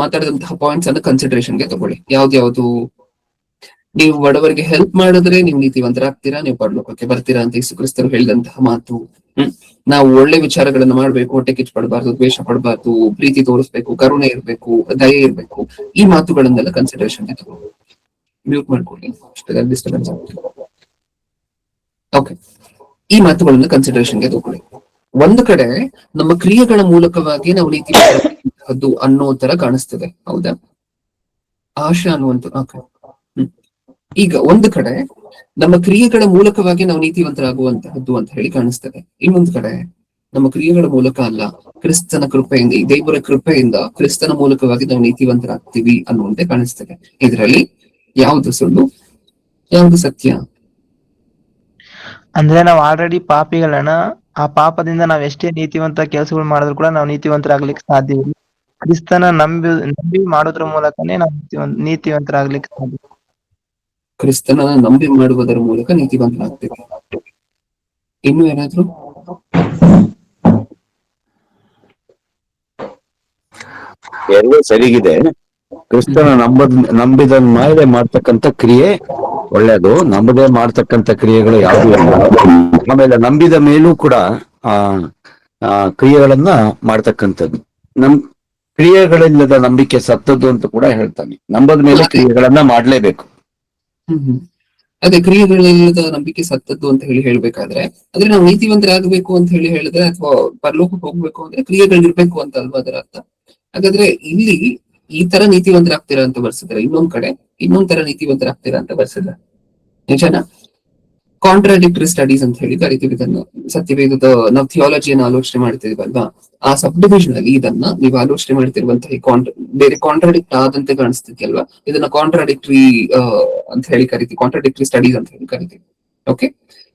ಮಾತಾಡಿದಂತಹ ಪಾಯಿಂಟ್ಸ್ ಅನ್ನು ಕನ್ಸಿಡರೇಷನ್ಗೆ ತಗೊಳ್ಳಿ. ಯಾವ್ದು? ನೀವು ಬಡವರಿಗೆ ಹೆಲ್ಪ್ ಮಾಡಿದ್ರೆ ನೀವು ನೀತಿವಂತರಾಗ್ತೀರಾ, ನೀವು ಪರಲೋಕಕ್ಕೆ ಬರ್ತೀರಾ ಅಂತ ಯೇಸುಕ್ರಿಸ್ತರು ಹೇಳಿದಂತಹ ಮಾತು. ನಾವು ಒಳ್ಳೆ ವಿಚಾರಗಳನ್ನ ಮಾಡ್ಬೇಕು, ಹೊಟ್ಟೆ ಕಿಚ್ಚು ಪಡಬಾರ್ದು, ದ್ವೇಷ ಪಡಬಾರ್ದು, ಪ್ರೀತಿ ತೋರಿಸ್ಬೇಕು, ಕರುಣೆ ಇರ್ಬೇಕು, ದಯೆ ಇರ್ಬೇಕು. ಈ ಮಾತುಗಳನ್ನೆಲ್ಲ ಕನ್ಸಿಡರೇಷನ್ಗೆ ತಗೊಳ್ಳಿ. ಮ್ಯೂಟ್ ಮಾಡ್ಕೊಳ್ಳಿ, ಡಿಸ್ಟರ್ಬೆನ್ಸ್ ಆಗುತ್ತೆ. ಓಕೆ, ಈ ಮಾತುಗಳನ್ನ ಕನ್ಸಿಡರೇಷನ್ಗೆ ತಗೊಳ್ಳಿ. ಒಂದು ಕಡೆ ನಮ್ಮ ಕ್ರಿಯೆಗಳ ಮೂಲಕವಾಗಿ ನಾವು ನೀತಿವಂತರಾಗುವಂತಹದ್ದು ಅನ್ನೋ ತರ ಕಾಣಿಸ್ತದೆ, ಹೌದಾ? ಆಶಾ ಅನ್ನುವಂಥ ಈಗ ಒಂದು ಕಡೆ ನಮ್ಮ ಕ್ರಿಯೆಗಳ ಮೂಲಕವಾಗಿ ನಾವು ನೀತಿವಂತರಾಗುವಂತಹದ್ದು ಅಂತ ಹೇಳಿ ಕಾಣಿಸ್ತದೆ. ಇನ್ನೊಂದು ಕಡೆ ನಮ್ಮ ಕ್ರಿಯೆಗಳ ಮೂಲಕ ಅಲ್ಲ, ಕ್ರಿಸ್ತನ ಕೃಪೆಯಿಂದ, ಈ ದೇವರ ಕೃಪೆಯಿಂದ ಕ್ರಿಸ್ತನ ಮೂಲಕವಾಗಿ ನಾವು ನೀತಿವಂತರಾಗ್ತೀವಿ ಅನ್ನುವಂತೆ ಕಾಣಿಸ್ತದೆ. ಇದರಲ್ಲಿ ಯಾವುದು ಸುಳ್ಳು, ಯಾವುದು ಸತ್ಯ? ಅಂದ್ರೆ ನಾವು ಆಲ್ರೆಡಿ ಪಾಪಿಗಳನ್ನ, ಆ ಪಾಪದಿಂದ ನಾವ್ ಎಷ್ಟೇ ನೀತಿವಂತ ಕೆಲಸಗಳು ಮಾಡಿದ್ರು ಕೂಡ ನಾವು ನೀತಿವಂತರಾಗ್ಲಿಕ್ಕೆ ಸಾಧ್ಯವಿಲ್ಲ. ಕ್ರಿಸ್ತನ ನಂಬಿ ಮಾಡೋದ್ರ ಮೂಲಕನೇ ನಾವು ನೀತಿವಂತರಾಗ್ಲಿಕ್ಕೆ ಸಾಧ್ಯ. ಕ್ರಿಸ್ತನ ನಂಬಿ ಮಾಡುವುದರ ಮೂಲಕ ನೀತಿವಂತರಾಗ್ತೀವಿ. ಇನ್ನು ಏನಾದ್ರು? ಎಲ್ಲವೂ ಸರಿಗಿದೆ. ಕ್ರಿಸ್ತನ ನಂಬಿದ ಮೇಲೆ ಮಾಡ್ತಕ್ಕಂಥ ಕ್ರಿಯೆ ಒಳ್ಳೇದು, ನಂಬದೇ ಮಾಡ್ತಕ್ಕಂಥ ಕ್ರಿಯೆಗಳು ಯಾವುದು ಇಲ್ಲ. ಆಮೇಲೆ ನಂಬಿದ ಮೇಲೂ ಕೂಡ ಆ ಕ್ರಿಯೆಗಳನ್ನ ಮಾಡ್ತಕ್ಕಂಥದ್ದು. ಕ್ರಿಯೆಗಳಿಲ್ಲದ ನಂಬಿಕೆ ಸತ್ತದ್ದು ಅಂತ ಕೂಡ ಹೇಳ್ತಾನೆ. ನಂಬದ ಮೇಲೆ ಕ್ರಿಯೆಗಳನ್ನ ಮಾಡ್ಲೇಬೇಕು. ಅದೇ ಕ್ರಿಯೆಗಳಿಲ್ಲದ ನಂಬಿಕೆ ಸತ್ತದ್ದು ಅಂತ ಹೇಳಿ ಹೇಳ್ಬೇಕಾದ್ರೆ, ಅಂದ್ರೆ ನಾವು ನೀತಿವಂತರಾಗಬೇಕು ಅಂತ ಹೇಳಿ ಹೇಳಿದ್ರೆ, ಅಥವಾ ಪರಲೋಕಕ್ಕೆ ಹೋಗ್ಬೇಕು ಅಂದ್ರೆ ಕ್ರಿಯೆಗಳಿರ್ಬೇಕು ಅಂತ ಅಲ್ವಾ ಅದರ ಅರ್ಥ? ಹಾಗಾದ್ರೆ ಇಲ್ಲಿ ಈ ತರ ನೀತಿವಂತರಾಗ್ತೀರಾ ಅಂತ ಬರ್ಸಿದ್ರೆ, ಇನ್ನೊಂದ್ ಕಡೆ ಇನ್ನೊಂದ್ ತರ ನೀತಿವಂತರಾಗ್ತೀರಾ ಅಂತ ಬರ್ಸಿದ್ರೆ, ನಿಜನಾ? ಕಾಂಟ್ರಾಡಿಕ್ಟರಿ ಸ್ಟಡೀಸ್ ಅಂತ ಹೇಳಿ ಕರಿತೀವಿ ಇದನ್ನು. ಸತ್ಯವೇದದ ನಾವು ಥಿಯಾಲಜಿಯನ್ನು ಆಲೋಚನೆ ಮಾಡ್ತಿದೀವಲ್ವಾ, ಆ ಸಬ್ ಡಿವಿಷನ್ ಅಲ್ಲಿ ಇದನ್ನ ನೀವು ಆಲೋಚನೆ ಮಾಡ್ತಿರುವಂತಹ ಬೇರೆ ಕಾಂಟ್ರಾಡಿಕ್ಟ್ ಆದಂತೆ ಕಾಣಿಸ್ತಿದ್ಯಲ್ವಾ, ಇದನ್ನ ಕಾಂಟ್ರಾಡಿಕ್ಟರಿ ಅಂತ ಹೇಳಿ ಕರಿತೀವಿ, ಕಾಂಟ್ರಾಡಿಕ್ಟರಿ ಸ್ಟಡೀಸ್ ಅಂತ ಹೇಳಿ ಕರಿತೀವಿ. ಓಕೆ,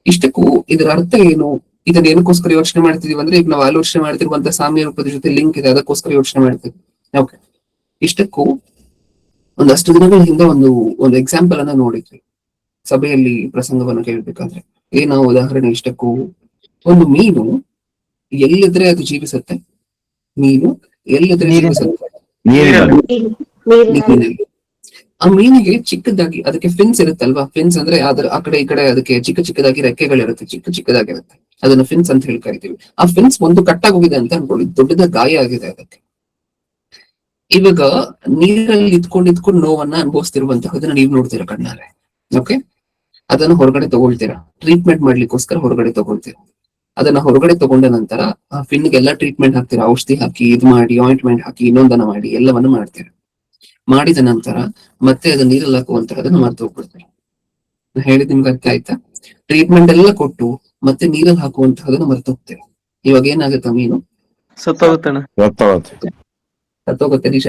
ಇಷ್ಟಕ್ಕೂ ಇದರ ಅರ್ಥ ಏನು? ಇದನ್ನ ಏನಕ್ಕೋಸ್ಕರ ಯೋಚನೆ ಮಾಡ್ತಿದೀವಿ ಅಂದ್ರೆ, ಈಗ ನಾವು ಆಲೋಚನೆ ಮಾಡ್ತಿರುವಂತಹ ಸಾಮ್ಯ ರೂಪದ ಜೊತೆ ಲಿಂಕ್ ಇದೆ, ಅದಕ್ಕೋಸ್ಕರ ಯೋಚನೆ ಮಾಡ್ತೀವಿ. ಓಕೆ, ಇಷ್ಟಕ್ಕೂ ಒಂದಷ್ಟು ದಿನಗಳ ಹಿಂದೆ ಒಂದು ಎಕ್ಸಾಂಪಲ್ ಅನ್ನ ನೋಡಿದ್ವಿ ಸಭೆಯಲ್ಲಿ ಪ್ರಸಂಗವನ್ನು ಕೇಳ್ಬೇಕಾದ್ರೆ. ಏನೋ ಉದಾಹರಣೆ, ಇಷ್ಟಕ್ಕೂ ಒಂದು ಮೀನು ಎಲ್ಲಿದ್ರೆ ಅದು ಜೀವಿಸುತ್ತೆ. ಮೀನು ಎಲ್ಲಿದ್ರೆ ಜೀವಿಸುತ್ತೆ? ನೀರಿನಲ್ಲಿ. ಆ ಮೀನಿಗೆ ಚಿಕ್ಕದಾಗಿ ಅದಕ್ಕೆ ಫಿನ್ಸ್ ಇರುತ್ತಲ್ವಾ, ಫಿನ್ಸ್ ಅಂದ್ರೆ ಅದ್ರ ಆ ಕಡೆ ಈ ಕಡೆ ಅದಕ್ಕೆ ಚಿಕ್ಕದಾಗಿ ರೆಕ್ಕೆಗಳಿರುತ್ತೆ, ಚಿಕ್ಕದಾಗಿರುತ್ತೆ. ಅದನ್ನ ಫಿನ್ಸ್ ಅಂತ ಹೇಳಿ ಕರಿತೀವಿ. ಆ ಫಿನ್ಸ್ ಒಂದು ಕಟ್ಟಾಗೋಗಿದೆ ಅಂತ ಅನ್ಕೊಳ್ಳಿ, ದೊಡ್ಡದ ಗಾಯ ಆಗಿದೆ ಅದಕ್ಕೆ. ಇವಾಗ ನೀರಲ್ಲಿ ಇದ್ಕೊಂಡು ನೋವನ್ನ ಅನುಭವಿಸ್ತಿರುವಂತಹದನ್ನ ನೀವು ನೋಡ್ತೀರಾ ಕಣ್ಣಾರೆ. ಓಕೆ, ಅದನ್ನ ಹೊರಗಡೆ ತಗೊಳ್ತೀರಾ, ಟ್ರೀಟ್ಮೆಂಟ್ ಮಾಡ್ಲಿಕ್ಕೋಸ್ಕರ ಹೊರಗಡೆ ತಗೊಳ್ತೀರಾ. ಅದನ್ನ ಹೊರಗಡೆ ತಗೊಂಡ ನಂತರ ಆ ಫಿನ್ಗೆ ಎಲ್ಲ ಟ್ರೀಟ್ಮೆಂಟ್ ಹಾಕ್ತೀರಾ, ಔಷಧಿ ಹಾಕಿ, ಇದು ಮಾಡಿ, ಆಯಿಂಟ್ಮೆಂಟ್ ಹಾಕಿ, ಇನ್ನೊಂದನ್ನ ಮಾಡಿ, ಎಲ್ಲವನ್ನ ಮಾಡ್ತೀರಾ. ಮಾಡಿದ ನಂತರ ಮತ್ತೆ ಅದನ್ನ ನೀರಲ್ಲಿ ಹಾಕುವಂತಹದನ್ನ ಮರ್ತು ಹೋಗ್ಬಿಡ್ತೀರಾ. ಹೇಳಿದ್ ನಿಮ್ಗೆ ಅರ್ಥ ಆಯ್ತಾ? ಟ್ರೀಟ್ಮೆಂಟ್ ಎಲ್ಲ ಕೊಟ್ಟು ಮತ್ತೆ ನೀರಲ್ಲಿ ಹಾಕುವಂತಹದನ್ನ ಮರ್ತು ಹೋಗ್ತೀರಾ. ಇವಾಗ ಏನಾಗುತ್ತೆ? ಮೀನು ಸತ್ತೋಗುತ್ತೆ. ನಿಜ.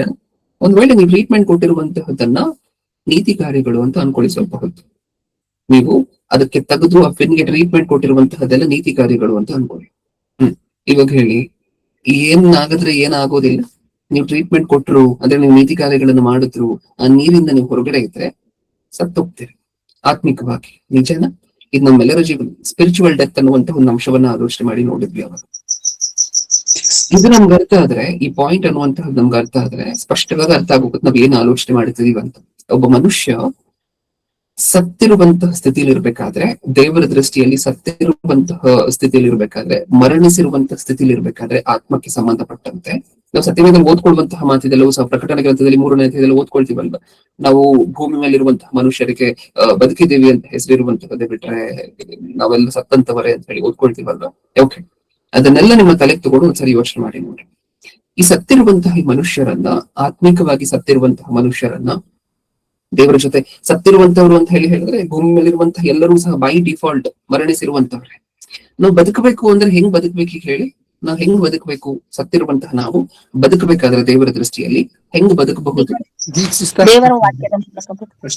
ಒಂದ್ ವೇಳೆ ನೀವು ಟ್ರೀಟ್ಮೆಂಟ್ ಕೊಟ್ಟಿರುವಂತಹದನ್ನ ನೀತಿ ಕಾರ್ಯಗಳು ಅಂತ ಅನ್ಕೊಳ್ಳಿ. ಸ್ವಲ್ಪ ಹೊತ್ತು ನೀವು ಅದಕ್ಕೆ ತೆಗೆದು ಆ ಫಿನ್ಗೆ ಟ್ರೀಟ್ಮೆಂಟ್ ಕೊಟ್ಟಿರುವಂತಹದೆಲ್ಲ ನೀತಿ ಕಾರ್ಯಗಳು ಅಂತ ಅನ್ಕೊಳ್ಳಿ. ಇವಾಗ ಹೇಳಿ, ಏನಾಗದ್ರೆ ಏನಾಗೋದಿಲ್ಲ. ನೀವು ಟ್ರೀಟ್ಮೆಂಟ್ ಕೊಟ್ರು, ಅಂದ್ರೆ ನೀವು ನೀತಿ ಕಾರ್ಯಗಳನ್ನು ಮಾಡಿದ್ರು, ಆ ನೀರಿಂದ ನೀವು ಹೊರಗಡೆ ಇದ್ರೆ ಸತ್ತೋಗ್ತೀರಿ ಆತ್ಮಿಕವಾಗಿ. ನಿಜನಾ? ಇದು ನಮ್ಮೆಲ್ಲರ ಜೀವನ ಸ್ಪಿರಿಚುವಲ್ ಡೆತ್ ಅನ್ನುವಂತಹ ಒಂದು ಅಂಶವನ್ನ ಆಲೋಚನೆ ಮಾಡಿ ನೋಡಿದ್ವಿ ಅವಾಗ. ಇದು ನಮ್ಗೆ ಅರ್ಥ ಆದ್ರೆ, ಈ ಪಾಯಿಂಟ್ ಅನ್ನುವಂತಹದ್ದು ನಮ್ಗೆ ಅರ್ಥ ಆದ್ರೆ ಸ್ಪಷ್ಟವಾಗಿ ಅರ್ಥ ಆಗೋಗುತ್ತೆ ನಾವ್ ಏನ್ ಆಲೋಚನೆ ಮಾಡ್ತಿದೀವಿ ಅಂತ. ಒಬ್ಬ ಮನುಷ್ಯ ಸತ್ತಿರುವಂತಹ ಸ್ಥಿತಿಯಲ್ಲಿ ಇರ್ಬೇಕಾದ್ರೆ, ದೇವರ ದೃಷ್ಟಿಯಲ್ಲಿ ಸತ್ತಿರುವಂತಹ ಸ್ಥಿತಿಯಲ್ಲಿ ಇರ್ಬೇಕಾದ್ರೆ, ಮರಣಿಸಿರುವಂತಹ ಸ್ಥಿತಿಯಲ್ಲಿ ಇರ್ಬೇಕಾದ್ರೆ, ಆತ್ಮಕ್ಕೆ ಸಂಬಂಧಪಟ್ಟಂತೆ ನಾವು ಸತ್ಯವೇದಲ್ಲಿ ಓದ್ಕೊಳ್ಳುವಂತಹ ಮಾತಿದೆಲ್ಲವೂ ಸಹ ಪ್ರಕಟಣೆ ಗ್ರಂಥದಲ್ಲಿ 3ನೇ ಅಧ್ಯಾಯದಲ್ಲಿ ಓದ್ಕೊಳ್ತೀವಲ್ವಾ. ನಾವು ಭೂಮಿ ಮೇಲೆ ಇರುವಂತಹ ಮನುಷ್ಯರಿಗೆ ಬದುಕಿದ್ದೀವಿ ಅಂತ ಹೆಸರಿರುವಂತಹದ್ದೇ ಬಿಟ್ರೆ ನಾವೆಲ್ಲ ಸತ್ತಂತವರೇ ಅಂತ ಹೇಳಿ ಓದ್ಕೊಳ್ತೀವಲ್ವಾ. ಓಕೆ, ಅದನ್ನೆಲ್ಲ ನಿಮ್ಮ ತಲೆಗೆ ತಗೊಂಡು ಒಂದ್ಸರಿ ಯೋಚನೆ ಮಾಡಿ ನೋಡಿ. ಈ ಸತ್ತಿರುವಂತಹ ಈ ಮನುಷ್ಯರನ್ನ, ಆತ್ಮಿಕವಾಗಿ ಸತ್ತಿರುವಂತಹ ಮನುಷ್ಯರನ್ನ ದೇವರ ಜೊತೆ ಸತ್ತಿರುವಂತವ್ರು ಅಂತ ಹೇಳಿದ್ರೆ ಭೂಮಿ ಮೇಲಿರುವಂತಹ ಎಲ್ಲರೂ ಸಹ ಬೈ ಡಿಫಾಲ್ಟ್ ಮರಣಿಸಿರುವಂತವ್ರೆ. ನಾವು ಬದುಕಬೇಕು ಅಂದ್ರೆ ಹೆಂಗ್ ಬದುಕಬೇಕು ಹೇಳಿ? ನಾವು ಹೆಂಗ್ ಬದುಕಬೇಕು? ಸತ್ತಿರುವಂತಹ ನಾವು ಬದುಕಬೇಕಾದ್ರೆ ದೇವರ ದೃಷ್ಟಿಯಲ್ಲಿ ಹೆಂಗ್ ಬದುಕಬಹುದು? ದೇವರ ವಾಕ್ಯದ ಮೂಲಕ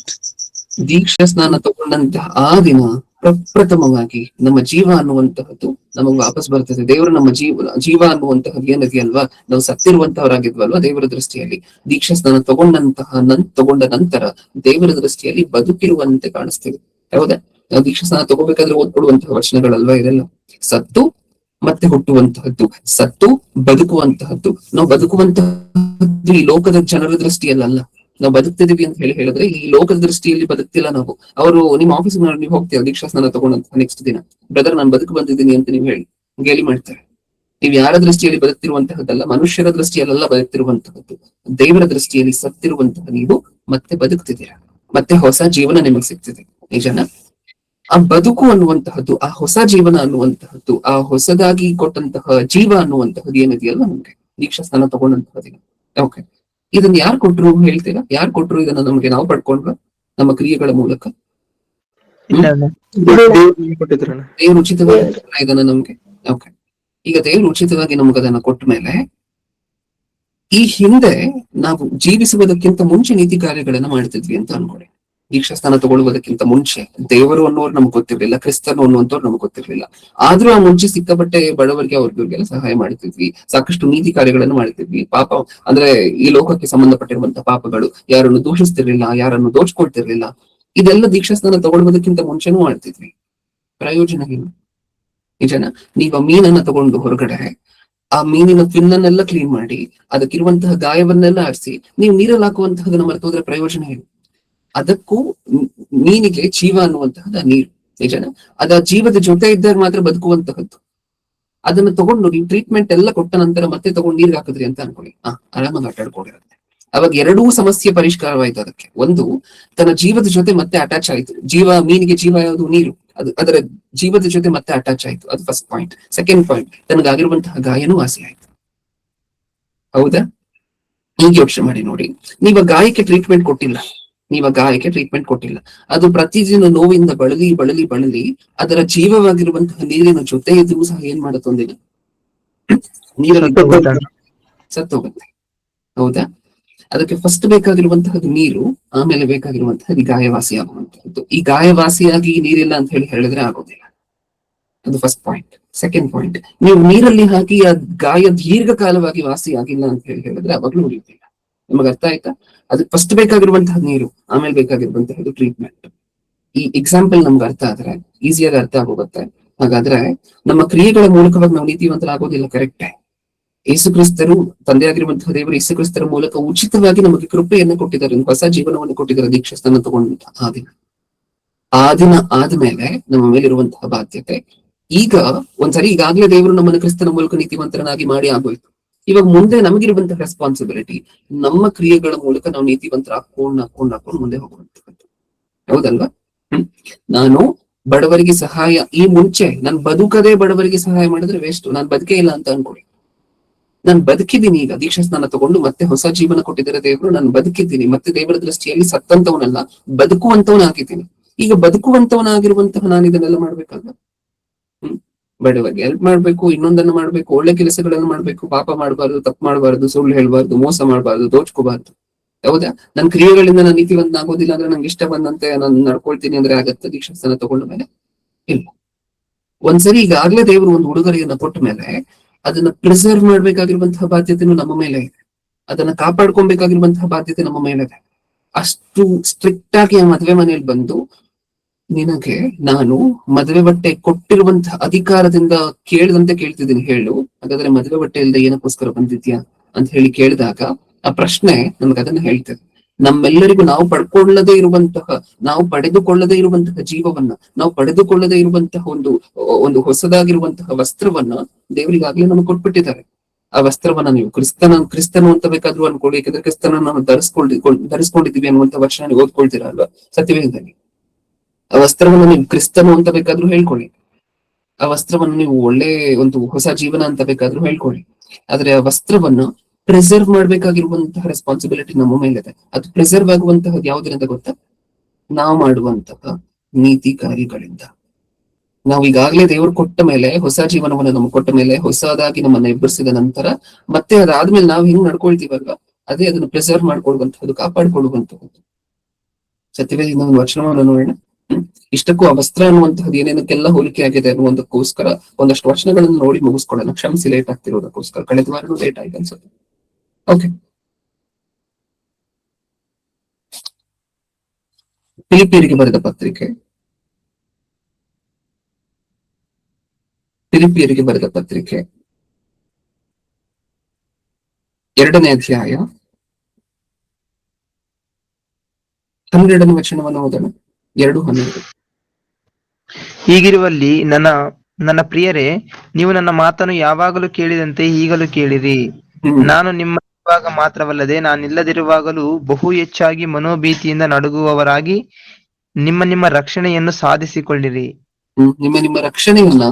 ದೀಕ್ಷಾ ಸ್ನಾನ ತಗೊಂಡಂತಹ ಆ ದಿನ ಪ್ರಪ್ರಥಮವಾಗಿ ನಮ್ಮ ಜೀವ ಅನ್ನುವಂತಹದ್ದು ನಮಗ್ ವಾಪಸ್ ಬರ್ತದೆ. ದೇವರು ನಮ್ಮ ಜೀವ ಅನ್ನುವಂತಹದ್ದು ಏನದಿಯಲ್ವಾ, ನಾವು ಸತ್ತಿರುವಂತವರಾಗಿದ್ವಲ್ವಾ ದೇವರ ದೃಷ್ಟಿಯಲ್ಲಿ. ದೀಕ್ಷಾ ಸ್ನಾನ ತಗೊಂಡ ನಂತರ ದೇವರ ದೃಷ್ಟಿಯಲ್ಲಿ ಬದುಕಿರುವಂತೆ ಕಾಣಿಸ್ತೇವೆ. ಹೌದಾ? ನಾವು ದೀಕ್ಷಾ ಸ್ನಾನ ತಗೋಬೇಕಾದ್ರೆ ಓದ್ಕೊಡುವಂತಹ ವಚನಗಳಲ್ವಾ ಇದೆಲ್ಲ. ಸತ್ತು ಮತ್ತೆ ಹುಟ್ಟುವಂತಹದ್ದು, ಸತ್ತು ಬದುಕುವಂತಹದ್ದು. ನಾವು ಬದುಕುವಂತಹದ್ದು ಈ ಲೋಕದ ಜನರ ದೃಷ್ಟಿಯಲ್ಲ. ನಾವು ಬದುಕ್ತಿದೀವಿ ಅಂತ ಹೇಳಿದ್ರೆ ಈ ಲೋಕದ ದೃಷ್ಟಿಯಲ್ಲಿ ಬದುಕ್ತಿಲ್ಲ ನಾವು. ಅವರು ನಿಮ್ಮ ಆಫೀಸ್ ನೀವು ಹೋಗ್ತೀರಾ ದೀಕ್ಷಾ ಸ್ನಾನ ತಗೊಂಡಂತಹ ನೆಕ್ಸ್ಟ್ ದಿನ, ಬ್ರದರ್ ನಾನು ಬದುಕು ಬಂದಿದ್ದೀನಿ ಅಂತ ನೀವು ಗೇಲಿ ಮಾಡ್ತಾರೆ. ನೀವು ಯಾರ ದೃಷ್ಟಿಯಲ್ಲಿ ಬದುಕ್ತಿರುವಂತಹದ್ದಲ್ಲ, ಮನುಷ್ಯರ ದೃಷ್ಟಿಯಲ್ಲೆಲ್ಲ ಬದುಕ್ತಿರುವಂತಹದ್ದು. ದೇವರ ದೃಷ್ಟಿಯಲ್ಲಿ ಸತ್ತಿರುವಂತಹ ನೀವು ಮತ್ತೆ ಬದುಕ್ತಿದ್ದೀರಾ, ಮತ್ತೆ ಹೊಸ ಜೀವನ ನಿಮಗೆ ಸಿಗ್ತಿದೆ. ನಿಜನಾ? ಆ ಬದುಕು ಅನ್ನುವಂತಹದ್ದು, ಆ ಹೊಸ ಜೀವನ ಅನ್ನುವಂತಹದ್ದು, ಆ ಹೊಸದಾಗಿ ಕೊಟ್ಟಂತಹ ಜೀವ ಅನ್ನುವಂತಹದ್ದು ಏನಿದೆಯಲ್ಲ ನಮ್ಗೆ ದೀಕ್ಷಾ ಸ್ನಾನ ತಗೊಂಡಂತಹ ದಿನ. ಓಕೆ, ಇದನ್ನ ಯಾರು ಕೊಟ್ರು ಹೇಳ್ತೀರಾ? ಯಾರು ಕೊಟ್ರು ಇದನ್ನ ನಮ್ಗೆ? ನಾವು ಪಡ್ಕೊಂಡ್ವ? ನಮ್ಮ ಕ್ರಿಯೆಗಳ ಮೂಲಕ? ಇಲ್ಲ ಅಣ್ಣ. ದೇವ್ರು ಕೊಟ್ಟಿದ್ರಣ್ಣ. ದೇವ್ರು ಉಚಿತವಾಗಿ ಕೊಟ್ಟ ಇದನ್ನ ನಮ್ಗೆ. ಓಕೆ, ಈಗ ದೇವ್ರು ಉಚಿತವಾಗಿ ನಮ್ಗೆ ಅದನ್ನ ಕೊಟ್ಟ ಮೇಲೆ ಈ ಹಿಂದೆ ನಾವು ಜೀವಿಸುವುದಕ್ಕಿಂತ ಮುಂಚೆ ನೀತಿ ಕಾರ್ಯಗಳನ್ನ ಮಾಡ್ತಿದ್ವಿ ಅಂತ ಅನ್ಕೊಳ್ಳಿ. ದೀಕ್ಷಾಸ್ಥಾನ ತಗೊಳ್ಳುವುದಕ್ಕಿಂತ ಮುಂಚೆ ದೇವರು ಅನ್ನೋರು ನಮ್ಗೆ ಗೊತ್ತಿರ್ಲಿಲ್ಲ, ಕ್ರಿಸ್ತನು ಅನ್ನುವಂಥವ್ರು ನಮ್ಗೆ ಗೊತ್ತಿರ್ಲಿಲ್ಲ. ಆದ್ರೂ ಆ ಮುಂಚೆ ಸಿಕ್ಕಾಪಟ್ಟೆ ಬಡವರಿಗೆ ಅವ್ರಿಗೆಲ್ಲ ಸಹಾಯ ಮಾಡ್ತಿದ್ವಿ, ಸಾಕಷ್ಟು ನೀತಿ ಕಾರ್ಯಗಳನ್ನು ಮಾಡ್ತಿದ್ವಿ. ಪಾಪ ಅಂದ್ರೆ ಈ ಲೋಕಕ್ಕೆ ಸಂಬಂಧಪಟ್ಟಿರುವಂತಹ ಪಾಪಗಳು, ಯಾರನ್ನು ದೂಷಿಸ್ತಿರ್ಲಿಲ್ಲ, ಯಾರನ್ನು ದೋಚ್ಕೊಳ್ತಿರ್ಲಿಲ್ಲ. ಇದೆಲ್ಲ ದೀಕ್ಷಾಸ್ಥಾನ ತಗೊಳ್ಳುವುದಕ್ಕಿಂತ ಮುಂಚೆನೂ ಮಾಡ್ತಿದ್ವಿ. ಪ್ರಯೋಜನ ಏನು? ನಿಜನ? ನೀವ್ ಆ ಮೀನನ್ನ ತಗೊಂಡು ಹೊರಗಡೆ ಆ ಮೀನಿನ ಫಿನ್ನನ್ನೆಲ್ಲ ಕ್ಲೀನ್ ಮಾಡಿ ಅದಕ್ಕಿರುವಂತಹ ಗಾಯವನ್ನೆಲ್ಲ ಆರಿಸಿ ನೀವು ನೀರಲ್ಲಿ ಹಾಕುವಂತಹದನ್ನ ಮರೆತೋದ್ರೆ ಪ್ರಯೋಜನ ಏನು? ಅದಕ್ಕೂ ಮೀನಿಗೆ ಜೀವ ಅನ್ನುವಂತಹದ ನೀರು. ನಿಜನ? ಅದ ಜೀವದ ಜೊತೆ ಇದ್ದಾಗ ಮಾತ್ರ ಬದುಕುವಂತಹದ್ದು. ಅದನ್ನ ತಗೊಂಡು ನೀವು ಟ್ರೀಟ್ಮೆಂಟ್ ಎಲ್ಲ ಕೊಟ್ಟ ನಂತರ ಮತ್ತೆ ತಗೊಂಡು ನೀರ್ಗೆ ಹಾಕಿದ್ರಿ ಅಂತ ಅನ್ಕೊಳ್ಳಿ, ಆರಾಮಾಗಿ ಆಟಾಡ್ಕೊಂಡಿರುತ್ತೆ. ಅವಾಗ ಎರಡೂ ಸಮಸ್ಯೆ ಪರಿಷ್ಕಾರವಾಯ್ತು. ಅದಕ್ಕೆ ಒಂದು, ತನ್ನ ಜೀವದ ಜೊತೆ ಮತ್ತೆ ಅಟ್ಯಾಚ್ ಆಯ್ತು. ಮೀನಿಗೆ ಜೀವ ಯಾವುದು? ನೀರು. ಅದರ ಜೀವದ ಜೊತೆ ಮತ್ತೆ ಅಟ್ಯಾಚ್ ಆಯ್ತು. ಅದು ಫಸ್ಟ್ ಪಾಯಿಂಟ್. ಸೆಕೆಂಡ್ ಪಾಯಿಂಟ್, ತನಗಾಗಿರುವಂತಹ ಗಾಯನೂ ವಾಸಿ ಆಯ್ತು. ಹೌದಾ? ಈಗ ಯೋಚನೆ ಮಾಡಿ ನೋಡಿ, ನೀವ ಗಾಯಕ್ಕೆ ಟ್ರೀಟ್ಮೆಂಟ್ ಕೊಟ್ಟಿಲ್ಲ. ಅದು ಪ್ರತಿದಿನ ನೋವಿಂದ ಬಳಲಿ ಅದರ ಜೀವವಾಗಿರುವಂತಹ ನೀರಿನ ಜೊತೆ ಇದ್ರೂ ಸಹ ಏನ್ ಮಾಡುತ್ತೊಂದಿಲ್ಲ, ನೀರಲ್ಲಿ ಸತ್ತೋಗುತ್ತೆ. ಹೌದಾ? ಅದಕ್ಕೆ ಫಸ್ಟ್ ಬೇಕಾಗಿರುವಂತಹದ್ದು ನೀರು, ಆಮೇಲೆ ಬೇಕಾಗಿರುವಂತಹದ್ದು ಗಾಯವಾಸಿ ಆಗುವಂತಹದ್ದು. ಈ ಗಾಯವಾಸಿಯಾಗಿ ನೀರಿಲ್ಲ ಅಂತ ಹೇಳಿದ್ರೆ ಆಗೋದಿಲ್ಲ. ಅದು ಫಸ್ಟ್ ಪಾಯಿಂಟ್. ಸೆಕೆಂಡ್ ಪಾಯಿಂಟ್, ನೀವು ನೀರಲ್ಲಿ ಹಾಕಿ ಆ ಗಾಯ ದೀರ್ಘಕಾಲವಾಗಿ ವಾಸಿ ಆಗಿಲ್ಲ ಅಂತ ಹೇಳಿದ್ರೆ ಅವಾಗ್ಲೂ ಉಳಿಯುತ್ತಿಲ್ಲ. ನಿಮಗೆ ಅರ್ಥ ಆಯ್ತಾ? ಅದಕ್ಕೆ ಫಸ್ಟ್ ಬೇಕಾಗಿರುವಂತಹ ನೀರು, ಆಮೇಲೆ ಬೇಕಾಗಿರುವಂತಹದ್ದು ಟ್ರೀಟ್ಮೆಂಟ್. ಈ ಎಕ್ಸಾಂಪಲ್ ನಮ್ಗೆ ಅರ್ಥ ಆದ್ರೆ ಈಸಿಯಾಗಿ ಅರ್ಥ ಆಗೋಗುತ್ತೆ. ಹಾಗಾದ್ರೆ ನಮ್ಮ ಕ್ರಿಯೆಗಳ ಮೂಲಕವಾಗಿ ನಾವು ನೀತಿವಂತರಾಗೋದಿಲ್ಲ. ಕರೆಕ್ಟೇ. ಯೇಸುಕ್ರಿಸ್ತರು, ತಂದೆಯಾಗಿರುವಂತಹ ದೇವರು ಯೇಸುಕ್ರಿಸ್ತರ ಮೂಲಕ ಉಚಿತವಾಗಿ ನಮಗೆ ಕೃಪೆಯನ್ನು ಕೊಟ್ಟಿದ್ದಾರೆ, ಹೊಸ ಜೀವನವನ್ನು ಕೊಟ್ಟಿದ್ದಾರೆ ದೀಕ್ಷಾಸ್ಥಾನ ತಗೊಂಡ ಆ ದಿನ ಆದ್ಮೇಲೆ ನಮ್ಮ ಮೇಲಿರುವಂತಹ ಬಾಧ್ಯತೆ. ಈಗ ಒಂದ್ಸರಿ ಈಗಾಗಲೇ ದೇವರು ನಮ್ಮನ್ನು ಕ್ರಿಸ್ತನ ಮೂಲಕ ನೀತಿವಂತರನ್ನಾಗಿ ಮಾಡಿ ಆಗೋಯ್ತು. ಇವಾಗ ಮುಂದೆ ನಮಗಿರುವಂತಹ ರೆಸ್ಪಾನ್ಸಿಬಿಲಿಟಿ, ನಮ್ಮ ಕ್ರಿಯೆಗಳ ಮೂಲಕ ನಾವು ನೀತಿವಂತರ ಹಾಕೊಂಡು ಮುಂದೆ ಹೋಗುವಂತದ್ದು. ಹೌದಲ್ವಾ? ನಾನು ಬಡವರಿಗೆ ಸಹಾಯ, ಈ ಮುಂಚೆ ನಾನು ಬದುಕದೇ ಬಡವರಿಗೆ ಸಹಾಯ ಮಾಡಿದ್ರೆ ವೇಸ್ಟ್. ನಾನು ಬದುಕೇ ಇಲ್ಲ ಅಂತ ಅನ್ಕೊಳ್ಳಿ. ನಾನು ಬದುಕಿದ್ದೀನಿ. ಈಗ ದೀಕ್ಷಾಸ್ನಾನ ತಗೊಂಡು ಮತ್ತೆ ಹೊಸ ಜೀವನ ಕೊಟ್ಟಿದ್ದಾರೆ ದೇವರು. ನಾನು ಬದುಕಿದ್ದೀನಿ, ಮತ್ತೆ ದೇವರ ದೃಷ್ಟಿಯಲ್ಲಿ ಸತ್ತಂತವನಲ್ಲ, ಬದುಕುವಂತವನಾಗಿದ್ದೀನಿ. ಈಗ ಬದುಕುವಂತವನಾಗಿರುವಂತಹ ನಾನು ಇದನ್ನೆಲ್ಲ ಮಾಡ್ಬೇಕಲ್ವ? ಬಡವರಿಗೆ ಹೆಲ್ಪ್ ಮಾಡ್ಬೇಕು, ಇನ್ನೊಂದನ್ನು ಮಾಡ್ಬೇಕು, ಒಳ್ಳೆ ಕೆಲಸಗಳನ್ನು ಮಾಡ್ಬೇಕು, ಪಾಪ ಮಾಡಬಾರ್ದು, ತಪ್ಪು ಮಾಡಬಾರ್ದು, ಸುಳ್ಳು ಹೇಳ್ಬಾರ್ದು, ಮೋಸ ಮಾಡಬಾರ್ದು, ದೋಚ್ಕೋಬಾರ್ದು. ಹೌದಾ? ನನ್ನ ಕ್ರಿಯೆಗಳಿಂದ ನಾನು ನೀತಿವಂತ ಆಗೋದಿಲ್ಲ ಅಂದ್ರೆ, ನಂಗೆ ಇಷ್ಟ ಬಂದಂತೆ ನಾನು ನಡ್ಕೊಳ್ತೀನಿ ಅಂದ್ರೆ ಆಗತ್ತೆ ದೀಕ್ಷಾಸ್ಥಾನ ತಗೊಂಡ ಮೇಲೆ? ಇಲ್ಲ. ಒಂದ್ಸರಿ ಈಗಾಗ್ಲೇ ದೇವರು ಒಂದು ಉಡುಗೊರೆಯನ್ನ ಕೊಟ್ಟ ಮೇಲೆ ಅದನ್ನ ಪ್ರಿಸರ್ವ್ ಮಾಡ್ಬೇಕಾಗಿರುವಂತಹ ಬಾಧ್ಯತೆನೂ ನಮ್ಮ ಮೇಲೆ ಇದೆ. ಅದನ್ನ ಕಾಪಾಡ್ಕೊಬೇಕಾಗಿರುವಂತಹ ಬಾಧ್ಯತೆ ನಮ್ಮ ಮೇಲೆ ಇದೆ. ಅಷ್ಟು ಸ್ಟ್ರಿಕ್ಟ್ ಆಗಿ ಆ ಮದುವೆ ಮನೆಯಲ್ಲಿ ಬಂದು, ನಿನಗೆ ನಾನು ಮದುವೆ ಬಟ್ಟೆ ಕೊಟ್ಟಿರುವಂತಹ ಅಧಿಕಾರದಿಂದ ಕೇಳಿದಂತೆ ಕೇಳ್ತಿದ್ದೀನಿ, ಹೇಳು, ಹಾಗಾದ್ರೆ ಮದುವೆ ಬಟ್ಟೆ ಇಲ್ಲದೆ ಏನಕ್ಕೋಸ್ಕರ ಬಂದಿದ್ಯಾ ಅಂತ ಹೇಳಿ ಕೇಳಿದಾಗ ಆ ಪ್ರಶ್ನೆ ನಮ್ಗೆ ಅದನ್ನ ಹೇಳ್ತದೆ. ನಮ್ಮೆಲ್ಲರಿಗೂ ನಾವು ನಾವು ಪಡೆದುಕೊಳ್ಳದೇ ಇರುವಂತಹ ಜೀವವನ್ನ, ನಾವು ಪಡೆದುಕೊಳ್ಳದೇ ಇರುವಂತಹ ಒಂದು ಹೊಸದಾಗಿರುವಂತಹ ವಸ್ತ್ರವನ್ನ ದೇವರಿಗಾಗ್ಲೇ ನಮ್ಗೆ ಕೊಟ್ಬಿಟ್ಟಿದ್ದಾರೆ. ಆ ವಸ್ತ್ರವನ್ನ ನೀವು ಕ್ರಿಸ್ತನು ಅಂತ ಬೇಕಾದ್ರೂ ಅನ್ಕೊಳ್ಳಿ, ಯಾಕಂದ್ರೆ ಕ್ರಿಸ್ತನ ನಾವು ಧರಿಸ್ಕೊಂಡಿದೀವಿ ಅನ್ನುವಂತ ವಚನ ನೀವು ಓದ್ಕೊಳ್ತೀರಾ ಅಲ್ವಾ ಸತ್ಯವೇದದಲ್ಲಿ. ಆ ವಸ್ತ್ರವನ್ನು ನೀವು ಕ್ರಿಸ್ತನು ಅಂತ ಬೇಕಾದ್ರೂ ಹೇಳ್ಕೊಳ್ಳಿ, ಆ ವಸ್ತ್ರವನ್ನು ನೀವು ಒಳ್ಳೆ ಒಂದು ಹೊಸ ಜೀವನ ಅಂತ ಬೇಕಾದ್ರೂ ಹೇಳ್ಕೊಳ್ಳಿ. ಆದ್ರೆ ಆ ವಸ್ತ್ರವನ್ನು ಪ್ರಿಸರ್ವ್ ಮಾಡ್ಬೇಕಾಗಿರುವಂತಹ ರೆಸ್ಪಾನ್ಸಿಬಿಲಿಟಿ ನಮ್ಮ ಮೇಲಿದೆ. ಅದು ಪ್ರಿಸರ್ವ್ ಆಗುವಂತಹದ್ದು ಯಾವುದರಿಂದ ಗೊತ್ತಾ? ನಾವು ಮಾಡುವಂತಹ ನೀತಿ ಕಾರ್ಯಗಳಿಂದ. ನಾವು ಈಗಾಗ್ಲೇ ದೇವರು ಕೊಟ್ಟ ಮೇಲೆ, ಹೊಸ ಜೀವನವನ್ನು ನಮ್ಗೆ ಕೊಟ್ಟ ಮೇಲೆ, ಹೊಸದಾಗಿ ನಮ್ಮನ್ನ ಎಬ್ಬರಿಸಿದ ನಂತರ ಮತ್ತೆ ಅದಾದ್ಮೇಲೆ ನಾವು ಹಿಂಗ್ ನಡ್ಕೊಳ್ತೀವಲ್ವಾ, ಅದೇ ಅದನ್ನು ಪ್ರಿಸರ್ವ್ ಮಾಡ್ಕೊಳ್ಳುವಂತಹದ್ದು, ಕಾಪಾಡ್ಕೊಳ್ಳುವಂತಹದ್ದು. ಸತ್ಯವೇದ ಒಂದು ವಚನವನ್ನು ನೋಡೋಣ. ಇಷ್ಟಕ್ಕೂ ಆ ವಸ್ತ್ರ ಅನ್ನುವಂತಹದ್ದು ಏನೇನಕ್ಕೆಲ್ಲ ಹೋಲಿಕೆ ಆಗಿದೆ ಅನ್ನುವಂದಕ್ಕೋಸ್ಕರ ಒಂದಷ್ಟು ವಚನಗಳನ್ನು ನೋಡಿ ಮುಗಿಸ್ಕೊಳ್ಳೋಣ. ಕ್ಷಮಿಸಿ ಲೇಟ್ ಆಗ್ತಿರೋದಕ್ಕೋಸ್ಕರ, ಕಳೆದ ವಾರನೂ ಲೇಟ್ ಆಯ್ತು ಅನ್ಸುತ್ತೆ. ಓಕೆ, ಫಿಲಿಪಿಯರಿಗೆ ಬರೆದ ಪತ್ರಿಕೆ 2ನೇ ಅಧ್ಯಾಯ 12ನೇ ವಚನವನ್ನು ಓದೋಣ. 2:12. ಹೀಗಿರುವಲ್ಲಿ ನನ್ನ ಪ್ರಿಯರೇ, ನೀವು ನನ್ನ ಮಾತನ್ನು ಯಾವಾಗಲೂ ಕೇಳಿದಂತೆ ಈಗಲೂ ಕೇಳಿರಿ. ನಾನು ನಿಮ್ಮಲ್ಲಿರುವಾಗ ಮಾತ್ರವಲ್ಲದೆ ನಾನಿಲ್ಲದಿರುವಾಗಲೂ ಬಹು ಹೆಚ್ಚಾಗಿ ಮನೋಭೀತಿಯಿಂದ ನಡುಗುವವರಾಗಿ ನಿಮ್ಮ ರಕ್ಷಣೆಯನ್ನು ಸಾಧಿಸಿಕೊಳ್ಳಿರಿ. ನಿಮ್ಮ ರಕ್ಷಣೆಯನ್ನ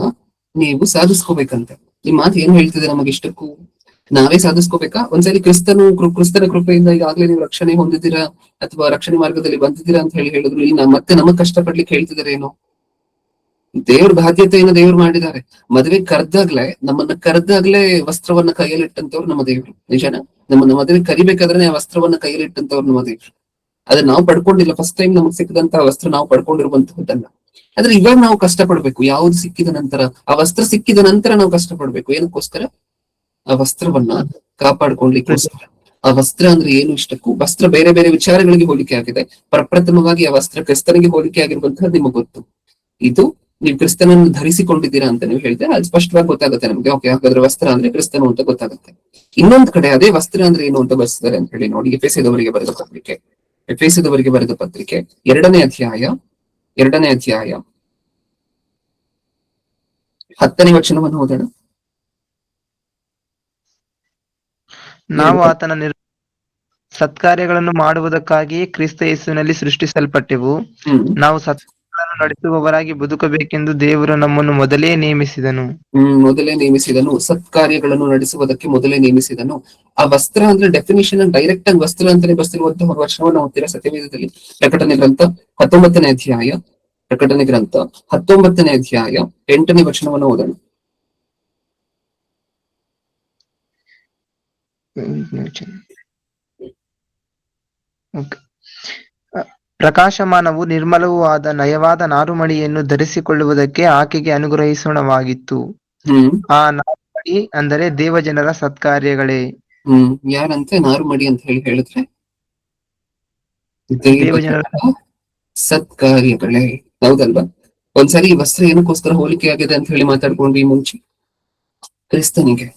ನೀವು ಸಾಧಿಸ್ಕೋಬೇಕಂತೆ. ಈ ಮಾತು ಏನ್ ಹೇಳ್ತಿದೆ ನಮಗಿಷ್ಟಕ್ಕೂ? ನಾವೇ ಸಾಧಿಸ್ಕೋಬೇಕಾ? ಒಂದ್ಸರಿ ಕ್ರಿಸ್ತನ ಕೃಪೆಯಿಂದ ಈಗಾಗ್ಲೇ ನೀವು ರಕ್ಷಣೆ ಹೊಂದಿದ್ದೀರಾ ಅಥವಾ ರಕ್ಷಣೆ ಮಾರ್ಗದಲ್ಲಿ ಬಂದಿದ್ದೀರಾ ಅಂತ ಹೇಳಿದ್ರು, ಈಗ ಮತ್ತೆ ನಮಗ್ ಕಷ್ಟ ಪಡ್ಲಿಕ್ಕೆ ಹೇಳ್ತಿದಾರೆ ಏನೋ? ದೇವ್ರ ಬಾಧ್ಯತೆಯನ್ನು ದೇವ್ರು ಮಾಡಿದ್ದಾರೆ. ಮದುವೆ ನಮ್ಮನ್ನ ಕರೆದಾಗ್ಲೇ ವಸ್ತ್ರವನ್ನ ಕೈಯಲ್ಲಿಟ್ಟಂತವ್ರು ನಮ್ಮ ದೇವ್ರು. ನಿಜನಾ? ನಮ್ಮನ್ನ ಮದುವೆ ಕರಿಬೇಕಾದ್ರೆ ಆ ವಸ್ತ್ರವನ್ನ ಕೈಯಲ್ಲಿಟ್ಟಂತವ್ರು ನಮ್ಮ ದೇವ್ರು. ಅದನ್ನ ನಾವು ಪಡ್ಕೊಂಡಿಲ್ಲ. ಫಸ್ಟ್ ಟೈಮ್ ನಮಗ್ ಸಿಕ್ಕದಂತಹ ವಸ್ತ್ರ ನಾವು ಪಡ್ಕೊಂಡಿರುವಂತಹದ್ದಲ್ಲ. ಆದ್ರೆ ಇವಾಗ ನಾವು ಕಷ್ಟ ಪಡ್ಬೇಕು. ಯಾವ್ದು ಸಿಕ್ಕಿದ ನಂತರ, ಆ ವಸ್ತ್ರ ಸಿಕ್ಕಿದ ನಂತರ ನಾವು ಕಷ್ಟ ಪಡ್ಬೇಕು. ಏನಕ್ಕೋಸ್ಕರ? ಆ ವಸ್ತ್ರವನ್ನ ಕಾಪಾಡ್ಕೊಳ್ಲಿಕ್ಕೋಸ್ಕರ. ಆ ವಸ್ತ್ರ ಅಂದ್ರೆ ಏನು ಇಷ್ಟಕ್ಕೂ? ವಸ್ತ್ರ ಬೇರೆ ಬೇರೆ ವಿಚಾರಗಳಿಗೆ ಹೋಲಿಕೆ ಆಗಿದೆ. ಪ್ರಪ್ರಥಮವಾಗಿ ಆ ವಸ್ತ್ರ ಕ್ರಿಸ್ತನಿಗೆ ಹೋಲಿಕೆ ಆಗಿರುವಂತಹದ್ದು ನಿಮಗೆ ಗೊತ್ತು. ಇದು ನೀವು ಕ್ರಿಸ್ತನನ್ನು ಧರಿಸಿಕೊಂಡಿದ್ದೀರಾ ಅಂತ ನೀವು ಹೇಳಿದ್ರೆ ಅದು ಸ್ಪಷ್ಟವಾಗಿ ಗೊತ್ತಾಗುತ್ತೆ ನಮ್ಗೆ. ಓಕೆ, ಹಾಗಾದ್ರೆ ವಸ್ತ್ರ ಅಂದ್ರೆ ಕ್ರಿಸ್ತನು ಅಂತ ಗೊತ್ತಾಗುತ್ತೆ. ಇನ್ನೊಂದ್ ಕಡೆ ಅದೇ ವಸ್ತ್ರ ಅಂದ್ರೆ ಏನು ಅಂತ ಬರೆಸಿದ್ದಾರೆ ಅಂತ ಹೇಳಿ ನೋಡಿ. ಎಫೆಸದವರಿಗೆ ಬರೆದ ಪತ್ರಿಕೆ 2ನೇ ಅಧ್ಯಾಯ 10ನೇ ವಚನವನ್ನು ಓದೋಣ. ನಾವು ಆತನ ಸತ್ಕಾರ್ಯಗಳನ್ನು ಮಾಡುವುದಕ್ಕಾಗಿ ಕ್ರಿಸ್ತ ಯೇಸುವಿನಲ್ಲಿ ಸೃಷ್ಟಿಸಲ್ಪಟ್ಟೆವು. ನಾವು ಸತ್ಕಾರ್ಯಗಳನ್ನು ನಡೆಸುವವರಾಗಿ ಬದುಕಬೇಕೆಂದು ದೇವರು ನಮ್ಮನ್ನು ಮೊದಲೇ ನೇಮಿಸಿದನು. ಸತ್ಕಾರ್ಯಗಳನ್ನು ನಡೆಸುವುದಕ್ಕೆ ಮೊದಲೇ ನೇಮಿಸಿದನು. ಆ ವಸ್ತ್ರ ಅಂದ್ರೆ ಡೆಫಿನಿಷನ್ ಡೈರೆಕ್ಟ್ ಆಗಿ ವಸ್ತ್ರ ಅಂತಾನೆ ಬರ್ತಿರುವಂತಹ ಒಂದು ವರ್ಷವನ್ನು ಓದ್ತೀರಾ ಸತ್ಯವೇದದಲ್ಲಿ? ಪ್ರಕಟಣೆ ಗ್ರಂಥ 19ನೇ ಅಧ್ಯಾಯ 8ನೇ ವಚನವನ್ನು ಓದೋಣ. ಪ್ರಕಾಶಮಾನವೂ ನಿರ್ಮಲವೂ ಆದ ನಯವಾದ ನಾರುಮಡಿಯನ್ನು ಧರಿಸಿಕೊಳ್ಳುವುದಕ್ಕೆ ಆಕೆಗೆ ಅನುಗ್ರಹಿಸೋಣವಾಗಿತ್ತು. ಆ ನಾರುಮಡಿ ಅಂದರೆ ದೇವಜನರ ಸತ್ಕಾರ್ಯಗಳೇ. ಯಾರಂತೆ ನಾರುಮಡಿ ಅಂತ ಹೇಳಿದ್ರೆ? ದೇವಜನರ ಸತ್ಕಾರ್ಯಗಳೇ. ಹೌದಲ್ವಾ? ಒಂದ್ಸರಿ ಈ ವಸ್ತ್ರ ಏನಕ್ಕೋಸ್ಕರ ಹೋಲಿಕೆ ಆಗಿದೆ ಅಂತ ಹೇಳಿ ಮಾತಾಡ್ಕೊಂಡ್ವಿ ಮುಂಚೆ? ಕ್ರಿಸ್ತನಿಗೆ.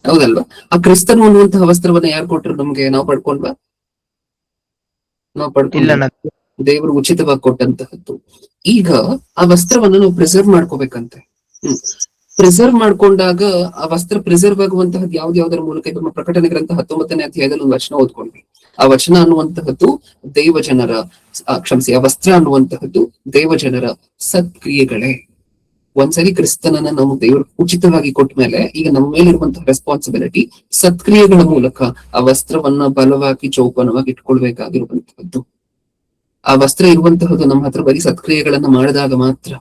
ಹೌದಲ್ವಾ? ಆ ಕ್ರಿಸ್ತನು ಅನ್ನುವಂತಹ ವಸ್ತ್ರವನ್ನ ಯಾರು ಕೊಟ್ರು ನಮ್ಗೆ? ನಾವು ಪಡ್ಕೊಂಡ್ವಾ? ನಾವು ಪಡ್ಕೊಂಡಿಲ್ಲ. ದೇವರು ಉಚಿತವಾಗಿ ಕೊಟ್ಟಂತಹದ್ದು. ಈಗ ಆ ವಸ್ತ್ರವನ್ನು ನಾವು ಪ್ರಿಸರ್ವ್ ಮಾಡ್ಕೋಬೇಕಂತೆ. ಪ್ರಿಸರ್ವ್ ಮಾಡ್ಕೊಂಡಾಗ ಆ ವಸ್ತ್ರ ಪ್ರಿಸರ್ವ್ ಆಗುವಂತಹದ್ದು ಯಾವ್ದಾವ್ದರ ಮೂಲಕ? ನಮ್ಮ ಪ್ರಕಟಣೆ ಗ್ರಂಥ 19ನೇ ಅಧ್ಯಾಯದಲ್ಲಿ ಒಂದು ವಚನ ಓದ್ಕೊಂಡ್ವಿ. ಆ ವಚನ ಅನ್ನುವಂತಹದ್ದು ದೇವಜನರ ಆ ವಸ್ತ್ರ ಅನ್ನುವಂತಹದ್ದು ದೇವಜನರ ಸತ್ಕ್ರಿಯೆಗಳೇ. ಒಂದ್ಸರಿ ಕ್ರಿಸ್ತನನ್ನ ನಾವು ದೇವರು ಉಚಿತವಾಗಿ ಕೊಟ್ಟ ಮೇಲೆ ಈಗ ನಮ್ಮ ಮೇಲಿರುವಂತಹ ರೆಸ್ಪಾನ್ಸಿಬಿಲಿಟಿ ಸತ್ಕ್ರಿಯೆಗಳ ಮೂಲಕ ಆ ವಸ್ತ್ರವನ್ನ ಬಲವಾಗಿ ಚೌಪನವಾಗಿ ಇಟ್ಕೊಳ್ಬೇಕಾಗಿರುವಂತಹದ್ದು. ಆ ವಸ್ತ್ರ ಇರುವಂತಹದ್ದು ನಮ್ಮ ಹತ್ರ ಬರೀ ಸತ್ಕ್ರಿಯೆಗಳನ್ನ ಮಾಡಿದಾಗ ಮಾತ್ರ,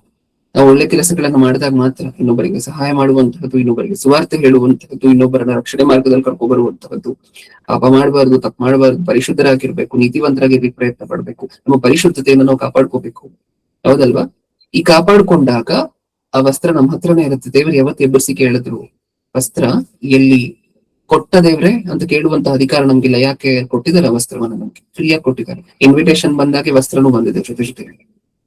ನಾವು ಒಳ್ಳೆ ಕೆಲಸಗಳನ್ನ ಮಾಡಿದಾಗ ಮಾತ್ರ, ಇನ್ನೊಬ್ಬರಿಗೆ ಸಹಾಯ ಮಾಡುವಂತಹದ್ದು, ಇನ್ನೊಬ್ಬರಿಗೆ ಸುವಾರ್ತೆ ಹೇಳುವಂತಹದ್ದು, ಇನ್ನೊಬ್ಬರನ್ನ ರಕ್ಷಣೆ ಮಾರ್ಗದಲ್ಲಿ ಕರ್ಕೊಂಡು ಬರುವಂತಹದ್ದು. ಪಾಪ ಮಾಡಬಾರ್ದು, ತಪ್ಪು ಮಾಡಬಾರ್ದು, ಪರಿಶುದ್ಧರಾಗಿರ್ಬೇಕು, ನೀತಿವಂತರಾಗಿರ್ಬೇಕು, ಪ್ರಯತ್ನ ಪಡ್ಬೇಕು. ನಮ್ಮ ಪರಿಶುದ್ಧತೆಯನ್ನು ನಾವು ಕಾಪಾಡ್ಕೋಬೇಕು. ಹೌದಲ್ವಾ? ಈ ಕಾಪಾಡ್ಕೊಂಡಾಗ ಆ ವಸ್ತ್ರ ನಮ್ಮ ಹತ್ರನೇ ಇರುತ್ತೆ. ದೇವರು ಯಾವತ್ತು ಎಬ್ಬರಿಸಿ ಕೇಳಿದ್ರು, ವಸ್ತ್ರ ಎಲ್ಲಿ? ಕೊಟ್ಟ ದೇವ್ರೆ ಅಂತ ಕೇಳುವಂತಹ ಅಧಿಕಾರ ನಮ್ಗಿಲ್ಲ. ಯಾಕೆ? ಕೊಟ್ಟಿದ್ದಾರೆ ಆ ವಸ್ತ್ರವನ್ನ ನಮ್ಗೆ, ಫ್ರೀಯಾಗಿ ಕೊಟ್ಟಿದ್ದಾರೆ. ಇನ್ವಿಟೇಷನ್ ಬಂದಾಗೆ ವಸ್ತ್ರನೂ ಬಂದಿದೆ ಜೊತೆಗೆ.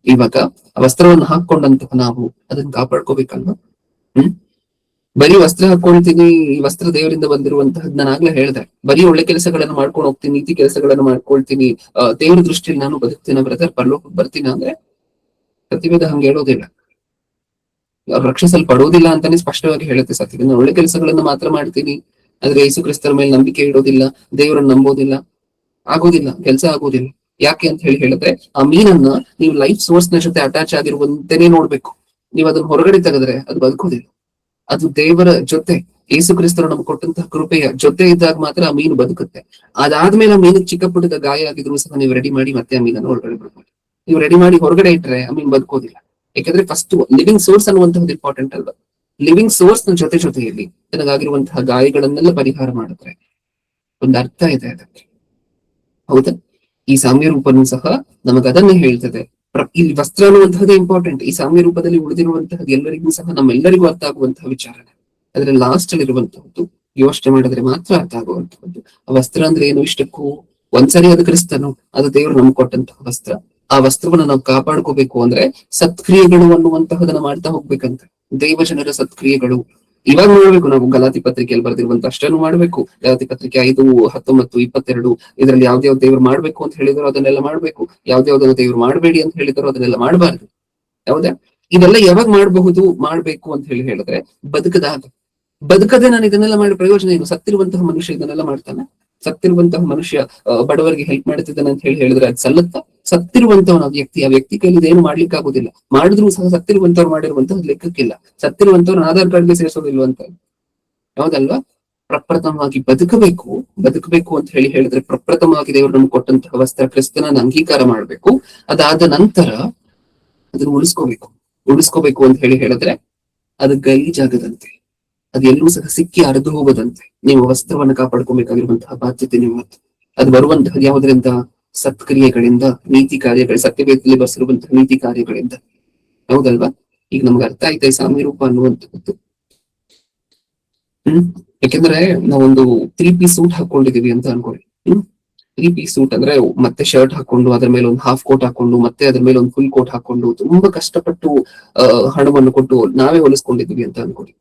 ಇವಾಗ ಆ ವಸ್ತ್ರವನ್ನು ಹಾಕೊಂಡಂತಹ ನಾವು ಅದನ್ನ ಕಾಪಾಡ್ಕೋಬೇಕಲ್ವಾ? ಬರೀ ವಸ್ತ್ರ ಹಾಕೊಳ್ತೀನಿ, ಈ ವಸ್ತ್ರ ದೇವರಿಂದ ಬಂದಿರುವಂತಹದ್ದು. ನಾನು ಆಗ್ಲೇ ಹೇಳ್ದೆ, ಬರೀ ಒಳ್ಳೆ ಕೆಲಸಗಳನ್ನ ಮಾಡ್ಕೊಂಡು ಹೋಗ್ತೀನಿ, ನೀತಿ ಕೆಲಸಗಳನ್ನ ಮಾಡ್ಕೊಳ್ತೀನಿ, ದೇವ್ರ ದೃಷ್ಟಿಯಲ್ಲಿ ನಾನು ಬದುಕ್ತೀನ ಬ್ರದರ್, ಪರಲೋಕಕ್ಕೆ ಬರ್ತೀನ ಅಂದ್ರೆ ಸತ್ಯವೇದ ಹಂಗೆ ಹೇಳೋದಿಲ್ಲ. ಅವ್ರು ರಕ್ಷಿಸಲ್ಪಡೋದಿಲ್ಲ ಅಂತಾನೆ ಸ್ಪಷ್ಟವಾಗಿ ಹೇಳುತ್ತೆ ಸತ್ಯವೇದ. ನಾನು ಒಳ್ಳೆ ಕೆಲಸಗಳನ್ನ ಮಾತ್ರ ಮಾಡ್ತೀನಿ, ಆದ್ರೆ ಯೇಸು ಕ್ರಿಸ್ತರ ಮೇಲೆ ನಂಬಿಕೆ ಇಡೋದಿಲ್ಲ, ದೇವರನ್ನ ನಂಬೋದಿಲ್ಲ, ಆಗೋದಿಲ್ಲ, ಕೆಲಸ ಆಗೋದಿಲ್ಲ. ಯಾಕೆ ಅಂತ ಹೇಳಿದ್ರೆ, ಆ ಮೀನನ್ನ ನೀವು ಲೈಫ್ ಸೋರ್ಸ್ ನ ಜೊತೆ ಅಟ್ಯಾಚ್ ಆಗಿರುವಂತೆನೆ ನೋಡ್ಬೇಕು. ನೀವು ಅದನ್ನ ಹೊರಗಡೆ ತೆಗೆದ್ರೆ ಅದು ಬದುಕೋದಿಲ್ಲ. ಅದು ದೇವರ ಜೊತೆ, ಯೇಸು ಕ್ರಿಸ್ತರು ನಮ್ಗೆ ಕೊಟ್ಟಂತಹ ಕೃಪೆಯ ಜೊತೆ ಇದ್ದಾಗ ಮಾತ್ರ ಆ ಮೀನು ಬದುಕುತ್ತೆ. ಅದಾದ್ಮೇಲೆ ಆ ಮೀನಿಗೆ ಚಿಕ್ಕ ಪುಟ್ಟದ ಗಾಯ ಆಗಿದ್ರು ಸಹ ನೀವು ರೆಡಿ ಮಾಡಿ ಮತ್ತೆ ಆ ಮೀನನ್ನು ಹೊರಗಡೆ ಬಿಡ್ಬೋದು. ನೀವು ರೆಡಿ ಮಾಡಿ ಹೊರಗಡೆ ಇಟ್ರೆ ಆ ಮೀನು ಬದುಕೋದಿಲ್ಲ. ಯಾಕಂದ್ರೆ ಫಸ್ಟ್ ಲಿವಿಂಗ್ ಸೋರ್ಸ್ ಅನ್ನುವಂತಹದ್ದು ಇಂಪಾರ್ಟೆಂಟ್ ಅಲ್ವಾ? ಲಿವಿಂಗ್ ಸೋರ್ಸ್ ನ ಜೊತೆಯಲ್ಲಿ ನನಗಾಗಿರುವಂತಹ ಗಾಯಗಳನ್ನೆಲ್ಲ ಪರಿಹಾರ ಮಾಡಿದ್ರೆ ಒಂದು ಅರ್ಥ ಇದೆ ಅದಕ್ಕೆ. ಹೌದಾ? ಈ ಸಾಮ್ಯ ರೂಪನೂ ಸಹ ನಮಗ ಅದನ್ನೇ ಹೇಳ್ತದೆ. ಇಲ್ಲಿ ವಸ್ತ್ರ ಅನ್ನುವಂತಹದ್ದು ಇಂಪಾರ್ಟೆಂಟ್. ಈ ಸಾಮ್ಯ ರೂಪದಲ್ಲಿ ಉಳಿದಿರುವಂತಹದ್ದು ಎಲ್ಲರಿಗೂ ಸಹ ನಮ್ಮೆಲ್ಲರಿಗೂ ಅರ್ಥ ಆಗುವಂತಹ ವಿಚಾರನೆ. ಅದ್ರ ಲಾಸ್ಟ್ ಅಲ್ಲಿ ಇರುವಂತಹದ್ದು ಯೋಚನೆ ಮಾಡಿದ್ರೆ ಮಾತ್ರ ಅರ್ಥ ಆಗುವಂತಹದ್ದು. ಆ ವಸ್ತ್ರ ಅಂದ್ರೆ ಏನು? ಇಷ್ಟಕ್ಕೂ ಒಂದ್ಸರಿ ಅದು ಕ್ರಿಸ್ತನು, ಅದು ದೇವರು ನಮ್ಗೆ ಕೊಟ್ಟಂತಹ ವಸ್ತ್ರ. ಆ ವಸ್ತ್ರವನ್ನ ನಾವು ಕಾಪಾಡ್ಕೋಬೇಕು ಅಂದ್ರೆ ಸತ್ಕ್ರಿಯೆಗಳು ಅನ್ನುವಂತಹದನ್ನ ಮಾಡ್ತಾ ಹೋಗ್ಬೇಕಂತೆ. ದೇವಜನರ ಸತ್ಕ್ರಿಯೆಗಳು ಇವಾಗ ನೋಡ್ಬೇಕು. ನಾವು ಗಲಾತಿ ಪತ್ರಿಕೆಯಲ್ಲಿ ಬರ್ದಿರುವಂತ ಅಷ್ಟನ್ನು ಮಾಡ್ಬೇಕು. ಗಲಾತಿ ಪತ್ರಿಕೆ 5, 19, 22 ಇದರಲ್ಲಿ ಯಾವ್ದಾವ್ ದೇವ್ರು ಮಾಡ್ಬೇಕು ಅಂತ ಹೇಳಿದ್ರು ಅದನ್ನೆಲ್ಲ ಮಾಡ್ಬೇಕು. ಯಾವ್ದಾವ್ದನ್ನ ದೇವ್ರು ಮಾಡ್ಬೇಡಿ ಅಂತ ಹೇಳಿದ್ರು ಅದನ್ನೆಲ್ಲ ಮಾಡಬಾರ್ದು. ಹೌದಾ? ಇದೆಲ್ಲ ಯಾವಾಗ ಮಾಡ್ಬೇಕು ಅಂತ ಹೇಳಿದ್ರೆ ಬದುಕದೆ ನಾನು ಇದನ್ನೆಲ್ಲ ಮಾಡಿ ಪ್ರಯೋಜನ ಏನು? ಸತ್ತಿರುವಂತಹ ಮನುಷ್ಯ ಇದನ್ನೆಲ್ಲ ಮಾಡ್ತಾನೆ? ಸತ್ತಿರುವಂತಹ ಮನುಷ್ಯ ಬಡವರಿಗೆ ಹೆಲ್ಪ್ ಮಾಡ್ತಿದ್ದಾನೆ ಅಂತ ಹೇಳಿದ್ರೆ ಅದು ಸಲ್ಲತ್ತ? ಸತ್ತಿರುವಂತವನ ಆ ವ್ಯಕ್ತಿ ಕೈಲಿ ಇದೇನು ಮಾಡ್ಲಿಕ್ಕೆ ಆಗುದಿಲ್ಲ. ಮಾಡಿದ್ರು ಸಹ ಸತ್ತಿರುವಂತವ್ರು ಮಾಡಿರುವಂತಹ ಲೆಕ್ಕಕ್ಕಿಲ್ಲ. ಸತ್ತಿರುವಂತವ್ರು ಆಧಾರ್ ಕಾರ್ಡ್ಗೆ ಸೇರಿಸೋದಿಲ್ವಂತ. ಹೌದಲ್ವಾ? ಪ್ರಪ್ರಥಮವಾಗಿ ಬದುಕಬೇಕು ಅಂತ ಹೇಳಿದ್ರೆ ಪ್ರಪ್ರಥಮವಾಗಿ ದೇವರು ನಮ್ಗೆ ಕೊಟ್ಟಂತಹ ವಸ್ತ್ರ ಕ್ರಿಸ್ತನನ್ನ ಅಂಗೀಕಾರ ಮಾಡ್ಬೇಕು. ಅದಾದ ನಂತರ ಅದನ್ನ ಉಳಿಸ್ಕೋಬೇಕು ಅಂತ ಹೇಳಿದ್ರೆ ಅದು ಗಲೀಜಾಗದಂತೆ, ಅದು ಎಲ್ಲೂ ಸಹ ಸಿಕ್ಕಿ ಹರಿದು ಹೋಗದಂತೆ ನೀವು ವಸ್ತ್ರವನ್ನ ಕಾಪಾಡ್ಕೋಬೇಕಾಗಿರುವಂತಹ ಬಾಧ್ಯತೆ ನಿಮ್ಮದು. ಅದು ಬರುವಂತಹ ಯಾವುದರಿಂದ? ಸತ್ಕ್ರಿಯೆಗಳಿಂದ, ನೀತಿ ಕಾರ್ಯಗಳು, ಸತ್ಯವೇದದಲ್ಲಿ ಬರೆಸಿರುವಂತಹ ನೀತಿ ಕಾರ್ಯಗಳಿಂದ. ಹೌದಲ್ವಾ? ಈಗ ನಮ್ಗೆ ಅರ್ಥ ಆಯ್ತಾ ಈ ಸಾಮ್ಯ ರೂಪ ಅನ್ನುವಂಥದ್ದು? ಯಾಕೆಂದ್ರೆ ನಾವೊಂದು 3 ಪೀಸ್ ಸೂಟ್ ಹಾಕೊಂಡಿದೀವಿ ಅಂತ ಅನ್ಕೊಳ್ಳಿ. 3 ಪೀಸ್ ಸೂಟ್ ಅಂದ್ರೆ ಮತ್ತೆ ಶರ್ಟ್ ಹಾಕೊಂಡು ಅದ್ರ ಮೇಲೆ ಒಂದು ಹಾಫ್ ಕೋಟ್ ಹಾಕೊಂಡು ಮತ್ತೆ ಅದ್ರ ಮೇಲೆ ಒಂದು ಫುಲ್ ಕೋಟ್ ಹಾಕೊಂಡು ತುಂಬಾ ಕಷ್ಟಪಟ್ಟು ಹಣವನ್ನು ಕೊಟ್ಟು ನಾವೇ ಹೊಲಿಸ್ಕೊಂಡಿದೀವಿ ಅಂತ ಅನ್ಕೊಳ್ಳಿ.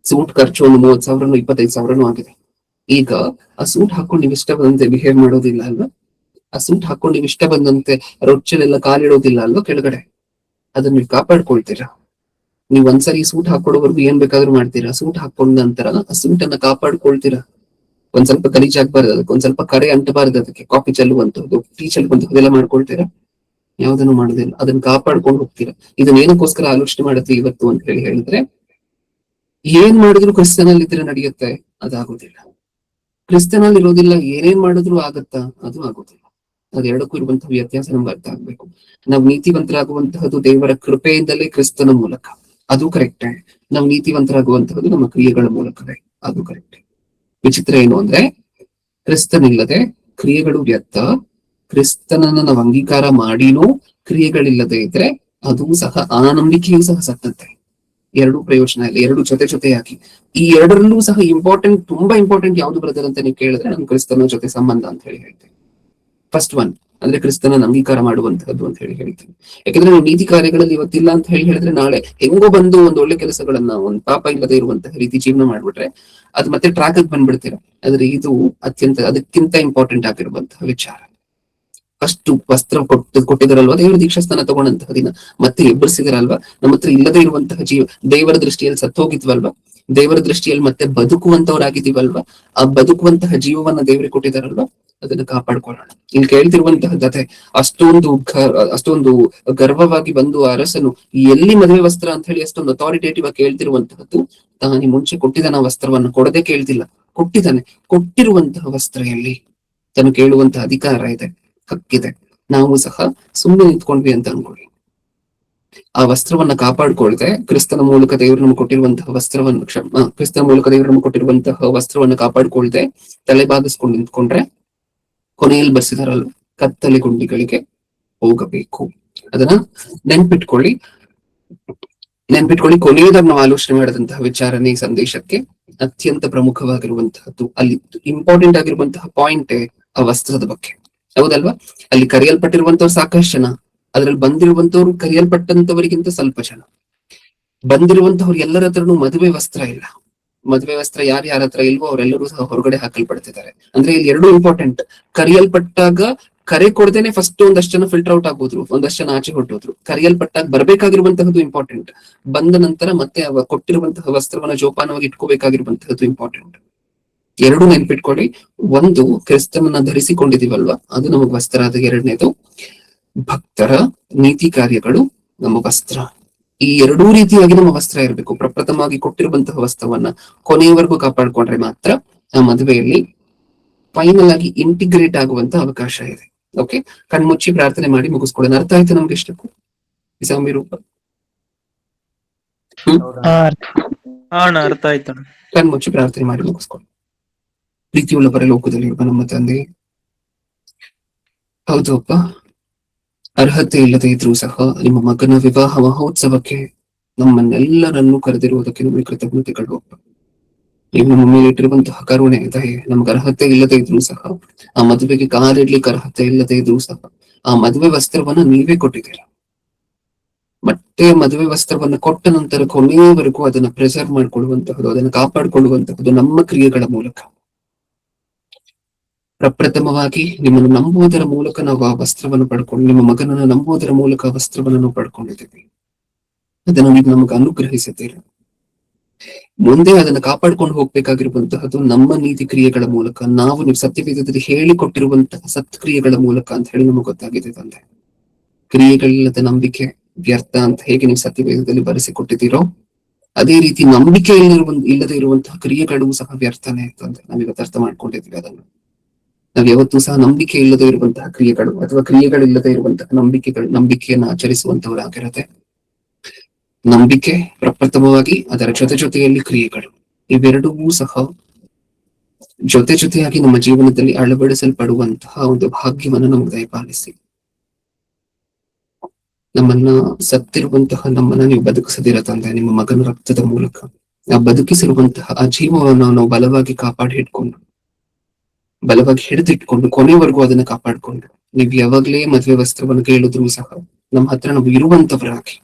ಸೂಟ್ ಖರ್ಚು ಒಂದು 30,000 25,000 ಆಗಿದೆ. ಈಗ ಆ ಸೂಟ್ ಹಾಕೊಂಡು ನೀವು ಇಷ್ಟ ಬಂದಂತೆ ಬಿಹೇವ್ ಮಾಡೋದಿಲ್ಲ ಅಲ್ವಾ? ಆ ಸೂಟ್ ಹಾಕೊಂಡು ನೀವು ಇಷ್ಟ ಬಂದಂತೆ ರೊಚ್ಚಲೆಲ್ಲ ಕಾಲಿಡೋದಿಲ್ಲ ಅಲ್ವಾ ಕೆಳಗಡೆ? ಅದನ್ನ ನೀವು ಕಾಪಾಡ್ಕೊಳ್ತೀರಾ. ನೀವ್ ಒಂದ್ಸರಿ ಸೂಟ್ ಹಾಕೊಡೋವರೆಗೂ ಏನ್ ಬೇಕಾದ್ರೂ ಮಾಡ್ತೀರಾ. ಸೂಟ್ ಹಾಕೊಂಡ ನಂತರ ಆ ಸೂಟ್ ಅನ್ನ ಕಾಪಾಡ್ಕೊಳ್ತೀರಾ. ಒಂದ್ ಸ್ವಲ್ಪ ಗಲೀಜಾಗ್ಬಾರ್ದು, ಅದಕ್ಕೆ ಒಂದ್ ಸ್ವಲ್ಪ ಕರೆ ಅಂಟಬಾರ್ದು, ಅದಕ್ಕೆ ಕಾಫಿ ಚೆಲ್ಲುವಂತದ್ದು, ಟೀ ಚೆಲ್ಲುವಂತದ್ದು ಎಲ್ಲ ಮಾಡ್ಕೊಳ್ತೀರಾ? ಯಾವ್ದನ್ನು ಮಾಡೋದಿಲ್ಲ. ಅದನ್ನ ಕಾಪಾಡ್ಕೊಂಡು ಹೋಗ್ತೀರಾ. ಇದನ್ನ ಏನಕ್ಕೋಸ್ಕರ ಆಲೋಚನೆ ಮಾಡುತ್ತೆ ಇವತ್ತು ಅಂತ ಹೇಳಿದ್ರೆ, ಏನ್ ಮಾಡಿದ್ರು ಕ್ರಿಸ್ತನಲ್ಲಿ ಇದ್ರೆ ನಡೆಯುತ್ತೆ, ಅದಾಗೋದಿಲ್ಲ. ಕ್ರಿಸ್ತನಲ್ಲಿ ಇರೋದಿಲ್ಲ, ಏನೇನ್ ಮಾಡಿದ್ರು ಆಗತ್ತಾ? ಅದು ಆಗೋದಿಲ್ಲ. ಅದೆರಡಕ್ಕೂ ಇರುವಂತಹ ವ್ಯತ್ಯಾಸ ನಮ್ಗೆ ಅರ್ಥ ಆಗ್ಬೇಕು. ನಾವು ನೀತಿವಂತರಾಗುವಂತಹದ್ದು ದೇವರ ಕೃಪೆಯಿಂದಲೇ, ಕ್ರಿಸ್ತನ ಮೂಲಕ, ಅದು ಕರೆಕ್ಟೇ. ನಾವು ನೀತಿವಂತರಾಗುವಂತಹದ್ದು ನಮ್ಮ ಕ್ರಿಯೆಗಳ ಮೂಲಕವೇ, ಅದು ಕರೆಕ್ಟೇ. ವಿಚಿತ್ರ ಏನು ಅಂದ್ರೆ, ಕ್ರಿಸ್ತನಿಲ್ಲದೆ ಕ್ರಿಯೆಗಳು ವ್ಯರ್ಥ. ಕ್ರಿಸ್ತನನ್ನ ನಾವು ಅಂಗೀಕಾರ ಮಾಡಿನೂ ಕ್ರಿಯೆಗಳಿಲ್ಲದೆ ಇದ್ರೆ ಅದು ಸಹ, ಆ ನಂಬಿಕೆಯೂ ಸಹ ಸತ್ತಂತೆ. ಎರಡೂ ಪ್ರಯೋಜನ ಇಲ್ಲ, ಎರಡು ಜೊತೆಯಾಗಿ. ಈ ಎರಡರಲ್ಲೂ ಸಹ ಇಂಪಾರ್ಟೆಂಟ್, ತುಂಬಾ ಇಂಪಾರ್ಟೆಂಟ್ ಯಾವ್ದು ಬ್ರದರ್ ಅಂತ ನೀವು ಕೇಳಿದ್ರೆ, ನಾನು ಕ್ರಿಸ್ತನ ಜೊತೆ ಸಂಬಂಧ ಅಂತ ಹೇಳ್ತೇನೆ. ಫಸ್ಟ್ ಒನ್ ಅಂದ್ರೆ ಕ್ರಿಸ್ತನ ಅಂಗೀಕಾರ ಮಾಡುವಂತಹದ್ದು ಅಂತ ಹೇಳ್ತೀನಿ. ಯಾಕಂದ್ರೆ ನಾವು ನೀತಿ ಕಾರ್ಯಗಳಲ್ಲಿ ಇವತ್ತಿಲ್ಲ ಅಂತ ಹೇಳಿದ್ರೆ, ನಾಳೆ ಹೆಂಗೋ ಬಂದು ಒಂದು ಒಳ್ಳೆ ಕೆಲಸಗಳನ್ನ, ಒಂದು ಪಾಪ ಇಲ್ಲದೆ ಇರುವಂತಹ ರೀತಿ ಜೀವನ ಮಾಡ್ಬಿಟ್ರೆ ಅದು ಮತ್ತೆ ಟ್ರ್ಯಾಕ್ ಬಂದ್ಬಿಡ್ತೀರ. ಆದ್ರೆ ಇದು ಅದಕ್ಕಿಂತ ಇಂಪಾರ್ಟೆಂಟ್ ಆಗಿರುವಂತಹ ವಿಚಾರ. ಅಷ್ಟು ವಸ್ತ್ರ ಕೊಟ್ಟಿದಾರಲ್ವಾ ದೇವರ ದೀಕ್ಷಾಸ್ಥಾನ ತಗೊಂಡಂತಹ ದಿನ, ಮತ್ತೆ ಎಬ್ಬರಿಸಿದಾರಲ್ವಾ. ನಮ್ಮ ಹತ್ರ ಇಲ್ಲದೆ ಇರುವಂತಹ ದೇವರ ದೃಷ್ಟಿಯಲ್ಲಿ ಸತ್ತೋಗಿದ್ವಲ್ವಾ, ದೇವರ ದೃಷ್ಟಿಯಲ್ಲಿ ಮತ್ತೆ ಬದುಕುವಂತವ್ರಾಗಿದ್ದೀವಲ್ವಾ. ಆ ಬದುಕುವಂತಹ ಜೀವವನ್ನ ದೇವರಿಗೆ ಕೊಟ್ಟಿದಾರಲ್ವಾ, ಅದನ್ನ ಕಾಪಾಡ್ಕೊಳ್ಳೋಣ. ಇಲ್ಲಿ ಕೇಳ್ತಿರುವಂತಹ ಕಥೆ, ಅಷ್ಟೊಂದು ಗರ್ವವಾಗಿ ಬಂದು ಅರಸನು ಎಲ್ಲಿ ಮದುವೆ ವಸ್ತ್ರ ಅಂತ ಹೇಳಿ ಅಷ್ಟೊಂದು ಅಥಾರಿಟೇಟಿವ್ ಆಗಿ ಕೇಳ್ತಿರುವಂತಹದ್ದು, ತಾನು ಮುಂಚೆ ಕೊಟ್ಟಿದ್ದಾನ ವಸ್ತ್ರವನ್ನು ಕೊಡದೆ ಕೇಳ್ತಿಲ್ಲ, ಕೊಟ್ಟಿದ್ದಾನೆ. ಕೊಟ್ಟಿರುವಂತಹ ವಸ್ತ್ರ ಎಲ್ಲಿ? ತಾನು ಕೇಳುವಂತಹ ಅಧಿಕಾರ ಇದೆ, ಹಕ್ಕಿದೆ. ನಾವು ಸಹ ಸುಮ್ಮನೆ ನಿಂತ್ಕೊಂಡ್ವಿ ಅಂತ ಅನ್ಕೊಳ್ಳಿ. ಆ ವಸ್ತ್ರವನ್ನ ಕಾಪಾಡ್ಕೊಳ್ದೆ, ಕ್ರಿಸ್ತನ ಮೂಲಕ ದೇವರು ನಮ್ಗೆ ಕೊಟ್ಟಿರುವಂತಹ ವಸ್ತ್ರವನ್ನ ಕಾಪಾಡ್ಕೊಳ್ದೆ ತಲೆ ಬಾಗಿಸ್ಕೊಂಡು ನಿಂತ್ಕೊಂಡ್ರೆ, ಕೊನೆಯಲ್ಲಿ ಬರ್ಸಿದಾರಲ್ವ, ಕತ್ತಲೆ ಗುಂಡಿಗಳಿಗೆ ಹೋಗಬೇಕು. ಅದನ್ನ ನೆನ್ಪಿಟ್ಕೊಳ್ಳಿ. ಕೊನೆಯದಾಗ ನಾವು ಆಲೋಚನೆ ಮಾಡಿದಂತಹ ವಿಚಾರನೆ ಈ ಸಂದೇಶಕ್ಕೆ ಅತ್ಯಂತ ಪ್ರಮುಖವಾಗಿರುವಂತಹದ್ದು. ಅಲ್ಲಿ ಇಂಪಾರ್ಟೆಂಟ್ ಆಗಿರುವಂತಹ ಪಾಯಿಂಟ್ ಆ ವಸ್ತ್ರದ ಬಗ್ಗೆ, ಹೌದಲ್ವಾ? ಅಲ್ಲಿ ಕರೆಯಲ್ಪಟ್ಟಿರುವಂತವ್ರು ಸಾಕಷ್ಟು ಜನ, ಅದ್ರಲ್ಲಿ ಬಂದಿರುವಂತವ್ರು ಕರೆಯಲ್ಪಟ್ಟಂತವರಿಗಿಂತ ಸ್ವಲ್ಪ ಜನ. ಬಂದಿರುವಂತವ್ರು ಎಲ್ಲರ ಹತ್ರನೂ ಮದುವೆ ವಸ್ತ್ರ ಇಲ್ಲ. ಮದುವೆ ವಸ್ತ್ರ ಯಾರ ಹತ್ರ ಇಲ್ವೋ ಅವರೆಲ್ಲರೂ ಸಹ ಹೊರಗಡೆ ಹಾಕಲ್ಪಡ್ತಿದ್ದಾರೆ. ಅಂದ್ರೆ ಇಲ್ಲಿ ಎರಡೂ ಇಂಪಾರ್ಟೆಂಟ್. ಕರೆಯಲ್ಪಟ್ಟಾಗ ಕರೆ ಕೊಡದೇನೆ ಫಸ್ಟ್ ಒಂದಷ್ಟು ಜನ ಫಿಲ್ಟರ್ ಔಟ್ ಆಗೋದ್ರು, ಒಂದಷ್ಟು ಜನ ಆಚೆ ಹೊರಟೋದ್ರು. ಕರೆಯಲ್ಪಟ್ಟಾಗ ಬರ್ಬೇಕಾಗಿರುವಂತಹದ್ದು ಇಂಪಾರ್ಟೆಂಟ್. ಬಂದ ನಂತರ ಮತ್ತೆ ಕೊಟ್ಟಿರುವಂತಹ ವಸ್ತ್ರವನ್ನ ಜೋಪಾನವಾಗಿ ಇಟ್ಕೋಬೇಕಾಗಿರುವಂತಹದ್ದು ಇಂಪಾರ್ಟೆಂಟ್. ಎರಡು ನೆನ್ಪಿಟ್ಕೊಳ್ಳಿ. ಒಂದು, ಕ್ರಿಸ್ತನನ್ನ ಧರಿಸಿಕೊಂಡಿದೀವಲ್ವಾ, ಅದು ನಮಗ್ ವಸ್ತ್ರ. ಅದು ಎರಡನೇದು, ಭಕ್ತರ ನೀತಿ ಕಾರ್ಯಗಳು ನಮ್ಮ ವಸ್ತ್ರ. ಈ ಎರಡೂ ರೀತಿಯಾಗಿ ನಮ್ಮ ವಸ್ತ್ರ ಇರಬೇಕು. ಪ್ರಪ್ರಥಮವಾಗಿ ಕೊಟ್ಟಿರುವಂತಹ ವಸ್ತ್ರವನ್ನ ಕೊನೆಯವರೆಗೂ ಕಾಪಾಡ್ಕೊಂಡ್ರೆ ಮಾತ್ರ ಆ ಮದುವೆಯಲ್ಲಿ ಫೈನಲ್ ಆಗಿ ಇಂಟಿಗ್ರೇಟ್ ಆಗುವಂತ ಅವಕಾಶ ಇದೆ. ಓಕೆ, ಕಣ್ಮುಚ್ಚಿ ಪ್ರಾರ್ಥನೆ ಮಾಡಿ ಮುಗಿಸ್ಕೊಳ್ಳೋಣ. ಅರ್ಥ ಆಯ್ತು ನಮ್ಗೆ ಇಷ್ಟಕ್ಕೂ ಈ ಸಾಮ್ಯ ರೂಪ? ಅರ್ಥ ಆಯ್ತು. ಕಣ್ಮುಚ್ಚಿ ಪ್ರಾರ್ಥನೆ ಮಾಡಿ ಮುಗಿಸ್ಕೊಳ್ಳಿ. ಪ್ರೀತಿಯುಳ್ಳ ಪರಲೋಕದಲ್ಲಿರುವ ನಮ್ಮ ತಂದೆ, ಹೌದು ಅಪ್ಪ, ಅರ್ಹತೆ ಇಲ್ಲದೆ ಇದ್ರೂ ಸಹ ನಿಮ್ಮ ಮಗನ ವಿವಾಹ ಮಹೋತ್ಸವಕ್ಕೆ ನಮ್ಮನ್ನೆಲ್ಲರನ್ನೂ ಕರೆದಿರುವುದಕ್ಕೆ ನಮಗೆ ಕೃತಜ್ಞತೆಗಳು ಅಪ್ಪ. ನೀವು ನಮ್ಮ ಮೇಲೆ ಇಟ್ಟಿರುವಂತಹ ಕರುಣೆ, ದಯೆ, ನಮ್ಗೆ ಅರ್ಹತೆ ಇಲ್ಲದೆ ಇದ್ರೂ ಸಹ, ಆ ಮದುವೆಗೆ ಕಾಲಿಡ್ಲಿಕ್ಕೆ ಅರ್ಹತೆ ಇಲ್ಲದೆ ಇದ್ರೂ ಸಹ ಆ ಮದುವೆ ವಸ್ತ್ರವನ್ನ ನೀವೇ ಕೊಟ್ಟಿದ್ದೀರಾ. ಮತ್ತೆ ಮದುವೆ ವಸ್ತ್ರವನ್ನ ಕೊಟ್ಟ ನಂತರ ಕೊನೆಯವರೆಗೂ ಅದನ್ನ ಪ್ರಿಸರ್ವ್ ಮಾಡ್ಕೊಳ್ಳುವಂತಹದ್ದು, ಅದನ್ನ ಕಾಪಾಡಿಕೊಳ್ಳುವಂತಹದ್ದು ನಮ್ಮ ಕ್ರಿಯೆಗಳ ಮೂಲಕ. ಪ್ರಪ್ರಥಮವಾಗಿ ನಿಮ್ಮನ್ನು ನಂಬುವುದರ ಮೂಲಕ ನಾವು ಆ ವಸ್ತ್ರವನ್ನು ಪಡ್ಕೊಂಡು, ನಿಮ್ಮ ಮಗನನ್ನು ನಂಬುವುದರ ಮೂಲಕ ಆ ವಸ್ತ್ರವನ್ನು ನಾವು ಪಡ್ಕೊಂಡಿದ್ದೀವಿ. ಅದನ್ನು ನೀವು ನಮಗೆ ಅನುಗ್ರಹಿಸಿದ್ದೀರಾ. ಮುಂದೆ ಅದನ್ನು ಕಾಪಾಡ್ಕೊಂಡು ಹೋಗ್ಬೇಕಾಗಿರುವಂತಹದ್ದು ನಮ್ಮ ನೀತಿ ಕ್ರಿಯೆಗಳ ಮೂಲಕ, ನಾವು ನೀವು ಸತ್ಯವೇದದಲ್ಲಿ ಹೇಳಿಕೊಟ್ಟಿರುವಂತಹ ಸತ್ಕ್ರಿಯೆಗಳ ಮೂಲಕ ಅಂತ ಹೇಳಿ ನಮಗೆ ಗೊತ್ತಾಗಿದೆ ತಂದೆ. ಕ್ರಿಯೆಗಳಿಲ್ಲದ ನಂಬಿಕೆ ವ್ಯರ್ಥ ಅಂತ ಹೇಗೆ ನೀವು ಸತ್ಯವೇದದಲ್ಲಿ ಬರೆಸಿಕೊಟ್ಟಿದ್ದೀರೋ, ಅದೇ ರೀತಿ ನಂಬಿಕೆ ಇಲ್ಲದೆ ಇರುವಂತಹ ಕ್ರಿಯೆಗಳು ಸಹ ವ್ಯರ್ಥನೆ ಅಂತಂದ್ರೆ ನಾವಿವತ್ತು ಅರ್ಥ ಮಾಡ್ಕೊಂಡಿದ್ವಿ ಅದನ್ನು. ನಾವು ಯಾವತ್ತೂ ಸಹ ನಂಬಿಕೆ ಇಲ್ಲದೆ ಇರುವಂತಹ ಕ್ರಿಯೆಗಳು ಅಥವಾ ಕ್ರಿಯೆಗಳಿಲ್ಲದೆ ಇರುವಂತಹ ನಂಬಿಕೆಯನ್ನು ಆಚರಿಸುವಂತವರಾಗಿರತ್ತೆ. ನಂಬಿಕೆ ಪ್ರಪ್ರಥಮವಾಗಿ, ಅದರ ಜೊತೆಯಲ್ಲಿ ಕ್ರಿಯೆಗಳು, ಇವೆರಡೂ ಸಹ ಜೊತೆಯಾಗಿ ನಮ್ಮ ಜೀವನದಲ್ಲಿ ಅಳವಡಿಸಲ್ಪಡುವಂತಹ ಒಂದು ಭಾಗ್ಯವನ್ನು ನಮಗೆ ದಯಪಾಲಿಸಿ. ನಮ್ಮನ್ನ ನೀವು ಬದುಕಿಸದಿರ ತಂದೆ, ನಿಮ್ಮ ಮಗನ ರಕ್ತದ ಮೂಲಕ ನಾವು ಬದುಕಿಸಿರುವಂತಹ ಆ ಜೀವವನ್ನು ನಾವು ಬಲವಾಗಿ ಹಿಡಿದಿಟ್ಕೊಂಡು ಕೊನೆವರೆಗೂ ಅದನ್ನ ಕಾಪಾಡಿಕೊಂಡು, ನೀವು ಯಾವಾಗ್ಲೇ ಮದುವೆ ವಸ್ತ್ರವನ್ನು ಕೇಳಿದ್ರು ಸಹ ನಮ್ಮ ಹತ್ರ ನಾವು ಇರುವಂತವರಾಗಿ,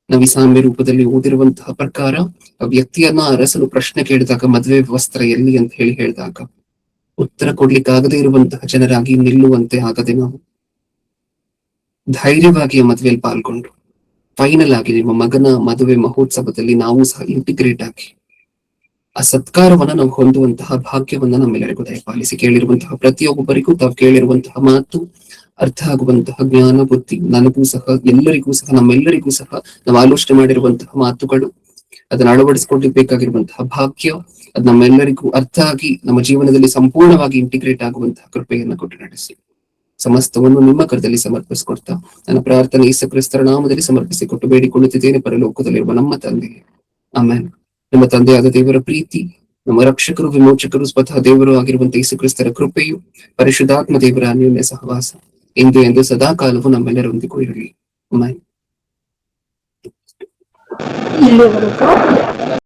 ನಾವು ಈ ಸಾಮ್ಯ ರೂಪದಲ್ಲಿ ಓದಿರುವಂತಹ ಪ್ರಕಾರ ಆ ವ್ಯಕ್ತಿಯನ್ನ ಅರಸಲು ಪ್ರಶ್ನೆ ಕೇಳಿದಾಗ ಮದುವೆ ವಸ್ತ್ರ ಎಲ್ಲಿ ಅಂತ ಹೇಳಿದಾಗ ಉತ್ತರ ಕೊಡ್ಲಿಕ್ಕಾಗದೇ ಇರುವಂತಹ ಜನರಾಗಿ ನಿಲ್ಲುವಂತೆ ಆಗದೆ ನಾವು ಧೈರ್ಯವಾಗಿ ಆ ಮದುವೆಯಲ್ಲಿ ಪಾಲ್ಗೊಂಡು ಫೈನಲ್ ಆಗಿ ನಿಮ್ಮ ಮಗನ ಮದುವೆ ಮಹೋತ್ಸವದಲ್ಲಿ ನಾವು ಸಹ ಇಂಟಿಗ್ರೇಟ್ ಆಗಿ ಆ ಸತ್ಕಾರವನ್ನ ನಾವು ಹೊಂದುವಂತಹ ಭಾಗ್ಯವನ್ನ ನಮ್ಮೆಲ್ಲರಿಗೂ ದಯಪಾಲಿಸಿ. ಕೇಳಿರುವಂತಹ ಪ್ರತಿಯೊಬ್ಬರಿಗೂ ತಾವು ಕೇಳಿರುವಂತಹ ಮಾತು ಅರ್ಥ ಆಗುವಂತಹ ಜ್ಞಾನ ಬುದ್ಧಿ ನನಗೂ ಸಹ ನಮ್ಮೆಲ್ಲರಿಗೂ ಸಹ ನಾವು ಆಲೋಚನೆ ಮಾಡಿರುವಂತಹ ಮಾತುಗಳು ಅದನ್ನ ಅಳವಡಿಸಿಕೊಳ್ಳಬೇಕಾಗಿರುವಂತಹ ಭಾಗ್ಯ ಅದು ನಮ್ಮೆಲ್ಲರಿಗೂ ಅರ್ಥ ಆಗಿ ನಮ್ಮ ಜೀವನದಲ್ಲಿ ಸಂಪೂರ್ಣವಾಗಿ ಇಂಟಿಗ್ರೇಟ್ ಆಗುವಂತಹ ಕೃಪೆಯನ್ನು ಕೊಟ್ಟು ನಡೆಸಿ. ಸಮಸ್ತವನ್ನು ನಿಮ್ಮ ಕರದಲ್ಲಿ ಸಮರ್ಪಿಸಿಕೊಡ್ತಾ ನನ್ನ ಪ್ರಾರ್ಥನೆ ಯೇಸು ಕ್ರಿಸ್ತರ ನಾಮದಲ್ಲಿ ಸಮರ್ಪಿಸಿಕೊಟ್ಟು ಬೇಡಿಕೊಳ್ಳುತ್ತಿದ್ದೇನೆ ಪರಲೋಕದಲ್ಲಿರುವ ನಮ್ಮ ತಂದೆ. ಆಮೇಲೆ ನಮ್ಮ ತಂದೆಯಾದ ದೇವರ ಪ್ರೀತಿ, ನಮ್ಮ ರಕ್ಷಕರು ವಿಮೋಚಕರು ಸ್ವತಃ ದೇವರು ಆಗಿರುವಂತಹ ಯೇಸು ಕ್ರಿಸ್ತರ ಕೃಪೆಯು, ಪರಿಶುದ್ಧಾತ್ಮ ದೇವರ ಅನ್ಯೋನ್ಯ ಸಹವಾಸ ಎಂದು ಸದಾ ಕಾಲವು ನಮ್ಮೆಲ್ಲರೊಂದಿಗೂ ಇರಲಿ. ಆಮೆನ್. ಇಲ್ಲಿವರೆಗೂ